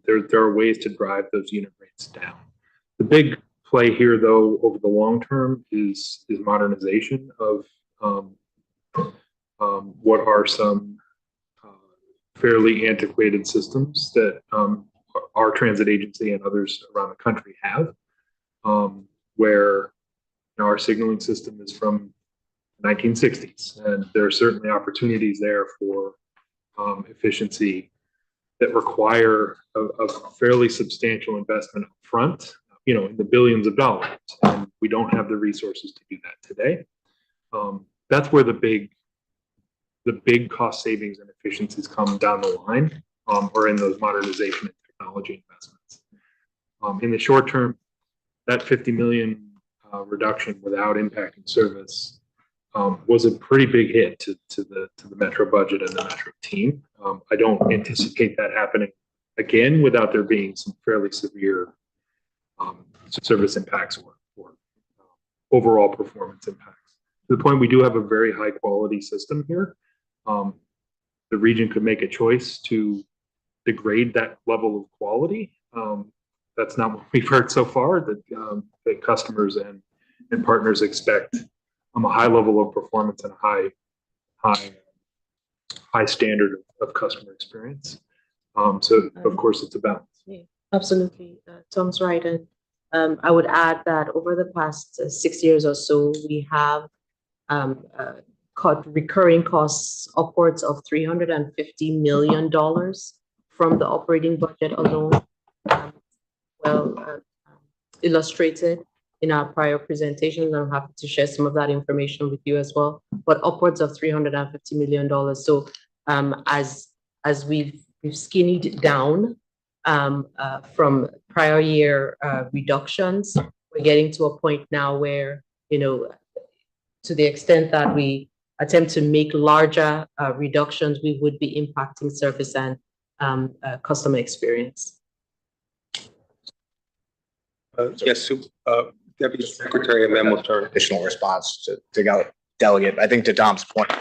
there are ways to drive those unit rates down. The big play here, though, over the long term is modernization of what are some fairly antiquated systems that our transit agency and others around the country have, where our signaling system is from the 1960s, and there are certainly opportunities there for efficiency that require a fairly substantial investment up front, in the billions of dollars, and we don't have the resources to do that today. That's where the big cost savings and efficiencies come down the line, or in those modernization and technology investments. In the short term, that 50 million reduction without impacting service was a pretty big hit to the Metro budget and the Metro team. I don't anticipate that happening again without there being some fairly severe service impacts or overall performance impacts. To the point, we do have a very high quality system here. The region could make a choice to degrade that level of quality. That's not what we've heard so far, that customers and partners expect a high level of performance and a high standard of customer experience. So of course it's a balance. Yeah, absolutely. Tom's right. And I would add that over the past 6 years or so, we have cut recurring costs upwards of $350 million from the operating budget alone. Illustrated in our prior presentations. I'm happy to share some of that information with you as well, but upwards of $350 million. So as we've skinnied down from prior year reductions, we're getting to a point now where, to the extent that we attempt to make larger reductions, we would be impacting service and customer experience. Yes, Deputy Secretary, and then we'll turn. Additional response to delegate. I think to Tom's point,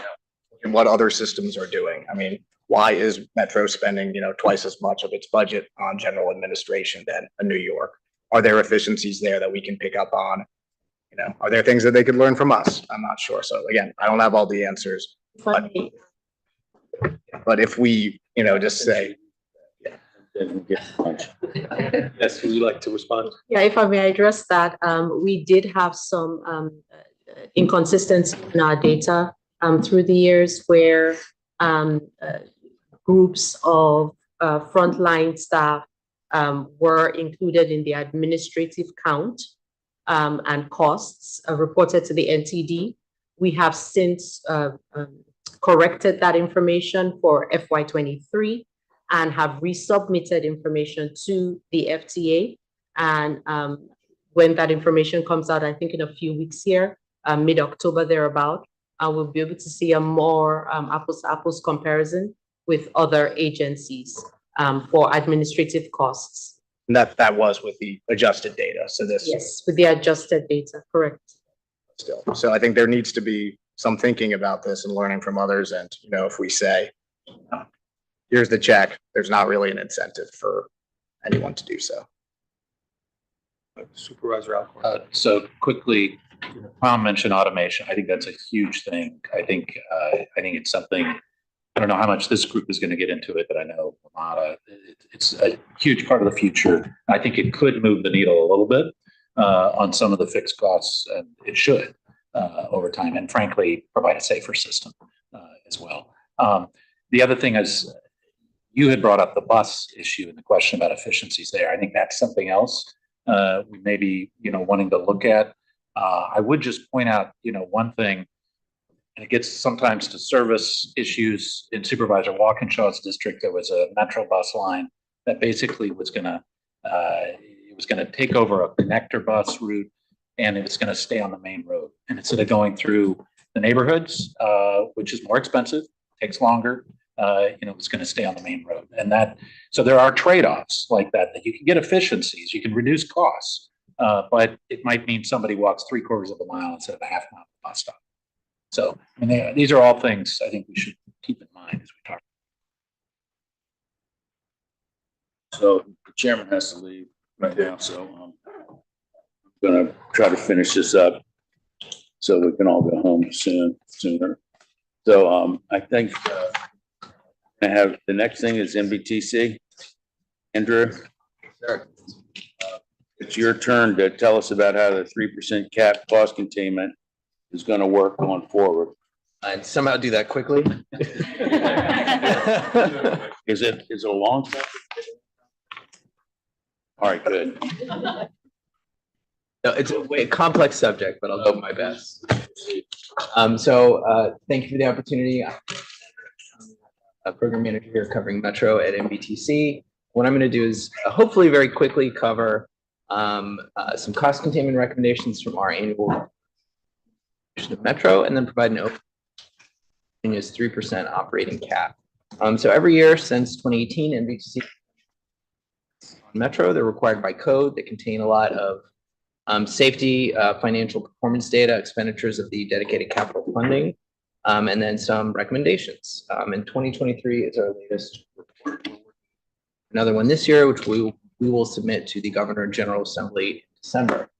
and what other systems are doing. I mean, why is Metro spending, twice as much of its budget on general administration than a New York? Are there efficiencies there that we can pick up on? Are there things that they could learn from us? I'm not sure. So again, I don't have all the answers, but if we, just say, Yes, would you like to respond? Yeah, if I may address that, we did have some inconsistency in our data through the years where groups of frontline staff were included in the administrative count and costs reported to the NTD. We have since corrected that information for FY23 and have resubmitted information to the FTA. And when that information comes out, I think in a few weeks here, mid-October thereabout, we'll be able to see a more apples-to-apples comparison with other agencies for administrative costs. And that was with the adjusted data. So this. Yes, with the adjusted data, correct. Still. So I think there needs to be some thinking about this and learning from others. And, if we say, here's the check, there's not really an incentive for anyone to do so. Supervisor Alcorn. So quickly, Tom mentioned automation. I think that's a huge thing. I think it's something, I don't know how much this group is going to get into it, but I know it's a huge part of the future. I think it could move the needle a little bit on some of the fixed costs, and it should over time, and frankly, provide a safer system as well. The other thing is, you had brought up the bus issue and the question about efficiencies there. I think that's something else we may be, wanting to look at. I would just point out, one thing, and it gets sometimes to service issues. In Supervisor Walkinshaw's district, there was a Metro bus line that basically was going to take over a connector bus route, and it was going to stay on the main road. And instead of going through the neighborhoods, which is more expensive, takes longer, it's going to stay on the main road. And that, so there are trade-offs like that, that you can get efficiencies, you can reduce costs. But it might mean somebody walks 3/4 of a mile instead of a half mile to the bus stop. So, I mean, these are all things I think we should keep in mind as we talk. So the chairman has to leave right now, so I'm gonna try to finish this up so we can all go home sooner. So I think I have, the next thing is MBTC. Andrew? It's your turn to tell us about how the 3% cap cost containment is gonna work going forward. And somehow do that quickly. Is it a long time? All right, good. No, it's a complex subject, but I'll do my best. Thank you for the opportunity. I'm a program manager here covering Metro at MBTC. What I'm going to do is hopefully very quickly cover some cost containment recommendations from our annual of Metro, and then provide an overview of Virginia's 3% operating cap. So every year since 2018, MBTC on Metro, they're required by code. They contain a lot of safety, financial performance data, expenditures of the dedicated capital funding, and then some recommendations. In 2023 is our latest report. Another one this year, which we will submit to the Governor General Assembly in December.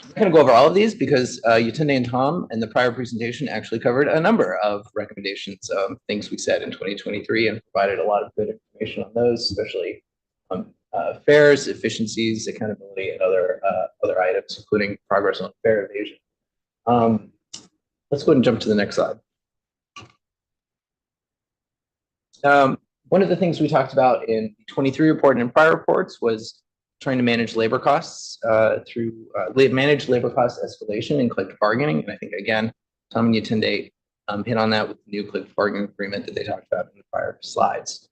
I'm going to go over all of these because Yatunde and Tom in the prior presentation actually covered a number of recommendations, things we said in 2023, and provided a lot of good information on those, especially fares, efficiencies, accountability, and other items, including progress on fare evasion. Let's go ahead and jump to the next slide. One of the things we talked about in the 23 report and in prior reports was trying to manage labor costs through manage labor cost escalation and collective bargaining. And I think, again, Tom and Yatunde hit on that with the new collective bargaining agreement that they talked about in the prior slides.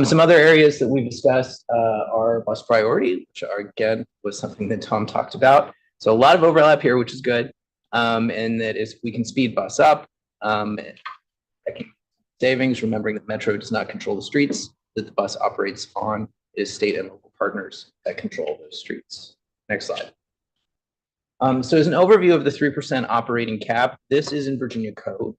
Some other areas that we've discussed are bus priority, which are, again, was something that Tom talked about. So a lot of overlap here, which is good. And that is, we can speed bus up. Savings, remembering that Metro does not control the streets that the bus operates on. It is state and local partners that control those streets. Next slide. So as an overview of the 3% operating cap, this is in Virginia code.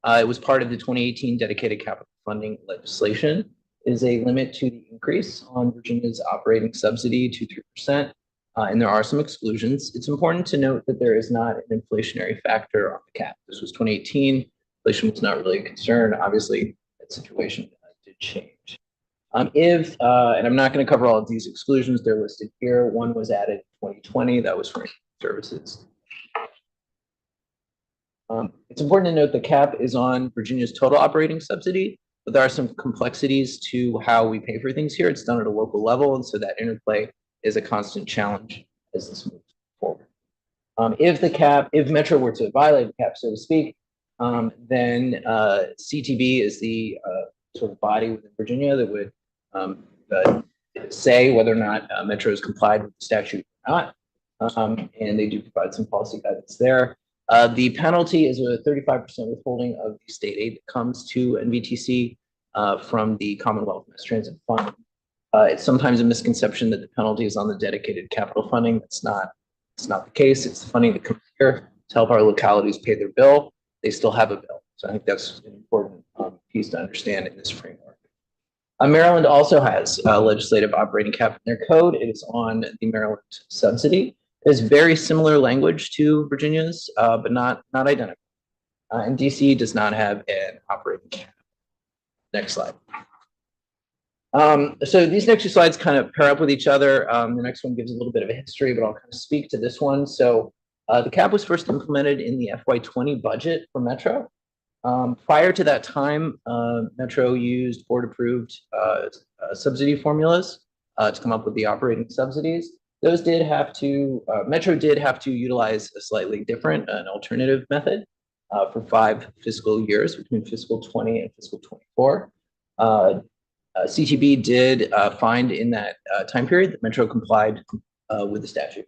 It was part of the 2018 dedicated capital funding legislation. It is a limit to the increase on Virginia's operating subsidy to 3%. And there are some exclusions. It's important to note that there is not an inflationary factor on the cap. This was 2018. Inflation was not really a concern. Obviously, that situation did change. And I'm not going to cover all of these exclusions, they're listed here. One was added in 2020, that was for services. It's important to note the cap is on Virginia's total operating subsidy, but there are some complexities to how we pay for things here. It's done at a local level, and so that interplay is a constant challenge as this moves forward. If Metro were to violate the cap, so to speak, then CTB is the sort of body within Virginia that would say whether or not Metro has complied with the statute or not, and they do provide some policy guidance there. The penalty is a 35% withholding of the state aid that comes to NVTC from the Commonwealth Mass Transit Fund. It's sometimes a misconception that the penalty is on the dedicated capital funding. It's not the case. It's the funding that comes here to help our localities pay their bill. They still have a bill. So I think that's an important piece to understand in this framework. Maryland also has a legislative operating cap in their code. It is on the Maryland subsidy. It is very similar language to Virginia's, but not identical. And DC does not have an operating cap. Next slide. So these next two slides kind of pair up with each other. The next one gives a little bit of a history, but I'll kind of speak to this one. So the cap was first implemented in the FY20 budget for Metro. Prior to that time, Metro used board-approved subsidy formulas to come up with the operating subsidies. Those did have to, Metro did have to utilize a slightly different, an alternative method for 5 fiscal years between fiscal 20 and fiscal 24. CTB did find in that time period that Metro complied with the statute.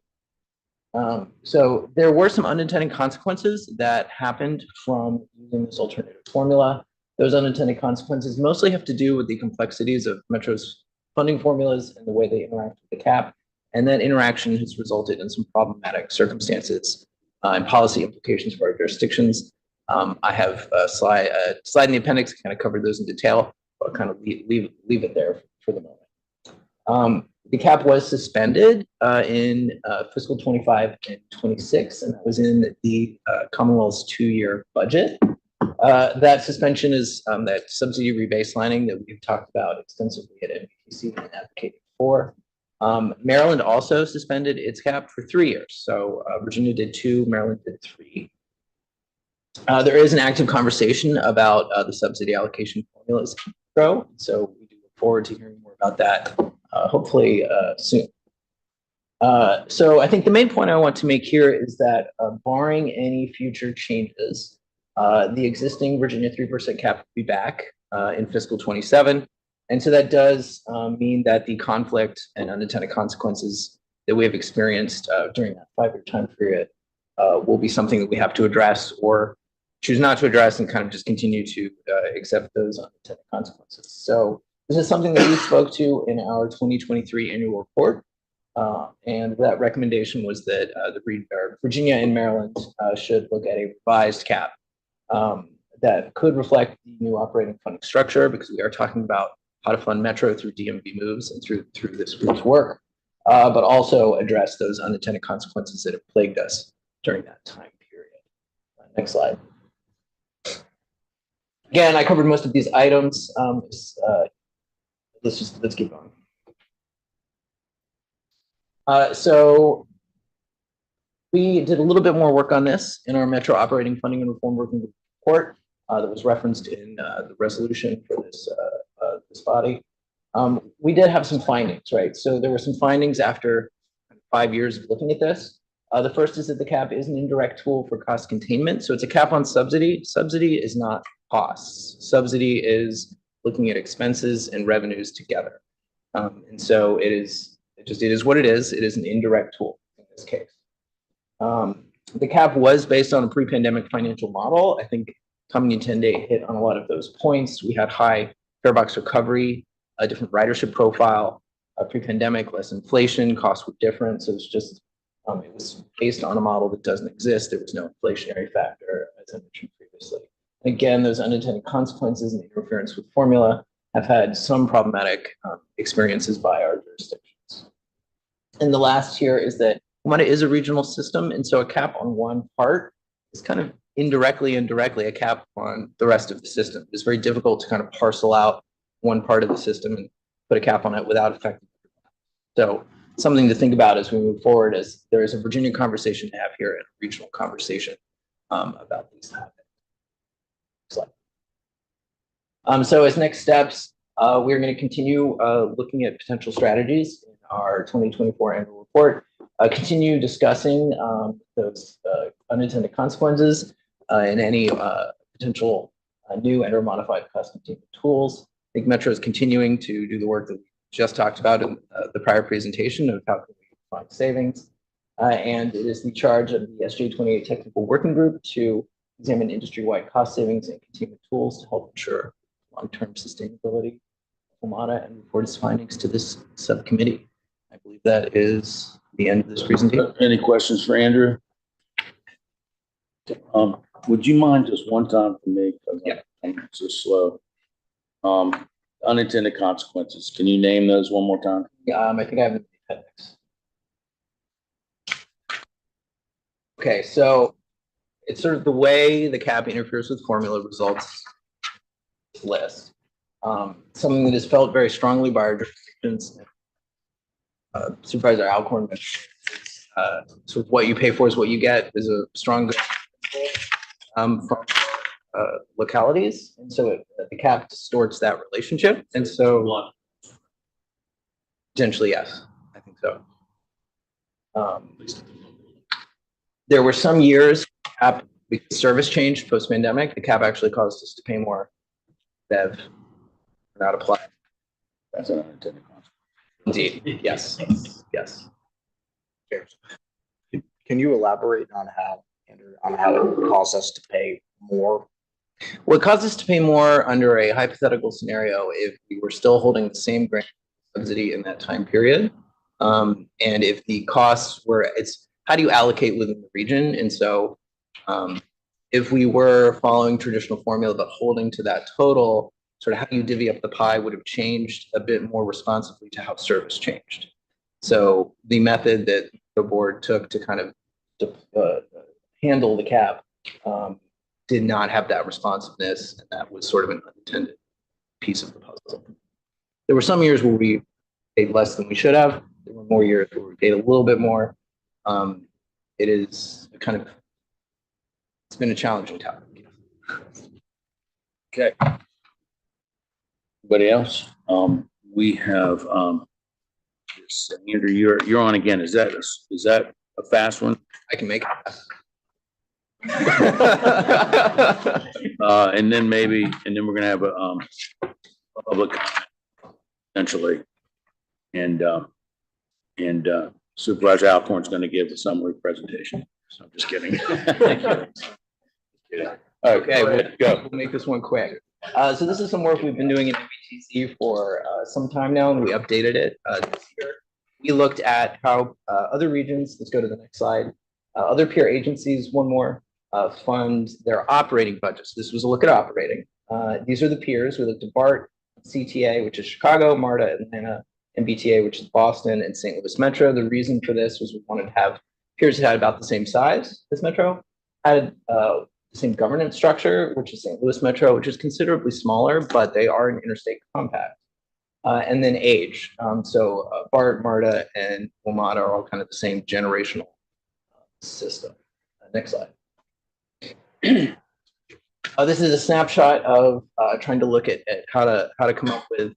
So there were some unintended consequences that happened from using this alternative formula. Those unintended consequences mostly have to do with the complexities of Metro's funding formulas and the way they interact with the cap. And that interaction has resulted in some problematic circumstances and policy implications for our jurisdictions. I have a slide in the appendix to kind of cover those in detail, but I'll kind of leave it there for the moment. The cap was suspended in fiscal 25 and 26, and that was in the Commonwealth's 2-year budget. That suspension is that subsidy rebaselining that we've talked about extensively at NBTC and advocated for. Maryland also suspended its cap for 3 years. So Virginia did 2, Maryland did 3. There is an active conversation about the subsidy allocation formulas grow. So we do look forward to hearing more about that, hopefully soon. So I think the main point I want to make here is that barring any future changes, the existing Virginia 3% cap will be back in fiscal 27. And so that does mean that the conflict and unintended consequences that we have experienced during that 5-year time period will be something that we have to address or choose not to address and kind of just continue to accept those unintended consequences. So this is something that we spoke to in our 2023 annual report. And that recommendation was that Virginia and Maryland should look at a revised cap that could reflect the new operating funding structure, because we are talking about how to fund Metro through DMV moves and through this group's work, but also address those unintended consequences that have plagued us during that time period. Next slide. Again, I covered most of these items. Let's keep going. So we did a little bit more work on this in our Metro Operating Funding and Reform Working Group report that was referenced in the resolution for this body. We did have some findings, right? So there were some findings after 5 years of looking at this. The first is that the cap is an indirect tool for cost containment. So it's a cap on subsidy. Subsidy is not costs. Subsidy is looking at expenses and revenues together. And so it is what it is. It is an indirect tool in this case. The cap was based on a pre-pandemic financial model. I think Tommy and Tende hit on a lot of those points. We had high fare box recovery, a different ridership profile, pre-pandemic, less inflation, costs were different. So it's just, it was based on a model that doesn't exist. There was no inflationary factor, as I mentioned previously. And again, those unintended consequences and interference with formula have had some problematic experiences by our jurisdictions. And the last here is that WMATA is a regional system, and so a cap on one part is kind of indirectly a cap on the rest of the system. It's very difficult to kind of parcel out one part of the system and put a cap on it without affecting everyone. So something to think about as we move forward, as there is a Virginia conversation to have here and a regional conversation about these topics. So as next steps, we're going to continue looking at potential strategies in our 2024 annual report, continue discussing those unintended consequences and any potential new and or modified cost containment tools. I think Metro is continuing to do the work that we just talked about in the prior presentation of how can we find savings. And it is the charge of the SJ28 Technical Working Group to examine industry-wide cost savings and containment tools to help ensure long-term sustainability of WMATA and report its findings to this subcommittee. I believe that is the end of this presentation. Any questions for Andrew? Would you mind just one time for me? Yeah. I'm so slow. Unintended consequences. Can you name those one more time? I think I have the appendix. Okay, so it's sort of the way the cap interferes with formula results list. Something that is felt very strongly by our jurisdictions. Supervisor Alcorn mentioned sort of what you pay for is what you get is a strong from localities, and so the cap distorts that relationship, and so potentially yes, I think so. There were some years cap because service changed post-pandemic. The cap actually caused us to pay more BEV not apply. That's an unintended consequence. Indeed, yes, yes. Can you elaborate on how, Andrew, on how it caused us to pay more What caused us to pay more under a hypothetical scenario if we were still holding the same grant subsidy in that time period? And if the costs were, it's how do you allocate within the region? And so if we were following traditional formula but holding to that total, sort of how you divvy up the pie would have changed a bit more responsively to how service changed. So the method that the board took to kind of handle the cap did not have that responsiveness, and that was sort of an unintended piece of the puzzle. There were some years where we paid less than we should have. There were more years where we paid a little bit more. It is kind of, it's been a challenging time. Okay. Anybody else? We have, Andrew, you're on again. Is that a fast one? I can make it. And then maybe, and then we're gonna have a public essentially. And Supervisor Alcorn's gonna give a summary presentation. So I'm just kidding. Okay, go. we'll make this one quick. So this is some work we've been doing in MBTC for some time now, and we updated it this year. We looked at how other regions, let's go to the next slide, other peer agencies, one more, fund their operating budgets. This was a look at operating. These are the peers. We looked at BART, CTA, which is Chicago, MARTA, Atlanta, and BTA, which is Boston, and St. Louis Metro. The reason for this was we wanted to have peers that had about the same size as Metro, had the same governance structure, which is St. Louis Metro, which is considerably smaller, but they are an interstate compact. And then age. So BART, MARTA, and WMATA are all kind of the same generational system. Next slide. This is a snapshot of trying to look at how to come up with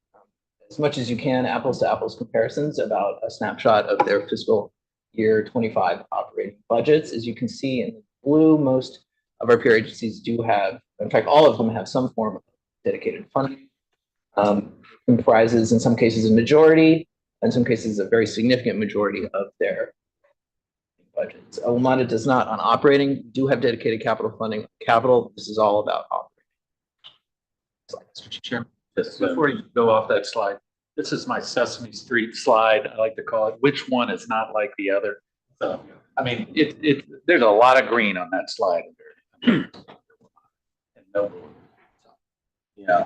as much as you can apples to apples comparisons about a snapshot of their fiscal year 25 operating budgets. As you can see in the blue, most of our peer agencies do have, in fact, all of them have some form of dedicated funding. Comprises in some cases a majority, in some cases a very significant majority of their budgets. WMATA does not on operating, do have dedicated capital funding. Capital, this is all about operating. Mr. Chairman, just before you go off that slide, this is my Sesame Street slide, I like to call it. Which one is not like the other? So, I mean, there's a lot of green on that slide. And no blue. Yeah.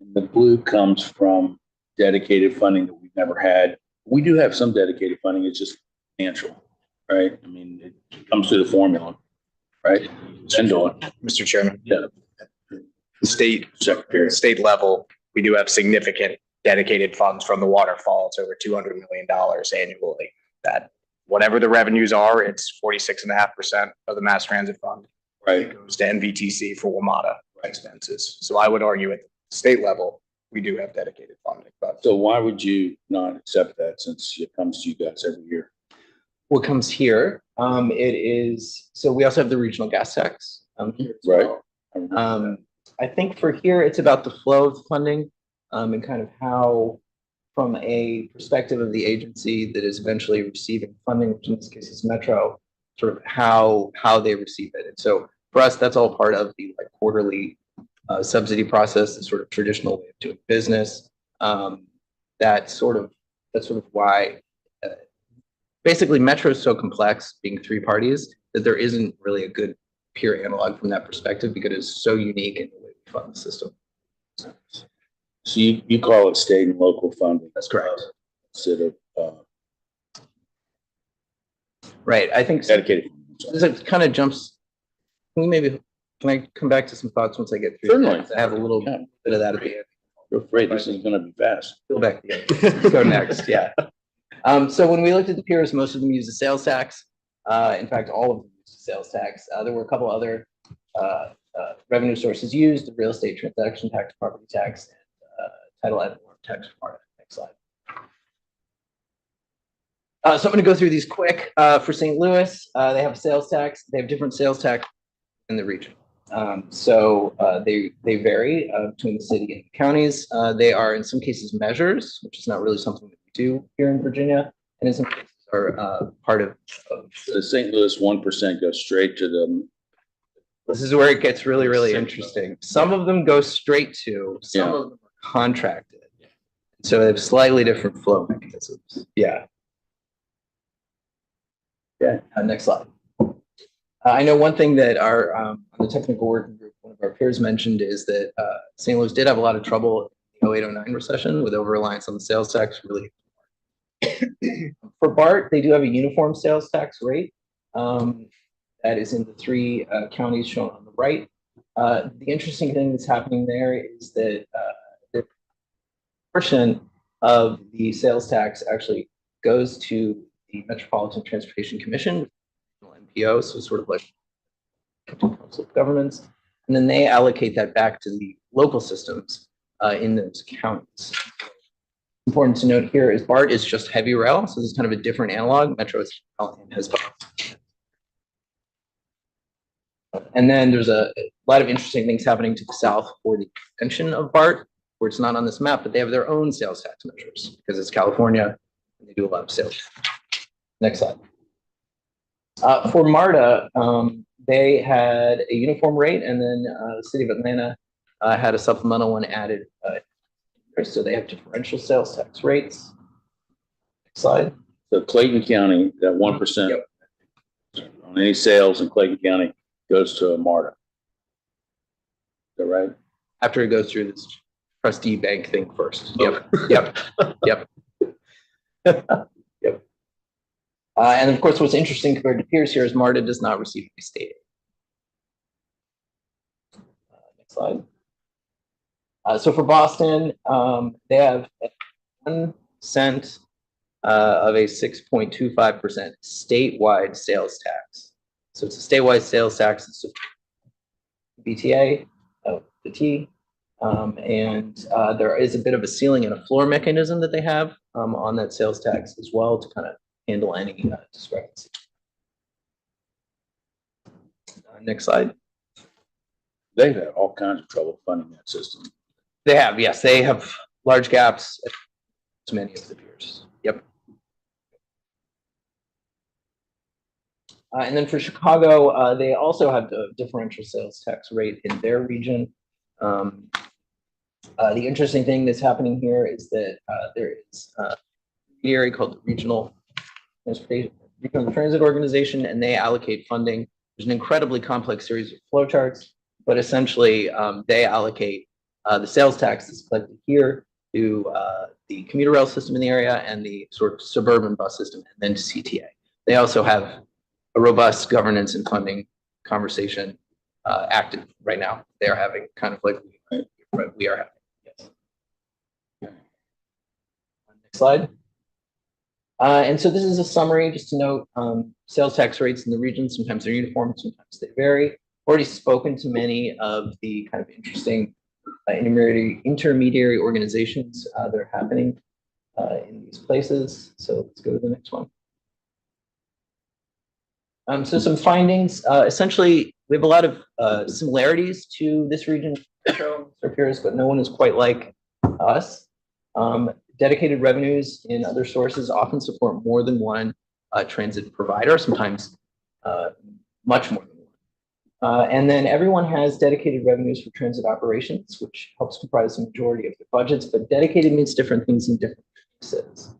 And the blue comes from dedicated funding that we've never had. We do have some dedicated funding, it's just financial, right? I mean, it comes through the formula, right? Mr. Chairman. Yeah. State Secretary. level, we do have significant dedicated funds from the waterfall. It's over $200 million annually. That whatever the revenues are, it's 46.5% of the mass transit fund. Right. It goes to NVTC for WMATA expenses. So I would argue at the state level, we do have dedicated funding. But So why would you not accept that since it comes to you guys every year? What comes here, it is, so we also have the regional gas tax. Here as Right. well. I think for here, it's about the flow of funding and kind of how, from a perspective of the agency that is eventually receiving funding, which in this case is Metro, sort of how they receive it. And so for us, that's all part of the quarterly subsidy process, the sort of traditional way of doing business. That's sort of why basically Metro is so complex, being three parties, that there isn't really a good peer analog from that perspective because it's so unique in the way we fund the system. So you call it state and local funding. That's correct. Instead of Right. I think dedicated. this kind of jumps. Can I come back to some thoughts once I get through? Certainly. I have a little bit of that at the end. You're afraid this is gonna be fast. Go back to the end. Let's go next. Yeah. So when we looked at the peers, most of them use the sales tax. In fact, all of them use the sales tax. There were a couple other revenue sources used: the real estate transaction tax, property tax, and title and warrant tax for part of it. Next slide. So I'm going to go through these quick. For St. Louis, they have a sales tax. They have different sales tax in the region. So they vary between the city and the counties. They are in some cases measures, which is not really something that we do here in Virginia, and in some cases are part of The St. Louis 1% goes straight to the This is where it gets really, really interesting. Some of them go straight to, some of them are contracted. So they have slightly different flow mechanisms. Yeah. Yeah, next slide. I know one thing that our, on the technical working group, one of our peers mentioned is that St. Louis did have a lot of trouble in the 08-09 recession with over-reliance on the sales tax relief. For BART, they do have a uniform sales tax rate that is in the three counties shown on the right. The interesting thing that's happening there is that the portion of the sales tax actually goes to the Metropolitan Transportation Commission, MPO, so sort of like council of governments, and then they allocate that back to the local systems in those counties. Important to note here is BART is just heavy rail, so this is kind of a different analog. Metro has both. And then there's a lot of interesting things happening to the south for the extension of BART, where it's not on this map, but they have their own sales tax measures because it's California and they do a lot of sales. Next slide. For MARTA, they had a uniform rate, and then the city of Atlanta had a supplemental one added. So they have differential sales tax rates. Next slide. So Clayton County, that 1% on any sales in Clayton County goes to a MARTA. Is that right? After it goes through this trustee bank thing first. Yep. Yep. Yep. Yep. And of course, what's interesting compared to peers here is MARTA does not receive any state aid. Next slide. So for Boston, they have 1 cent of a 6.25% statewide sales tax. So it's a statewide sales tax. It's a BTA, the T, and there is a bit of a ceiling and a floor mechanism that they have on that sales tax as well to kind of handle any discrepancy. Next slide. They've had all kinds of trouble funding that system. They have, yes, they have large gaps, as many of the peers. Yep. And then for Chicago, they also have the differential sales tax rate in their region. The interesting thing that's happening here is that there is an area called the Regional Transit Organization, and they allocate funding. There's an incredibly complex series of flowcharts, but essentially they allocate the sales tax that's collected here to the commuter rail system in the area and the sort of suburban bus system, and then to CTA. They also have a robust governance and funding conversation active right now. They are having kind of like we are having. Yes. Next slide. And so this is a summary, just to note, sales tax rates in the region, sometimes they're uniform, sometimes they vary. Already spoken to many of the kind of interesting intermediary organizations that are happening in these places. So let's go to the next one. So some findings, essentially, we have a lot of similarities to this region, but no one is quite like us. Dedicated revenues in other sources often support more than one transit provider, sometimes much more than one. And then everyone has dedicated revenues for transit operations, which helps comprise the majority of the budgets, but dedicated means different things in different places.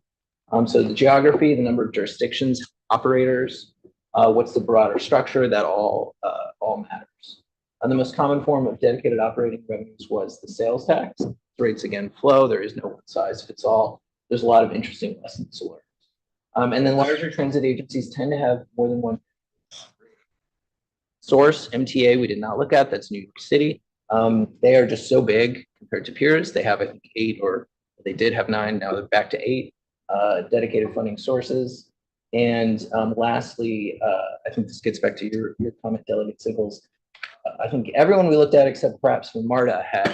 So the geography, the number of jurisdictions, operators, what's the broader structure, that all matters. And the most common form of dedicated operating revenues was the sales tax. Rates again flow. There is no one size fits all. There's a lot of interesting lessons to learn. And then larger transit agencies tend to have more than one source. MTA we did not look at. That's New York City. They are just so big compared to peers. They have, I think, 8, or they did have 9. Now they're back to 8 dedicated funding sources. And lastly, I think this gets back to your comment, Delegate Sickles. I think everyone we looked at, except perhaps for MARTA, had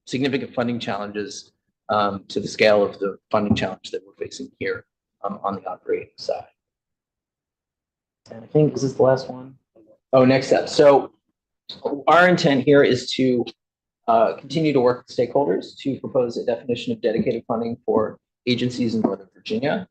significant funding challenges to the scale of the funding challenge that we're facing here on the operating side. And I think, is this the last one? Oh, next step. So our intent here is to continue to work with stakeholders to propose a definition of dedicated funding for agencies in Northern Virginia.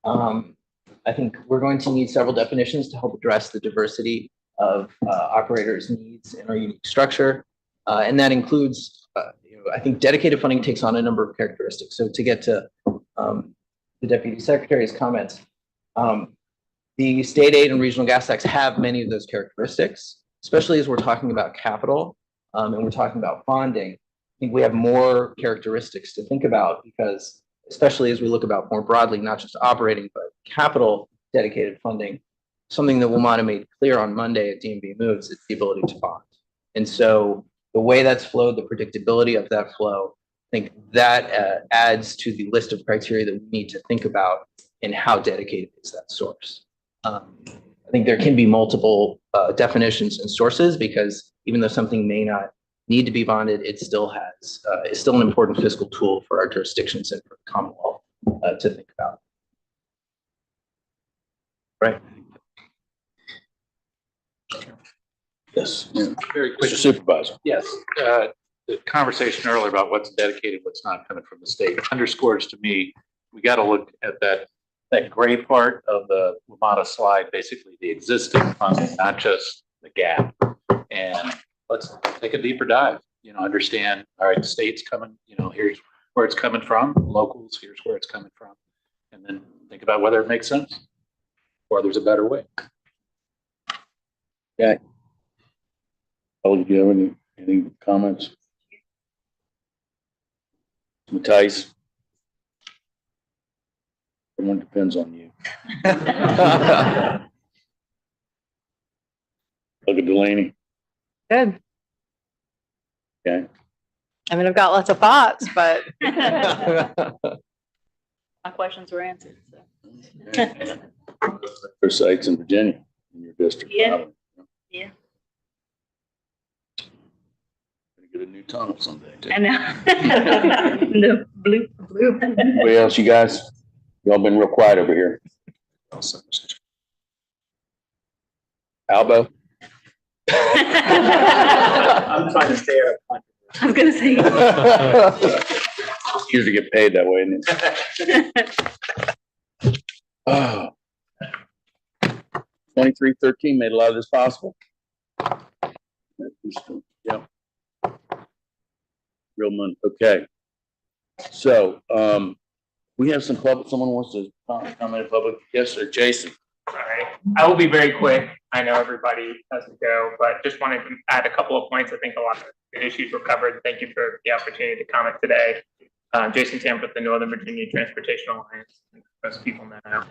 I think we're going to need several definitions to help address the diversity of operators' needs in our unique structure. And that includes, I think dedicated funding takes on a number of characteristics. So to get to the Deputy Secretary's comments, the state aid and regional gas tax have many of those characteristics, especially as we're talking about capital and we're talking about bonding. I think we have more characteristics to think about because, especially as we look about more broadly, not just operating, but capital dedicated funding, something that WMATA made clear on Monday at DMV Moves is the ability to bond. And so the way that's flowed, the predictability of that flow, I think that adds to the list of criteria that we need to think about in how dedicated is that source. I think there can be multiple definitions and sources because even though something may not need to be bonded, it still has, it's still an important fiscal tool for our jurisdictions and for the Commonwealth to think about. Right. Yes. Very quick. Mr. Supervisor. Yes, the conversation earlier about what's dedicated, what's not coming from the state underscores to me, we got to look at that gray part of the WMATA slide, basically the existing funding, not just the gap. And let's take a deeper dive, understand, all right, the state's coming, here's where it's coming from, locals, here's where it's coming from. And then think about whether it makes sense or there's a better way. Okay. Oh, do you have any comments? Matthijs? Everyone depends on you. Look at Delaney. Good. Okay. I mean, I've got lots of thoughts, but. My questions were answered. So. There's sites in Virginia in your district. Yeah. Yeah. Gonna get a new tunnel someday. Too. I know. The blue. What else, you guys? Y'all been real quiet over here. Albo? I'm trying to stay out. I was gonna say. Usually get paid that way, isn't it? Oh. 2313 made a lot of this possible. Yeah. Real money. Okay. So, we have some public, someone wants to comment in public. Yes, sir. Jason. All right. I will be very quick. I know everybody has to go, but just wanted to add a couple of points. I think a lot of good issues were covered. Thank you for the opportunity to comment today. Jason Tam with the Northern Virginia Transportation Alliance. Most people know.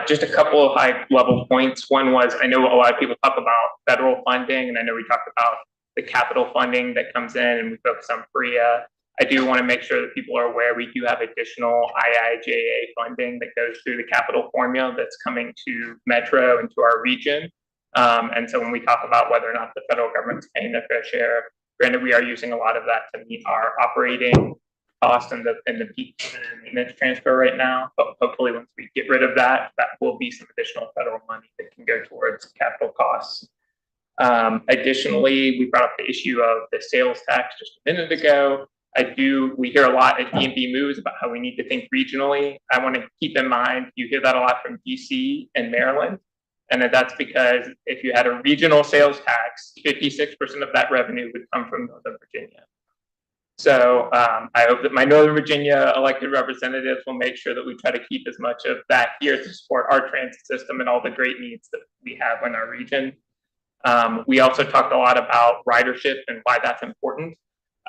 Just a couple of high level points. One was, I know a lot of people talk about federal funding, and I know we talked about the capital funding that comes in and we focus on FRIA. I do want to make sure that people are aware we do have additional IIJA funding that goes through the capital formula that's coming to Metro and to our region. And so when we talk about whether or not the federal government's paying their fair share, granted, we are using a lot of that to meet our operating cost and the peak maintenance transfer right now. But hopefully once we get rid of that, that will be some additional federal money that can go towards capital costs. Additionally, we brought up the issue of the sales tax just a minute ago. We hear a lot at DMV Moves about how we need to think regionally. I want to keep in mind, you hear that a lot from DC and Maryland. And that's because if you had a regional sales tax, 56% of that revenue would come from Northern Virginia. So I hope that my Northern Virginia elected representatives will make sure that we try to keep as much of that here to support our transit system and all the great needs that we have in our region. We also talked a lot about ridership and why that's important.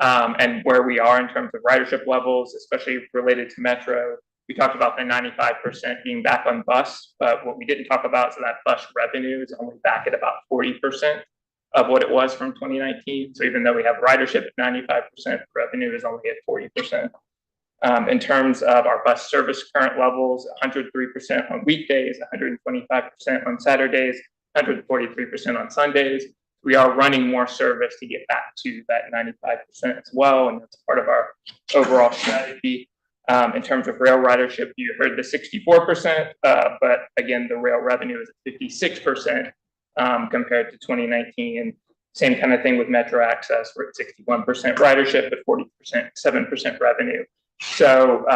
And where we are in terms of ridership levels, especially related to Metro. We talked about the 95% being back on bus, but what we didn't talk about is that bus revenue is only back at about 40% of what it was from 2019. So even though we have ridership at 95%, revenue is only at 40%. In terms of our bus service current levels, 103% on weekdays, 125% on Saturdays, 143% on Sundays. We are running more service to get back to that 95% as well, and that's part of our overall strategy. In terms of rail ridership, you heard the 64%, but again, the rail revenue is at 56% compared to 2019. And same kind of thing with Metro Access, we're at 61% ridership, but 7% revenue. So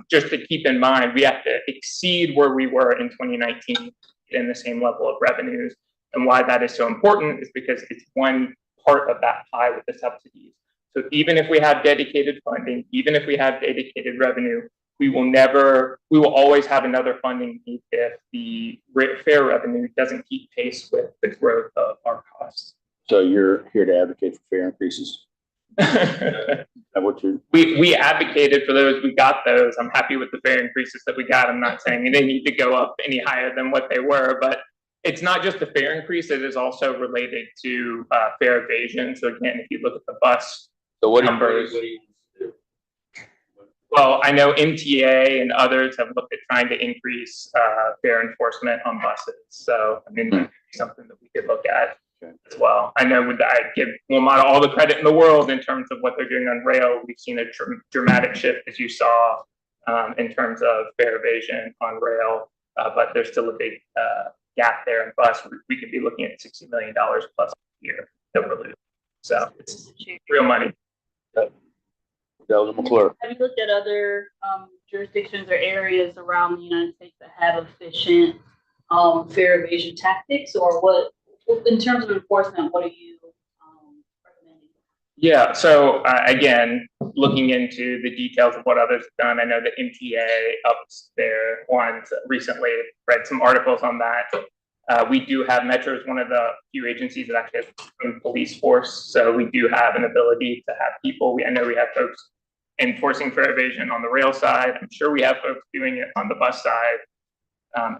just to keep in mind, we have to exceed where we were in 2019 in the same level of revenues. And why that is so important is because it's one part of that pie with the subsidies. So even if we have dedicated funding, even if we have dedicated revenue, we will always have another funding need if the fare revenue doesn't keep pace with the growth of our costs. So you're here to advocate for fare increases? What you? We advocated for those. We got those. I'm happy with the fare increases that we got. I'm not saying they need to go up any higher than what they were, but it's not just the fare increase. It is also related to fare evasion. So again, if you look at the bus numbers. Well, I know MTA and others have looked at trying to increase fare enforcement on buses. So I mean, that's something that we could look at as well. I know I give WMATA all the credit in the world in terms of what they're doing on rail. We've seen a dramatic shift, as you saw, in terms of fare evasion on rail, but there's still a big gap there in bus. We could be looking at $60 million plus a year that we're losing. So it's real money. McClure. Have you looked at other jurisdictions or areas around the United States that have efficient fare evasion tactics, or what, in terms of enforcement, what are you recommending? Yeah, so again, looking into the details of what others have done, I know that MTA ups their ones recently, read some articles on that. We do have Metro as one of the few agencies that actually has a police force, so we do have an ability to have people. I know we have folks enforcing fare evasion on the rail side. I'm sure we have folks doing it on the bus side.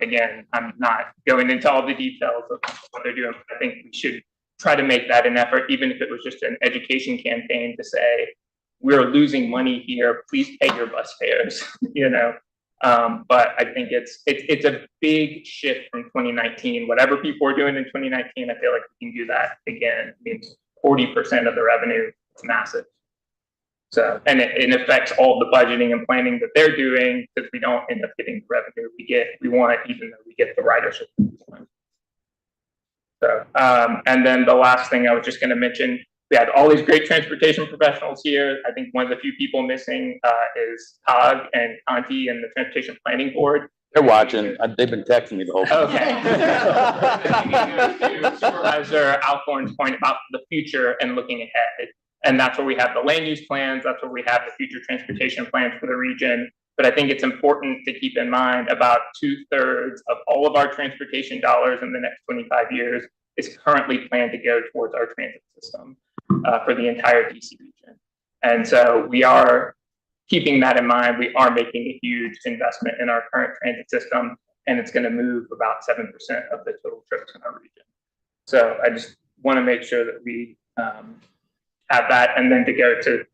Again, I'm not going into all the details of what they're doing, but I think we should try to make that an effort, even if it was just an education campaign to say, we're losing money here, please pay your bus fares, you know? But I think it's a big shift from 2019. Whatever people were doing in 2019, I feel like we can do that again. I mean, 40% of the revenue, it's massive. So, and it affects all the budgeting and planning that they're doing, because we don't end up getting the revenue we want, even though we get the ridership. So, and then the last thing I was just going to mention, we had all these great transportation professionals here. I think one of the few people missing is Todd and Conti and the Transportation Planning Board. They're watching. They've been texting me the whole time. Okay. Supervisor Alcorn's point about the future and looking ahead. And that's where we have the land use plans. That's where we have the future transportation plans for the region. But I think it's important to keep in mind about 2/3 of all of our transportation dollars in the next 25 years is currently planned to go towards our transit system for the entire DC region. And so we are keeping that in mind. We are making a huge investment in our current transit system, and it's going to move about 7% of the total trips in our region. So I just want to make sure that we have that, and then to go to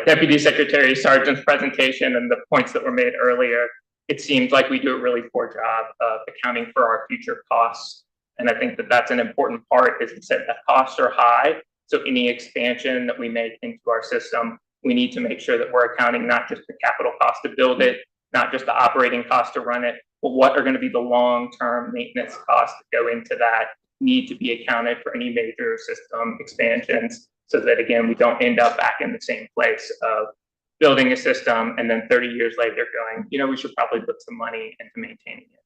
Deputy Secretary Sargent's presentation and the points that were made earlier, it seems like we do a really poor job of accounting for our future costs. And I think that that's an important part, is to set that costs are high. So any expansion that we make into our system, we need to make sure that we're accounting not just the capital cost to build it, not just the operating cost to run it, but what are going to be the long-term maintenance costs that go into that, need to be accounted for any major system expansions, so that, again, we don't end up back in the same place of building a system and then 30 years later going, you know, we should probably put some money into maintaining it.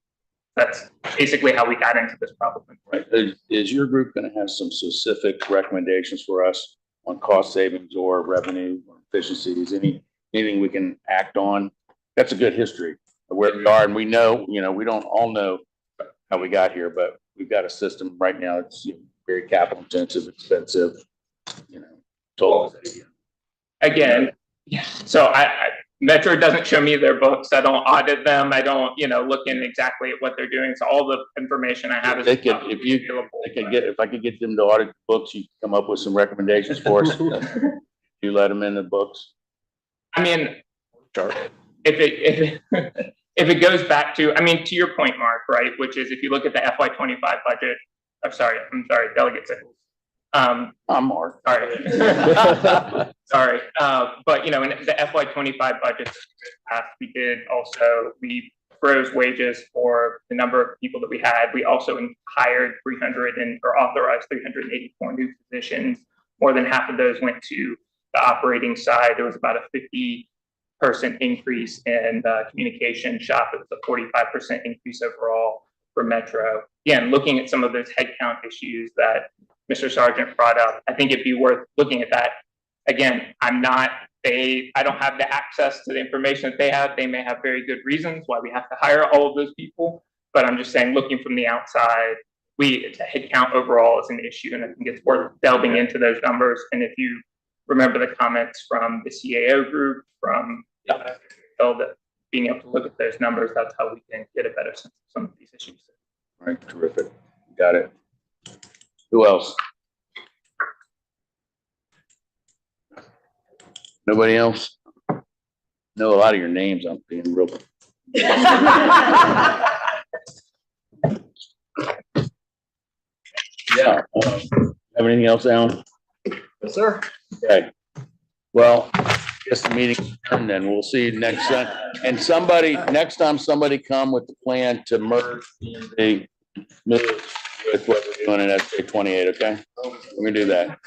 That's basically how we got into this problem. Right. Is your group going to have some specific recommendations for us on cost savings or revenue or efficiencies? Anything we can act on? That's a good history of where we are, and we know, you know, we don't all know how we got here, but we've got a system right now that's very capital intensive, expensive, you know. Total. Again, so Metro doesn't show me their books. I don't audit them. I don't, look in exactly at what they're doing. So all the information I have is if I could get them to audit the books, you come up with some recommendations for us. You let them in the books. I mean, sure. If it goes back to, to your point, Mark, right, which is if you look at the FY25 budget, I'm sorry, Delegate Sickles. I'm Mark. Sorry. Sorry. But, in the FY25 budget we froze wages for the number of people that we had. We also hired authorized 384 new positions. More than half of those went to the operating side. There was about a 50% increase in the communication shop. It was a 45% increase overall for Metro. again, looking at some of those headcount issues that Mr. Sargent brought up, I think it'd be worth looking at that. Again, I don't have the access to the information that they have. They may have very good reasons why we have to hire all of those people, but I'm just saying, looking from the outside, headcount overall is an issue, and I think it's worth delving into those numbers. And if you remember the comments from the CAO group, from that being able to look at those numbers, that's how we can get a better sense of some of these issues. All right, terrific. Got it. Who else? Nobody else? Know a lot of your names. I'm being real. Yeah. Have anything else, Alan? Yes, sir. Okay. Well, I guess the meeting's done, then we'll see you next time. And next time somebody come with the plan to merge the move with what we're doing in SK 28, okay? We're gonna do that.